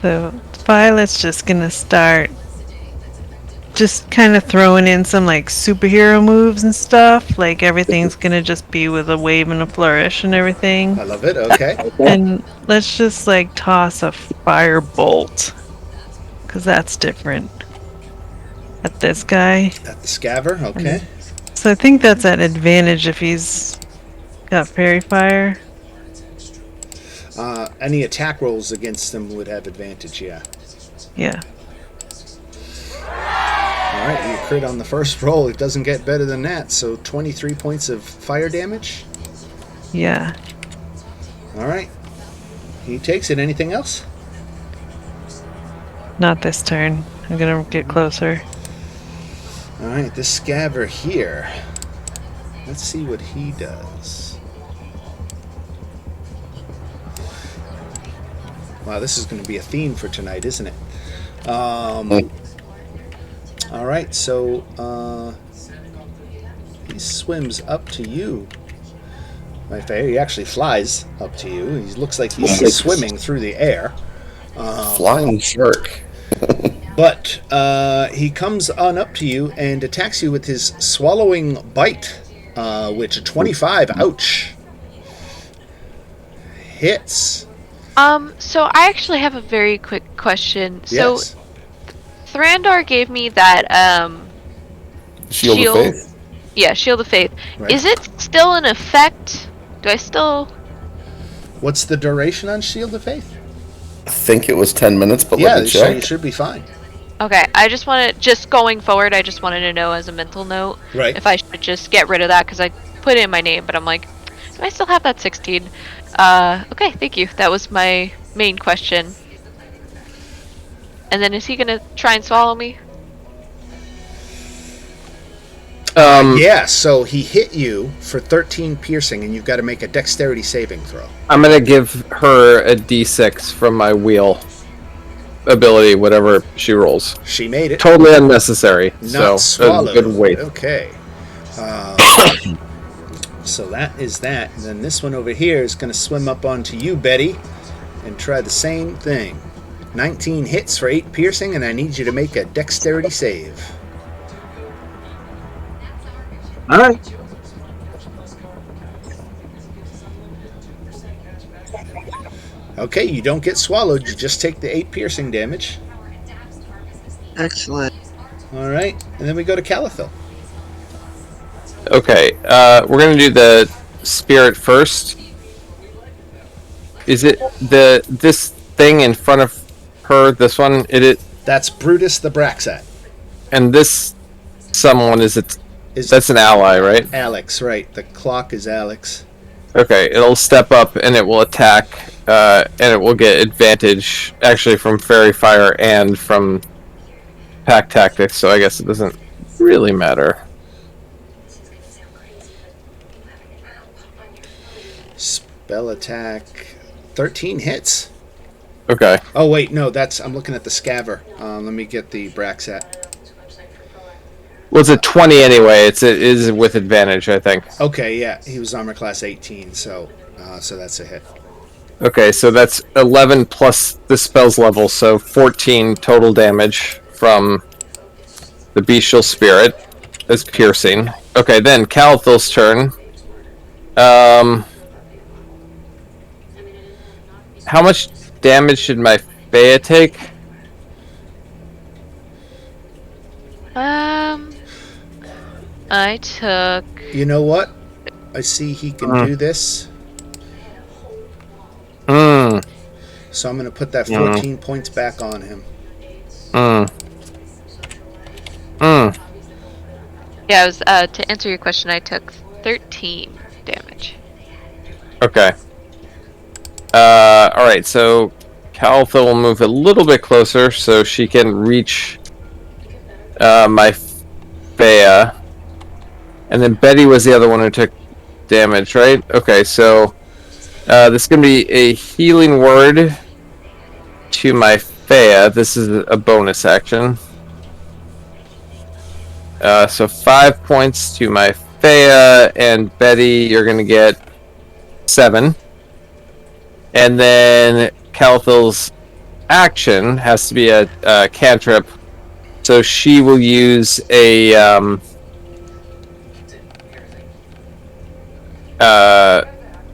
So Violet's just gonna start just kind of throwing in some like superhero moves and stuff. Like everything's gonna just be with a wave and a flourish and everything. I love it. Okay. And let's just like toss a fire bolt, because that's different. At this guy. At the scaver. Okay. So I think that's an advantage if he's got fairy fire. Any attack rolls against them would have advantage. Yeah. Yeah. All right, you crit on the first roll. It doesn't get better than that. So 23 points of fire damage. Yeah. All right. He takes it. Anything else? Not this turn. I'm gonna get closer. All right, this scaver here. Let's see what he does. Wow, this is going to be a theme for tonight, isn't it? All right, so he swims up to you. My fair, he actually flies up to you. He looks like he's swimming through the air. Flying shark. But he comes on up to you and attacks you with his swallowing bite, which 25, ouch, hits. So I actually have a very quick question. Yes. So Thrandur gave me that Shield of Faith. Yeah, Shield of Faith. Right. Is it still in effect? Do I still? What's the duration on Shield of Faith? I think it was 10 minutes, but Yeah, let me check. you should be fine. Okay, I just wanted, just going forward, I just wanted to know as a mental note Right. if I should just get rid of that, because I put it in my name, but I'm like, do I still have that 16? Okay, thank you. That was my main question. And then is he gonna try and swallow me? Yeah, so he hit you for 13 piercing, and you've got to make a dexterity saving throw. I'm gonna give her a d6 from my wheel ability, whatever she rolls. She made it. Totally unnecessary. Not so swallowed. a good weight. Okay. So that is that. And then this one over here is going to swim up onto you, Betty, and try the same thing. 19 hits for 8 piercing, and I need you to make a dexterity save. All right. Okay, you don't get swallowed. You just take the 8 piercing damage. Excellent. All right, and then we go to Calathil. Okay, we're gonna do the spirit first. Is it this thing in front of her? This one? That's Brutus the Braxat. And this someone is it? Is That's an ally, right? Alex, right. The clock is Alex. Okay, it'll step up and it will attack, and it will get advantage actually from Fairy Fire and from Pack Tactics, so I guess it doesn't really matter. Spell attack. 13 hits. Okay. Oh, wait, no, I'm looking at the scaver. Let me get the Braxat. Well, it's a 20 anyway. It is with advantage, I think. Okay, yeah, he was armor class 18, so that's a hit. Okay, so that's 11 plus the spell's level, so 14 total damage from The bestial spirit is piercing. Okay, then Calthil's turn. How much damage should my Fea take? I took. You know what? I see he can do this. So I'm going to put that 14 points back on him. Yeah, I was to answer your question. I took 13 damage. Okay. All right. So Caltha will move a little bit closer so she can reach my Fea, and then Betty was the other one who took damage, right? Okay. So this is gonna be a healing word to my Fea. This is a bonus action. So 5 points to my Fea, and Betty, you're gonna get 7. And then Calthil's action has to be a cantrip, so she will use a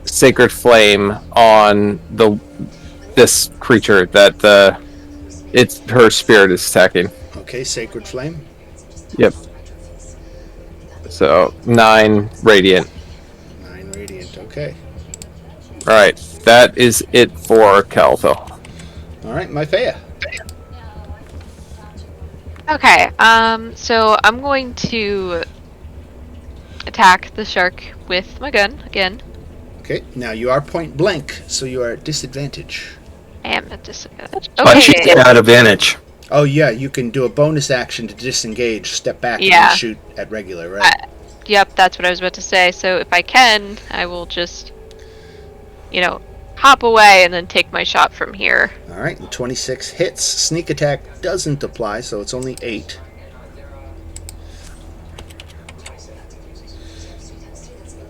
sacred flame on this creature that her spirit is attacking. Okay, Sacred Flame. Yep. So 9 radiant. 9 radiant, okay. Alright, that is it for Calthil. Alright, my Fea. Okay, so I'm going to attack the shark with my gun again. Okay, now you are point blank, so you are at disadvantage. I am at disadvantage. But she's Okay. at advantage. Oh yeah, you can do a bonus action to disengage, step back, Yeah. and shoot at regular, right? Yep, that's what I was about to say. So if I can, I will just, hop away and then take my shot from here. Alright, and 26 hits. Sneak attack doesn't apply, so it's only 8.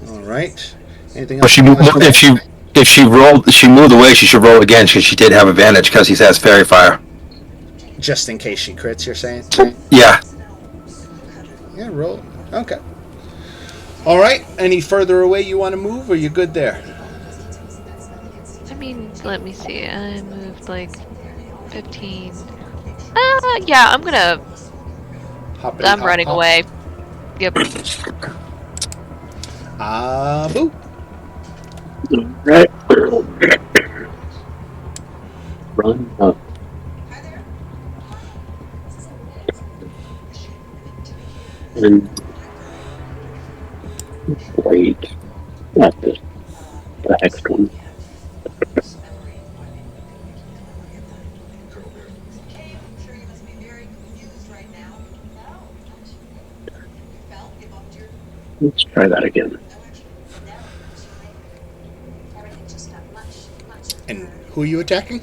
Alright. Anything Well, else? you want to say? if she moved away, she should roll again because she did have advantage because he has fairy fire. Just in case she crits, you're saying? Yeah. Yeah, roll. Okay. Alright, any further away you want to move, or you good there? I mean, let me see. I moved like 15. Yeah, I'm running away. Yep. Boo. Right. Run up. And wait at the next one. Let's try that again. And who are you attacking?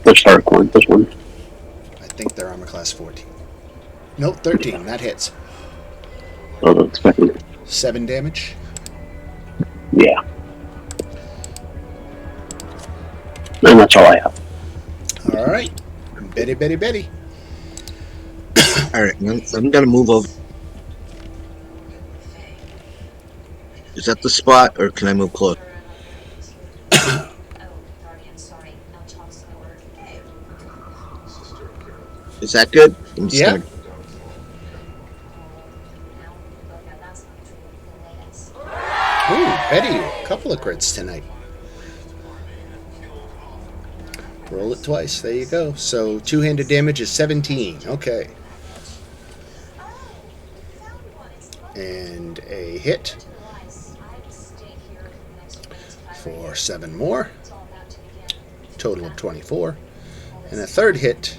The shark one, this one. I think they're armor class 14. Nope, 13. That hits. Oh, that's expecting. 7 damage. Yeah. And that's all I have. Alright. Betty. Alright, I'm gonna move over. Is that the spot, or can I move close? Is that good? I'm just Yeah. gonna- Ooh, Betty, a couple of crits tonight. Roll it twice. There you go. So two-handed damage is 17. Okay. And a hit for 7 more. Total of 24. And a third hit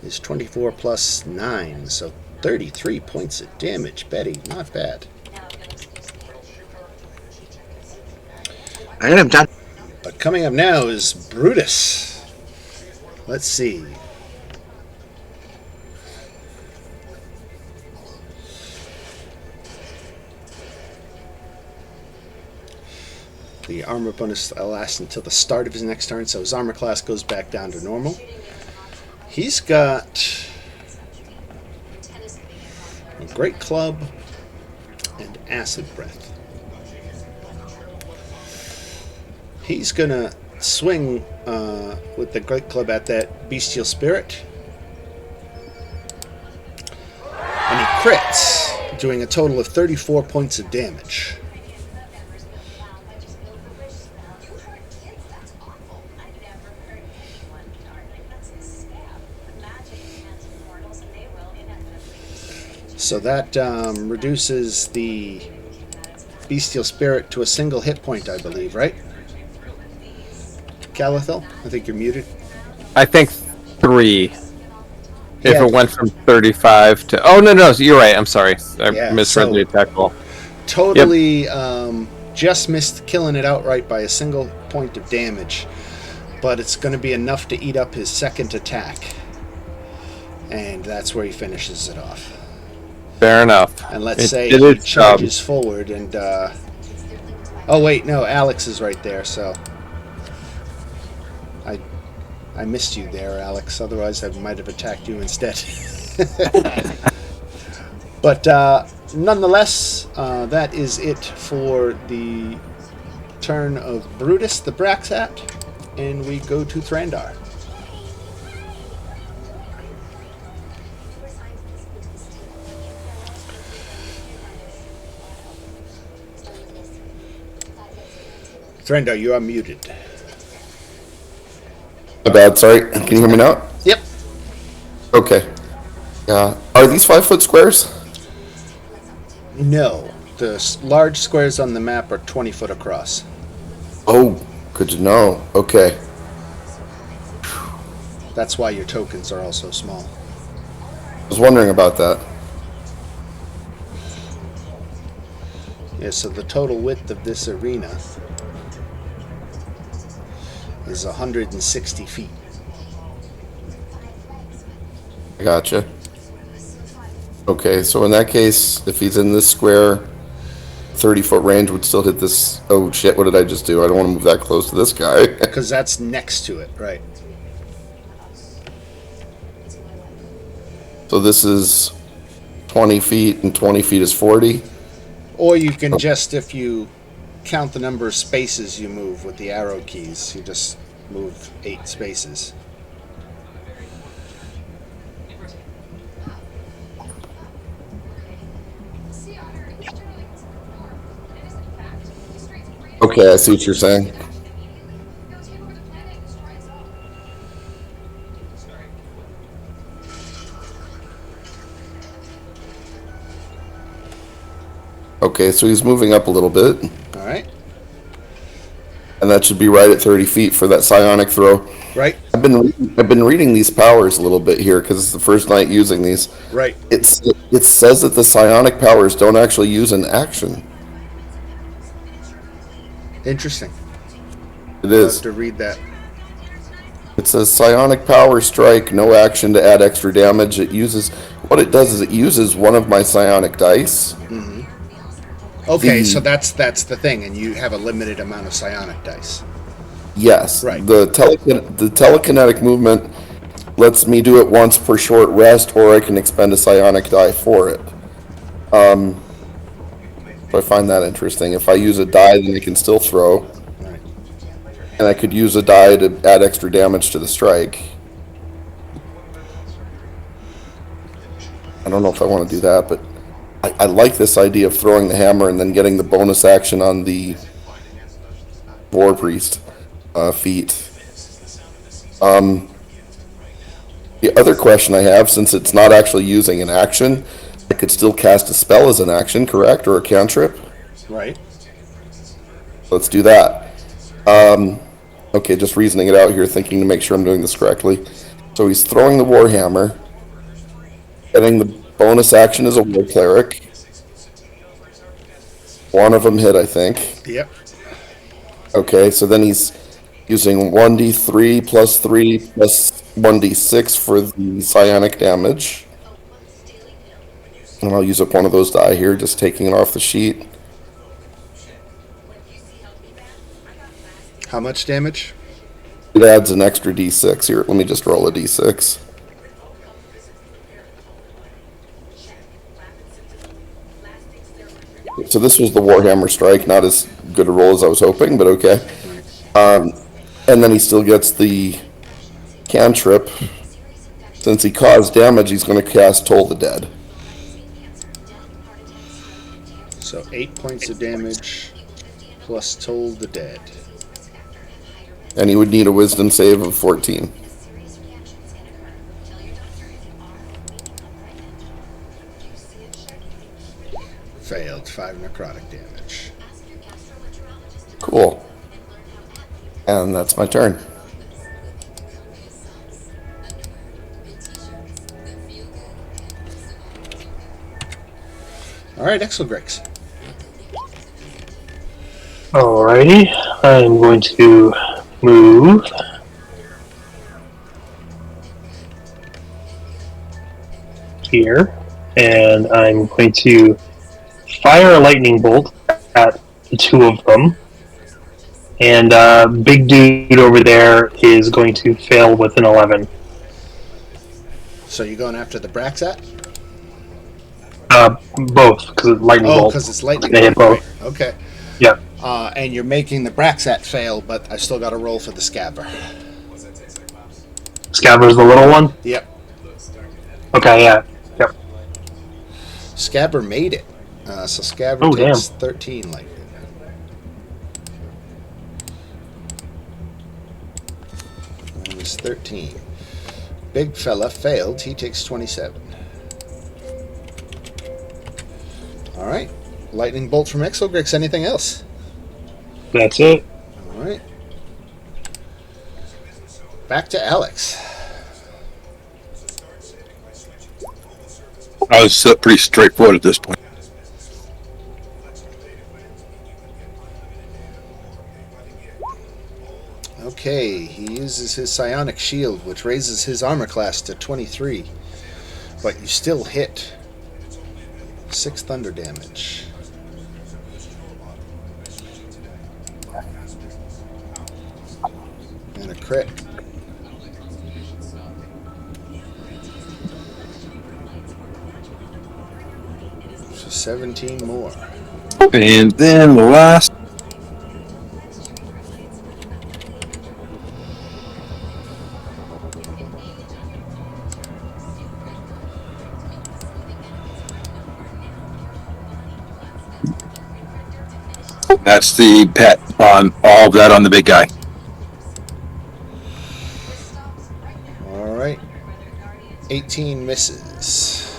is 24 plus 9. So 33 points of damage. Betty, not bad. Alright, I'm done. But coming up now is Brutus. Let's see. The armor bonus lasts until the start of his next turn, so his armor class goes back down to normal. He's got a great club and acid breath. He's gonna swing with the great club at that bestial spirit, and he crits, doing a total of 34 points of damage. So that reduces the bestial spirit to a single hit point, I believe, right? Calathil, I think you're muted. I think 3. If Yeah. it went from 35 to... Oh, no, you're right. I'm sorry. I Yeah, misread so- the attack roll. Totally just missed killing it outright by a single point of damage. But it's going to be enough to eat up his second attack. And that's where he finishes it off. Fair enough. And let's It say did he its job. charges forward and... Oh, wait, no, Alex is right there, so... I missed you there, Alex. Otherwise, I might have attacked you instead. But nonetheless, that is it for the turn of Brutus the Braxat, and we go to Thrandar. Thrandar, you are muted. My bad, sorry. Can you hear me now? Yep. Okay. Are these 5-foot squares? No. The large squares on the map are 20 foot across. Oh, good to know. Okay. That's why your tokens are also small. I was wondering about that. Yeah, so the total width of this arena is 160 feet. I gotcha. Okay, so in that case, if he's in this square, 30-foot range would still hit this... Oh, shit, what did I just do? I don't want to move that close to this guy. Because that's next to it, right? So this is 20 feet, and 20 feet is 40. Or you can just, if you count the number of spaces you move with the arrow keys, you just move 8 spaces. Okay, I see what you're saying. Okay, so he's moving up a little bit, All right? and that should be right at 30 feet for that psionic throw. Right? I've been reading these powers a little bit here because it's the first night using these. Right. It says that the psionic powers don't actually use an action. Interesting. It I'll is. have to read that. It says psionic power strike, no action to add extra damage. It uses what it does is it uses one of my psionic dice. Okay, so that's the thing, and you have a limited amount of psionic dice. Yes. Right. The telekinetic movement lets me do it once per short rest, or I can expend a psionic die for it. So I find that interesting. If I use a die, then I can still throw. Right. And I could use a die to add extra damage to the strike. I don't know if I want to do that, but I like this idea of throwing the hammer and then getting the bonus action on the War Priest feat. The other question I have, since it's not actually using an action, I could still cast a spell as an action, correct? Or a cantrip? Right. Let's do that. Okay, just reasoning it out here, thinking to make sure I'm doing this correctly. So he's throwing the Warhammer, getting the bonus action as a War Cleric. One of them hit, I think. Yep. Okay, so then he's using 1d3 plus 3 plus 1d6 for the psionic damage. And I'll use up one of those die here, just taking it off the sheet. How much damage? It adds an extra d6 here. Let me just roll a d6. So this was the Warhammer Strike, not as good a roll as I was hoping, but okay. And then he still gets the cantrip. Since he caused damage, he's going to cast Toll the Dead. So 8 points of damage plus Toll the Dead. And he would need a Wisdom save of 14. Failed. 5 necrotic damage. Cool. And that's my turn. All right, Exelgrix. Alrighty, I'm going to move. Here, and I'm going to fire a lightning bolt at the two of them. And big dude over there is going to fail with an 11. So you're going after the Braxat? Both, because it's lightning bolt. Oh, because it's lightning They hit bolt. both. Right. Okay. Yeah. And you're making the Braxat fail, but I still got to roll for the Scabber. Scabber's the little one? Yep. Okay, yeah. Yep. Scabber made it. So Scabber takes 13 lightning. Minus 13. Big fella failed. He takes 27. All right. Lightning bolt from Exelgrix. Anything else? That's it. All right. Back to Alex. I was pretty straightforward at this point. Okay, he uses his psionic shield, which raises his armor class to 23. But you still hit 6 thunder damage. And a crit. So 17 more. And then the last. That's the pet on all of that on the big guy. All right. 18 misses.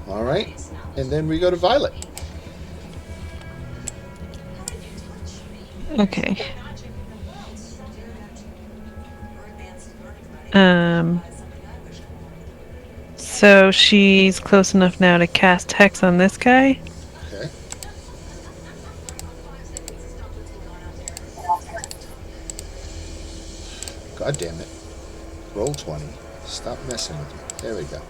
All right. And then we go to Violet. Okay. So she's close enough now to cast Hex on this guy. Okay. God damn it. Roll 20. Stop messing with me. There we go.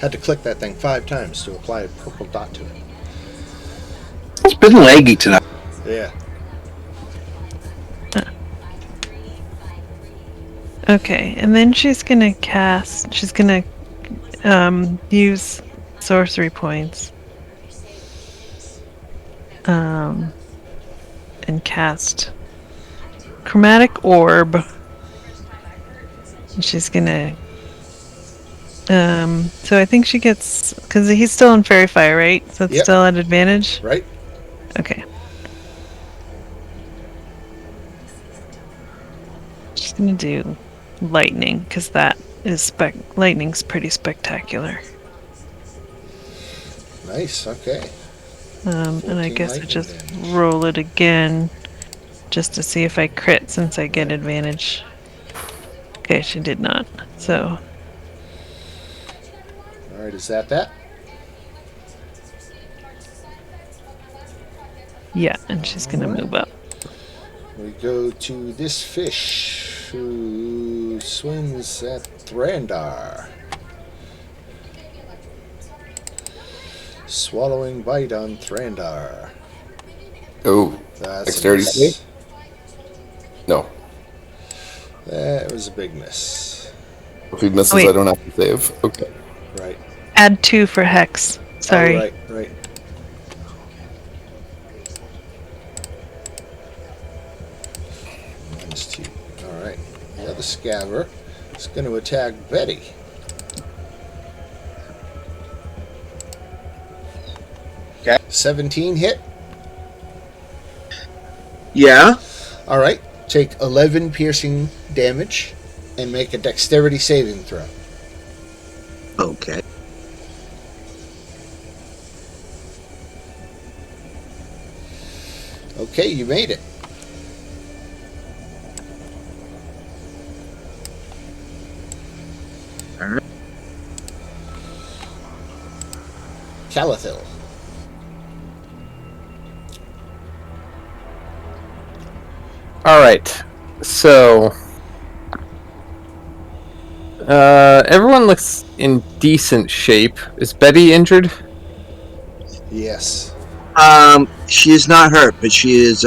Had to click that thing 5 times to apply a purple dot to it. It's been laggy tonight. Yeah. Okay, and then she's gonna use sorcery points. And cast Chromatic Orb. And she's gonna so I think she gets, because he's still in Fairy Fire, right? So it's still at advantage? Right? Okay. Just gonna do lightning, because that is lightning's pretty spectacular. Nice, okay. And I guess I 14 just lightning roll it again, just to see if I crit, since I get advantage. Okay, she did not. So Alright, is that? yeah, and she's gonna move up. We go to this fish who swims at Thrandar. Swallowing bite on Thrandar. Oh, That's dexterity a miss. save? No. That was a big miss. If he misses, Wait. I don't have to save. Okay. Right. add 2 for Hex. Sorry. Oh, right. -2. All right. The other scabber is going to attack Betty. Okay. 17 hit. Yeah. All right. Take 11 piercing damage and make a dexterity saving throw. Okay. Okay, you made it. All right. Calathil. All right. So, everyone looks in decent shape. Is Betty injured? Yes. She is not hurt, but she is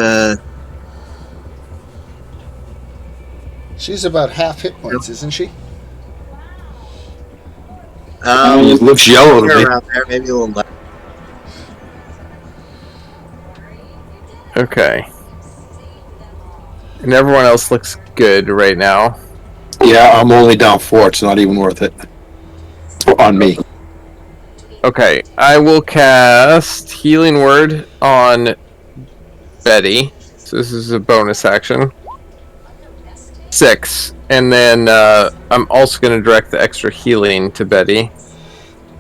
She's about half hit points, isn't she? It looks yellow to me. around there, maybe a little less. Okay. And everyone else looks good right now. Yeah, I'm only down 4. It's not even worth it. On me. Okay, I will cast Healing Word on Betty. So this is a bonus action. 6. And then I'm also going to direct the extra healing to Betty.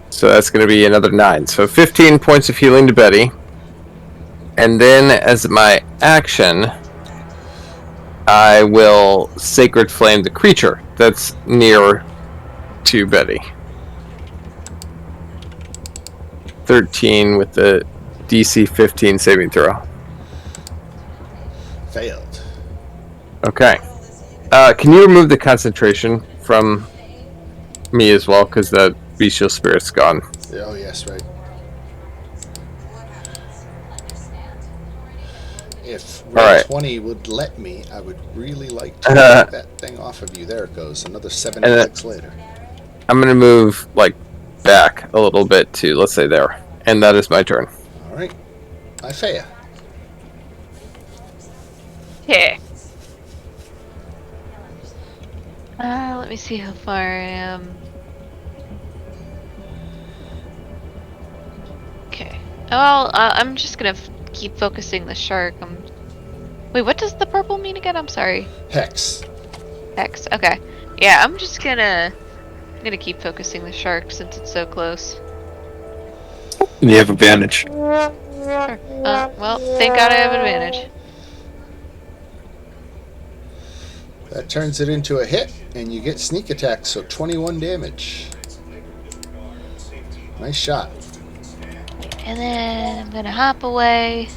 So that's going to be another 9. So 15 points of healing to Betty. And then as my action, I will Sacred Flame the creature that's near to Betty. 13 with the DC 15 saving throw. Failed. Okay. Can you remove the concentration from me as well? Because the bestial spirit's gone. Oh, yes, right. If Alright. 20 would let me, I would really like to take that thing off of you. There it goes. Another 7 clicks later. I'm going to move, back a little bit to, let's say, there. And that is my turn. All right. Isaiah. Okay. Let me see how far I am. Okay. Well, I'm just gonna keep focusing the shark. Wait, what does the purple mean again? I'm sorry. Hex. Hex. Okay. Yeah, I'm just gonna keep focusing the shark since it's so close. And you have advantage. Sure. Well, thank God I have advantage. That turns it into a hit, and you get sneak attack, so 21 damage. Nice shot. And then I'm gonna hop away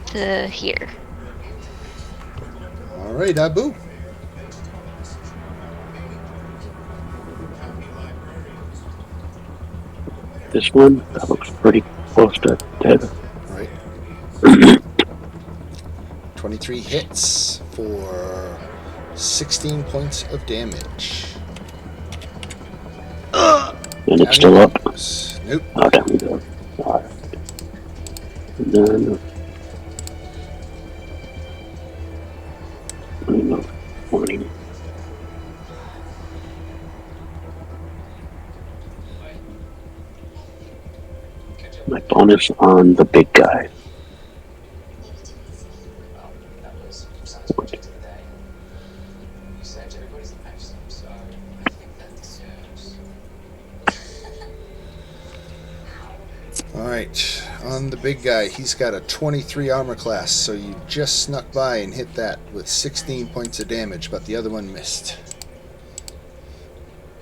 to here. All right, Abu. This one, that looks pretty close to dead. Right. 23 hits for 16 points of damage. And it's still up. Nope. Oh, down we go. Alright. And then... I don't know. 20. My bonus on the big guy. Alright, on the big guy, he's got a 23 armor class, so you just snuck by and hit that with 16 points of damage, but the other one missed.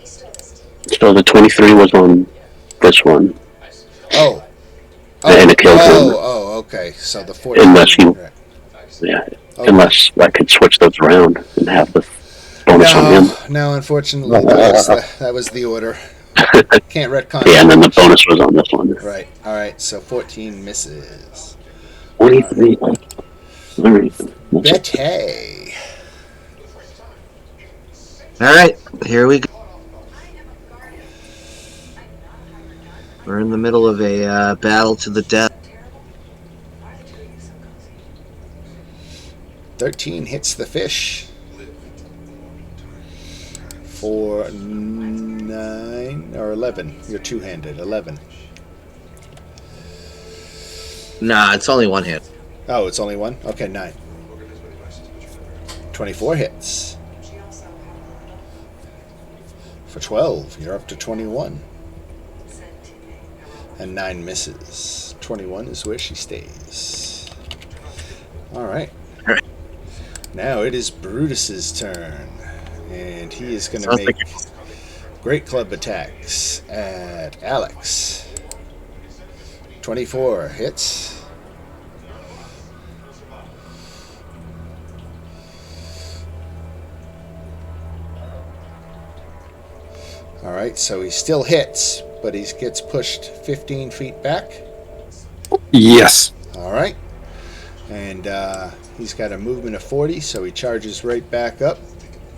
So the 23 was on this one. Oh. And it killed him. Oh, okay. So the 14. Unless you... Right. Yeah. Okay. Unless I could switch those around and have the bonus on him. No, unfortunately, that was the order. Can't retcon. Yeah, and then the bonus was on this one. Right. All right. So 14 misses. 23. All right. Betty. All right, here we go. We're in the middle of a battle to the death. 13 hits the fish for 9 or 11. You're two-handed. 11. Nah, it's only one hit. Oh, it's only one? Okay, 9. 24 hits. For 12, you're up to 21. And 9 misses. 21 is where she stays. Alright. Now it is Brutus's turn. And he is going to make great club attacks at Alex. 24 hits. Alright, so he still hits, but he gets pushed 15 feet back. Yes. Alright. And he's got a movement of 40, so he charges right back up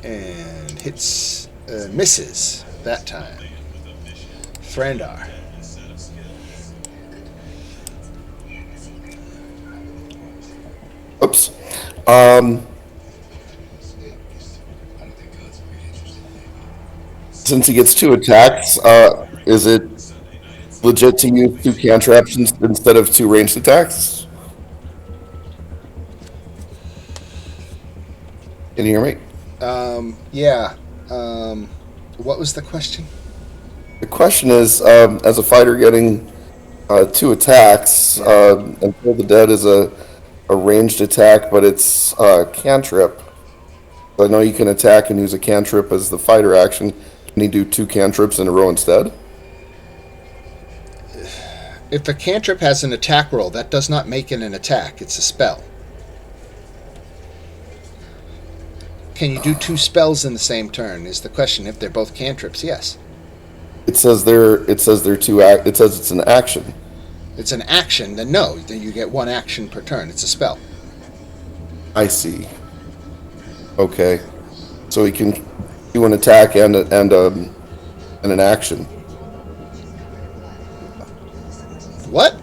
and hits, misses that time. Thrandar. Oops. Since he gets 2 attacks, is it legit to use 2 cantrips instead of 2 ranged attacks? Can you hear me? Yeah. What was the question? The question is, as a fighter getting 2 attacks, Until the Dead is a ranged attack, but it's a cantrip. I know you can attack and use a cantrip as the fighter action. Can he do 2 cantrips in a row instead? If a cantrip has an attack roll, that does not make it an attack. It's a spell. Can you do 2 spells in the same turn? Is the question. If they're both cantrips, yes. It says they're 2. It says it's an action. It's an action, then no. Then you get 1 action per turn. It's a spell. I see. Okay, so he can do an attack and an action. What?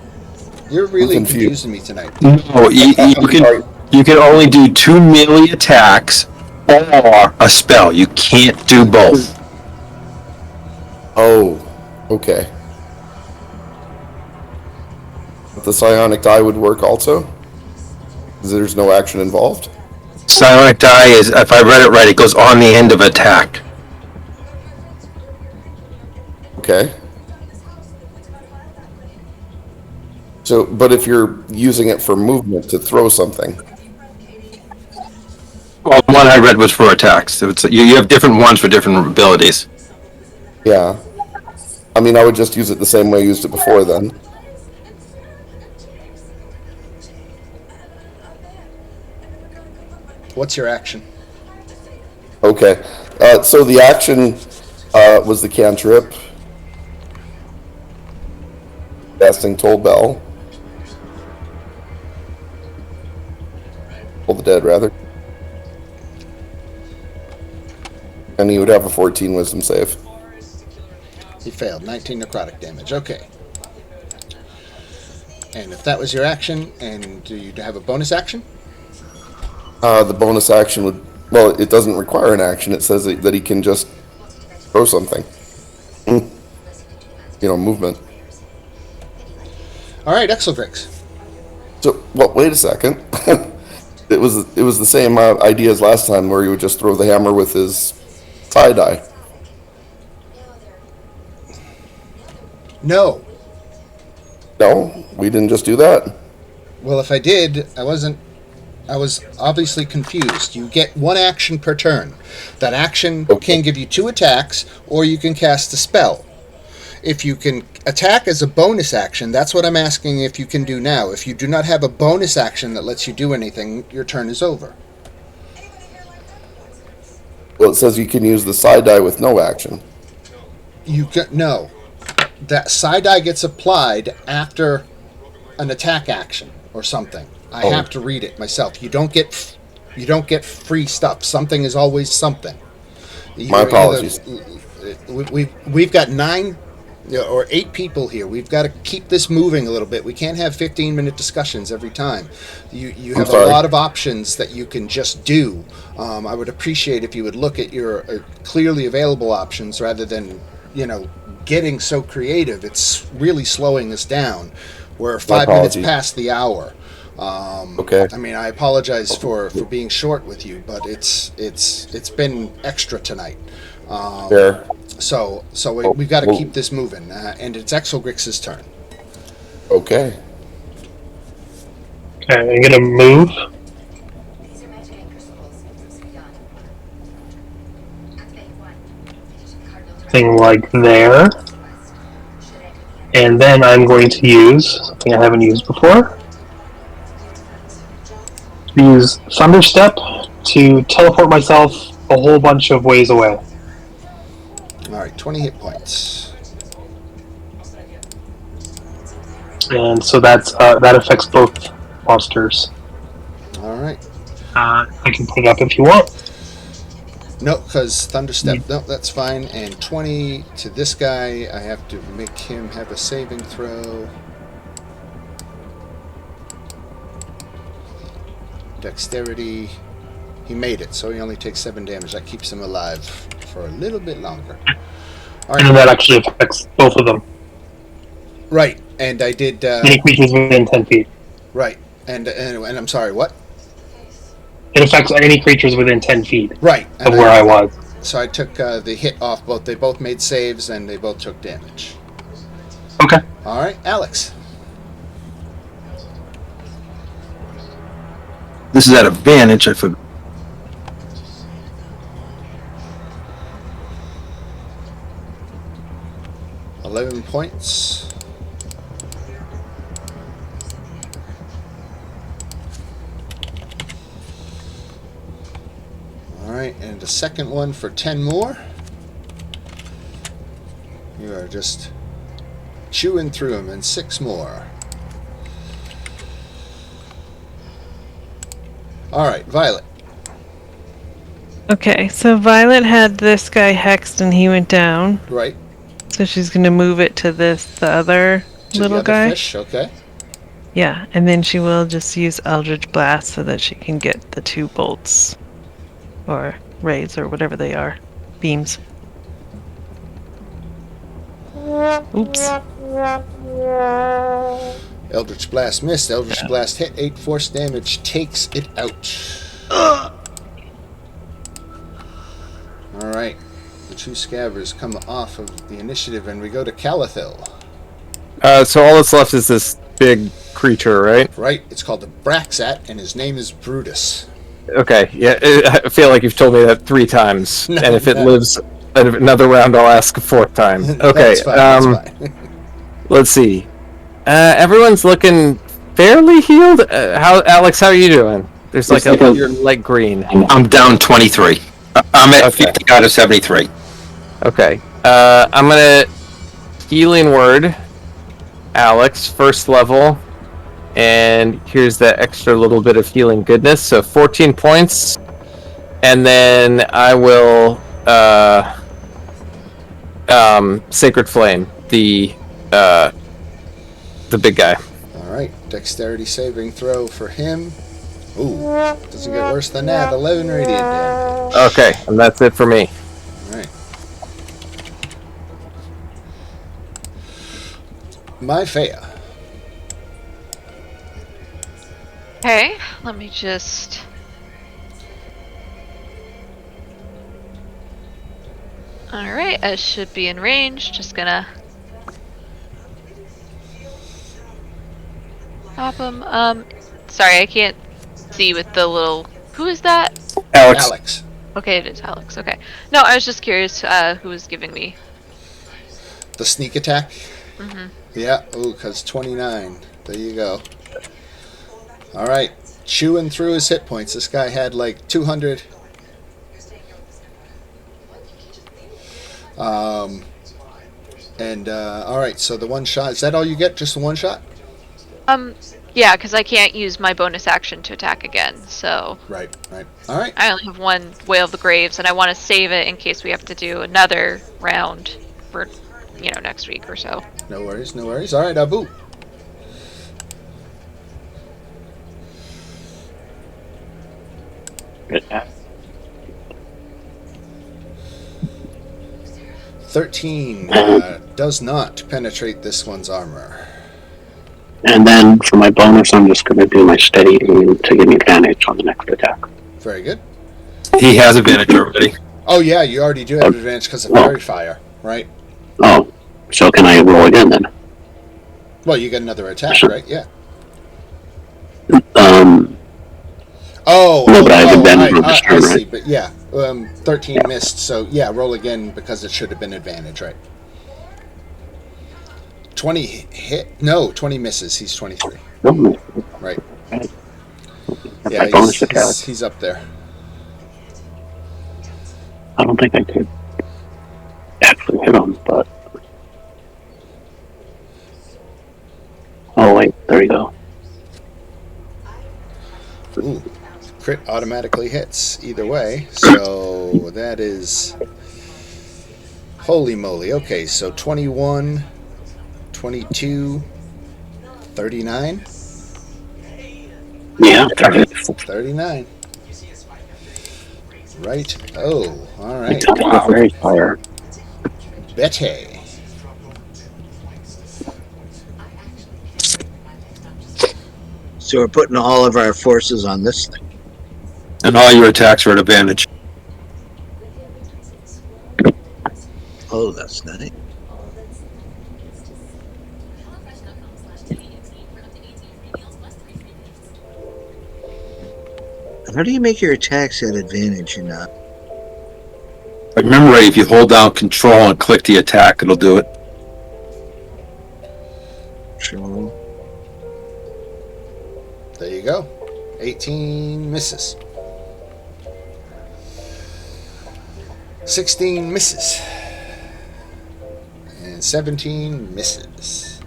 You're really I'm confused. confusing me tonight. No, you can only do 2 melee attacks or a spell. You can't do both. Oh, okay. But the psionic die would work also? 'Cause there's no action involved? Psionic die is, if I read it right, it goes on the end of attack. Okay. So, but if you're using it for movement to throw something, Well, the one I read was for attacks. You have different ones for different abilities. yeah. I mean, I would just use it the same way I used it before then. What's your action? Okay. So the action was the cantrip. Casting Toll Bell. Toll the Dead, rather. And he would have a 14 wisdom save. He failed. 19 necrotic damage. Okay. And if that was your action, and do you have a bonus action? The bonus action would... Well, it doesn't require an action. It says that he can just throw something. Movement. All right, Exeldrix. So, well, wait a second. It was the same idea as last time, where he would just throw the hammer with his tie-dye. No. No, we didn't just do that. Well, if I did, I was obviously confused. You get 1 action per turn. That action can give you 2 attacks, or you can cast a spell. If you can attack as a bonus action, that's what I'm asking if you can do now. If you do not have a bonus action that lets you do anything, your turn is over. Well, it says you can use the side die with no action. No. That side die gets applied after an attack action or something. I have to read it myself. You don't get free stuff. Something is always something. My apologies. We've got 9 or 8 people here. We've got to keep this moving a little bit. We can't have 15-minute discussions every time. You have a sorry. lot of options that you can just do. I would appreciate if you would look at your clearly available options rather than, getting so creative. It's really slowing us down. We're 5 minutes apologies. past the hour. Okay. I mean, I apologize for being short with you, but it's been extra tonight. Fair. So we've got to keep this moving, and it's Exogrix's turn. Okay. Okay, I'm gonna move. Thing like there. And then I'm going to use something I haven't used before. Use Thunderstep to teleport myself a whole bunch of ways away. All right, 20 hit points. And so that affects both monsters. All right. I can put it up if you want. No, because Thunderstep. No, that's fine. And 20 to this guy. I have to make him have a saving throw. Dexterity. He made it, so he only takes 7 damage. That keeps him alive for a little bit longer. All And then right. that actually affects both of them. Right, and I did. Any creatures within 10 feet. Right, and I'm sorry. What? It affects any creatures within 10 feet Right. of where I was. So I took the hit off both. They both made saves, and they both took damage. Okay. All right, Alex. This is at advantage. I forgot. 11 points. Alright, and the second one for 10 more. You are just chewing through them, and 6 more. Alright, Violet. Okay, so Violet had this guy hexed and he went down. Right. So she's gonna move it to the other To little the other guy. fish, okay. Yeah, and then she will just use Eldritch Blast so that she can get the 2 bolts. Or rays, or whatever they are. Beams. Oops. Eldritch Blast missed. Eldritch Blast hit. 8 force damage takes it out. Alright. The 2 scabbers come off of the initiative, and we go to Calathil. So all that's left is this big creature, right? Right. It's called the Braxat, and his name is Brutus. Okay, yeah, I feel like you've told me that 3 times, No, and if it no. lives another round, I'll ask a 4th time. Okay, That's fine, that's fine. let's see. Everyone's looking fairly healed. Alex, how are you doing? There's like you're light green. I'm down 23. I'm at Okay. 50 out of 73. Okay, I'm gonna healing word, Alex, 1st level. And here's that extra little bit of healing goodness. So 14 points. And then I will Sacred Flame, the big guy. Alright. Dexterity saving throw for him. Ooh. Doesn't get worse than that. 11 radiant damage. Okay, and that's it for me. Alright. My Fea. Okay, let me just. Alright, I should be in range. Just gonna pop him. Sorry, I can't see with the little. Who is that? Alex. Okay, it is Alex. Okay. No, I was just curious who was giving me. The sneak attack. Mm-hmm. Yeah. Ooh, because 29. There you go. Alright. Chewing through his hit points. This guy had like 200. Alright, so the one shot. Is that all you get? Just the one shot? Yeah, because I can't use my bonus action to attack again, so. Right. Alright. I only have 1 Wail of the Graves, and I want to save it in case we have to do another round for next week or so. No worries, no worries. All right, Abu. Yeah. 13 does not penetrate this one's armor. And then for my bonus, I'm just going to do my steady aim to give me advantage on the next attack. Very good. He has advantage already. Oh yeah, you already do have advantage because of fairy fire, right? Oh, so can I roll again then? Well, you get another attack, right? Yeah. No, but I have advantage on this I turn, see, right? but yeah, 13 missed, so yeah, roll again because it should have been advantage, right? 20 hit? No, 20 misses. He's 23. No, Right. That's Yeah, my bonus attack. he's up there. I don't think I could actually hit him, but... Oh, wait, there you go. Ooh, crit automatically hits either way, so that is... Holy moly. Okay, so 21, 22, 39? Yeah, 39. Right. Oh, all right. Wow. Very fire. Betty. So we're putting all of our forces on this thing. And all your attacks are at advantage. Oh, that's nice. How do you make your attacks at advantage or not? Remember, if you hold down Control and click the attack, it'll do it. Sure. There you go. 18 misses. 16 misses. And 17 misses.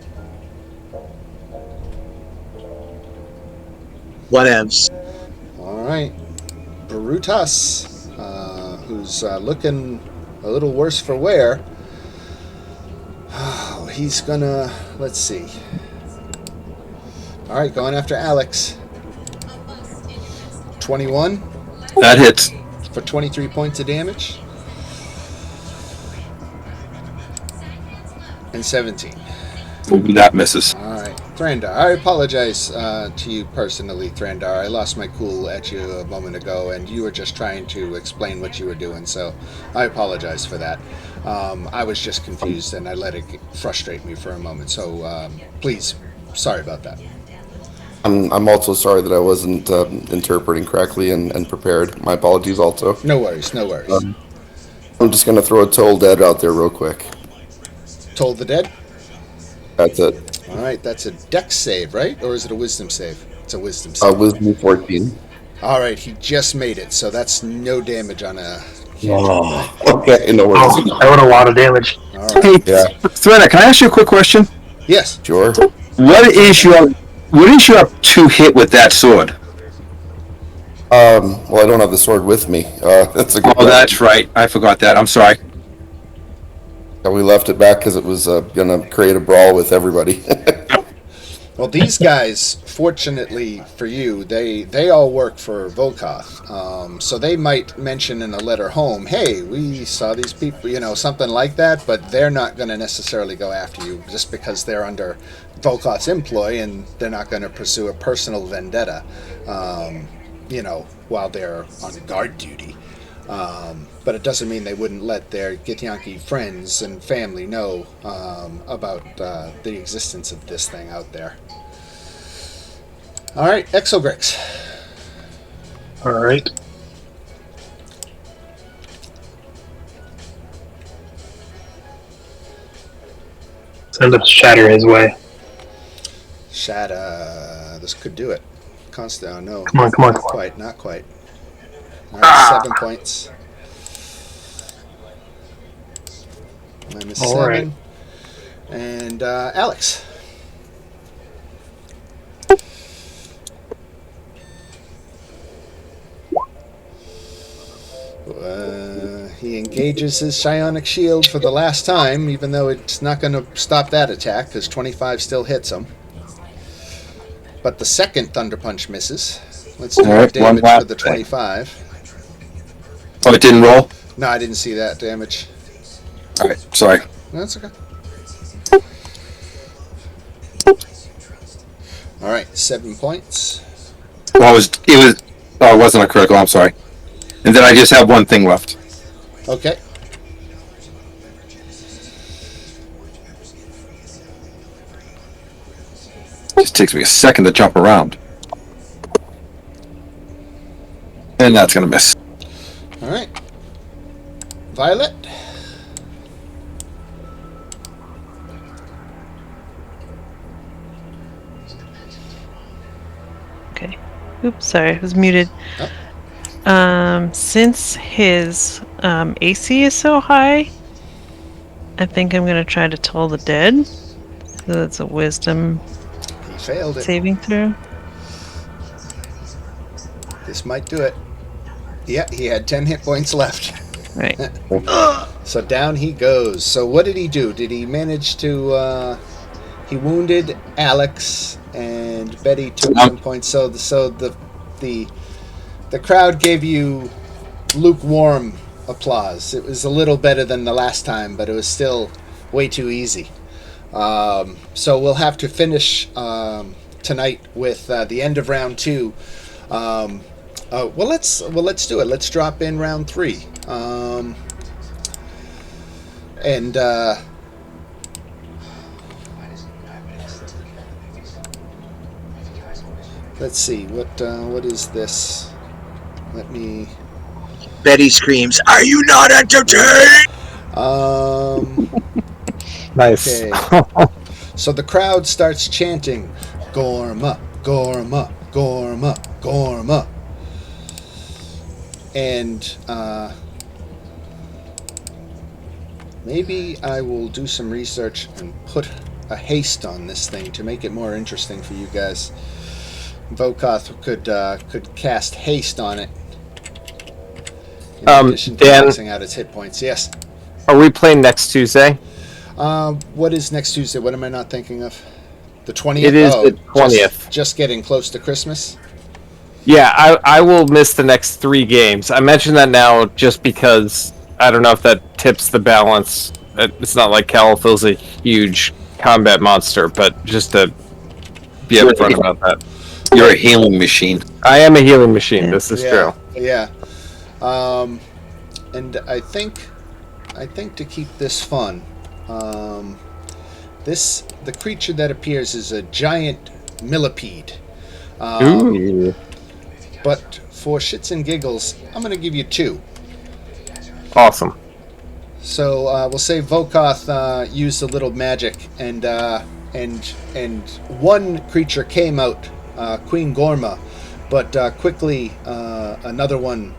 Whatevs. All right. Brutus, who's looking a little worse for wear. Oh, he's gonna... Let's see. All right, going after Alex. 21 That hits. for 23 points of damage. And 17. That misses. All right, Thrandar. I apologize to you personally, Thrandar. I lost my cool at you a moment ago, and you were just trying to explain what you were doing, so I apologize for that. I was just confused, and I let it frustrate me for a moment, so please, sorry about that. I'm also sorry that I wasn't interpreting correctly and prepared. My apologies also. No worries, no worries. I'm just going to throw a Toll Dead out there real quick. Toll the Dead? That's it. All right, that's a Dex save, right? Or is it a Wisdom save? It's a Wisdom save. Wisdom 14. All right, he just made it, so that's no damage on a... Okay, no worries. Oh, that would a lot of damage. All right. Hey, Yeah. Threadner, can I ask you a quick question? Yes. Sure. What is your to hit with that sword? Well, I don't have the sword with me. That's a good Oh, that's right. I forgot that. I'm sorry. We left it back because it was going to create a brawl with everybody. Well, these guys, fortunately for you, they all work for Volkoth. So they might mention in a letter home, hey, we saw these people, something like that, but they're not going to necessarily go after you just because they're under Volkoth's employ and they're not going to pursue a personal vendetta, while they're on guard duty. But it doesn't mean they wouldn't let their Githyanki friends and family know about the existence of this thing out there. All right, Exogrix. All right. Send a shatter his way. Shatter. This could do it. Constant. No. Come on, come on, Not come on. quite. Not quite. All right, 7 points. Minus All 7. right. And Alex. He engages his psionic shield for the last time, even though it's not going to stop that attack, because 25 still hits him. But the second Thunder Punch misses. Let's do the damage for the 25. Oh, it didn't roll? No, I didn't see that damage. All right, sorry. No, that's okay. All right, 7 points. Well, it wasn't a critical, I'm sorry. And then I just have one thing left. Okay. Just takes me a second to jump around. And that's going to miss. All right. Violet. Okay. Oops, sorry, I was muted. Since his AC is so high, I think I'm gonna try to toll the dead. So that's a wisdom He failed it. saving throw. This might do it. Yeah, he had 10 hit points left. Right. So down he goes. So what did he do? Did he manage to... he wounded Alex, and Betty took some points. So the crowd gave you lukewarm applause. It was a little better than the last time, but it was still way too easy. So we'll have to finish tonight with the end of round 2. Well, let's do it. Let's drop in round 3. Let's see, what is this? Let me... Betty screams, "Are you not entertained?" Nice. Okay. So the crowd starts chanting, "Gorma, Gorma, Gorma, Gorma." And maybe I will do some research and put a haste on this thing to make it more interesting for you guys. Vokoth could cast haste on it. In addition to Dan, maxing out its hit points. Yes. are we playing next Tuesday? What is next Tuesday? What am I not thinking of? The 20th? It is the 20th. Just getting close to Christmas? Yeah, I will miss the next 3 games. I mention that now just because I don't know if that tips the balance. It's not like Califil's a huge combat monster, but just to be upfront about that. You're a healing machine. I am a healing machine. This is true. Yeah. And I think to keep this fun, the creature that appears is a giant millipede. Ooh. But for shits and giggles, I'm going to give you 2. Awesome. So we'll say Vokoth used a little magic, and one creature came out, Queen Gorma, but quickly another one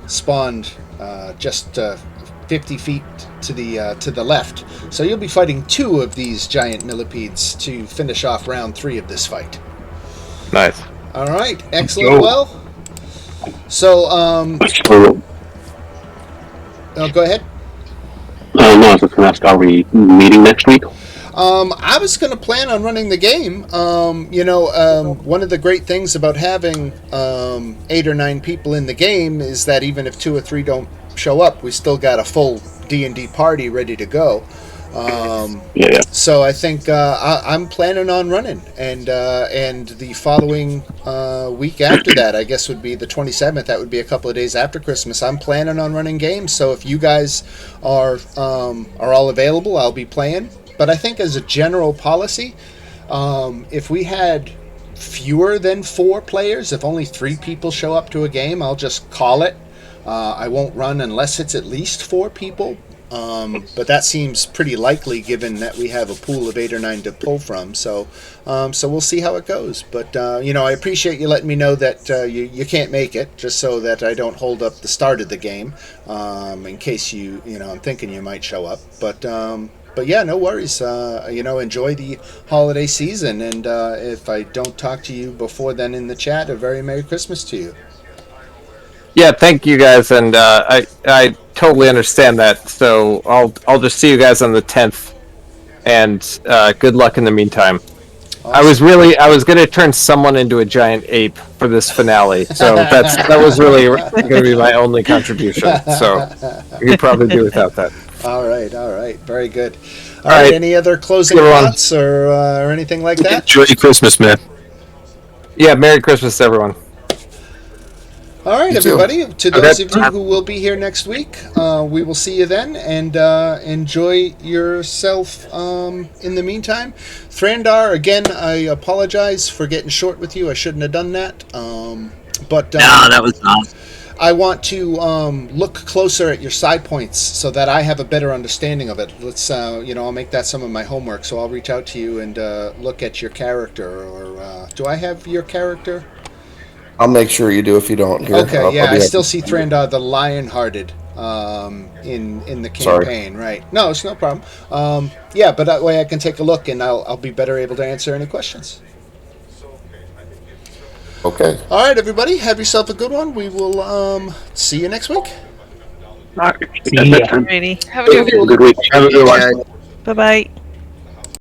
spawned just 50 feet to the left. So you'll be fighting 2 of these giant millipedes to finish off round 3 of this fight. Nice. All right, excellent. Well, so go ahead. No, I was just going to ask, are we meeting next week? I was going to plan on running the game. One of the great things about having 8 or 9 people in the game is that even if 2 or 3 don't show up, we still got a full D&D party ready to go. Yeah. So I think I'm planning on running, and the following week after that, I guess, would be the 27th. That would be a couple of days after Christmas. I'm planning on running games. So if you guys are all available, I'll be playing. But I think as a general policy, if we had fewer than 4 players, if only 3 people show up to a game, I'll just call it. I won't run unless it's at least 4 people. But that seems pretty likely given that we have a pool of 8 or 9 to pull from. So we'll see how it goes. But, I appreciate you letting me know that you can't make it, just so that I don't hold up the start of the game in case I'm thinking you might show up. But yeah, no worries. Enjoy the holiday season. And if I don't talk to you before then in the chat, a very Merry Christmas to you. Yeah, thank you guys, and I totally understand that. So I'll just see you guys on the 10th, and good luck in the meantime. Awesome. I was gonna turn someone into a giant ape for this finale, so that was really gonna be my only contribution. So you could probably do without that. All right. Very good. All right. Any other closing thoughts or anything like that? Enjoy your Christmas, man. Yeah, Merry Christmas to everyone. All right, You too. everybody. To those of you who will be here next week, we will see you then, and enjoy yourself in the meantime. Thrandar, again, I apologize for getting short with you. I shouldn't have done that. But No, that was awesome. I want to look closer at your side points so that I have a better understanding of it. Let's, I'll make that some of my homework. So I'll reach out to you and look at your character. Or do I have your character? I'll make sure you do if you don't. Here, Okay, I'll I be still happy. see Thrandar the Lion-Hearted in the campaign. Right? No, it's no problem. But that way I can take a look and I'll be better able to answer any questions. Okay. All right, everybody, have yourself a good one. We will see you next week. Yeah. Alrighty. Have a good Have a good week. Have a good one. Yeah, Bye bye.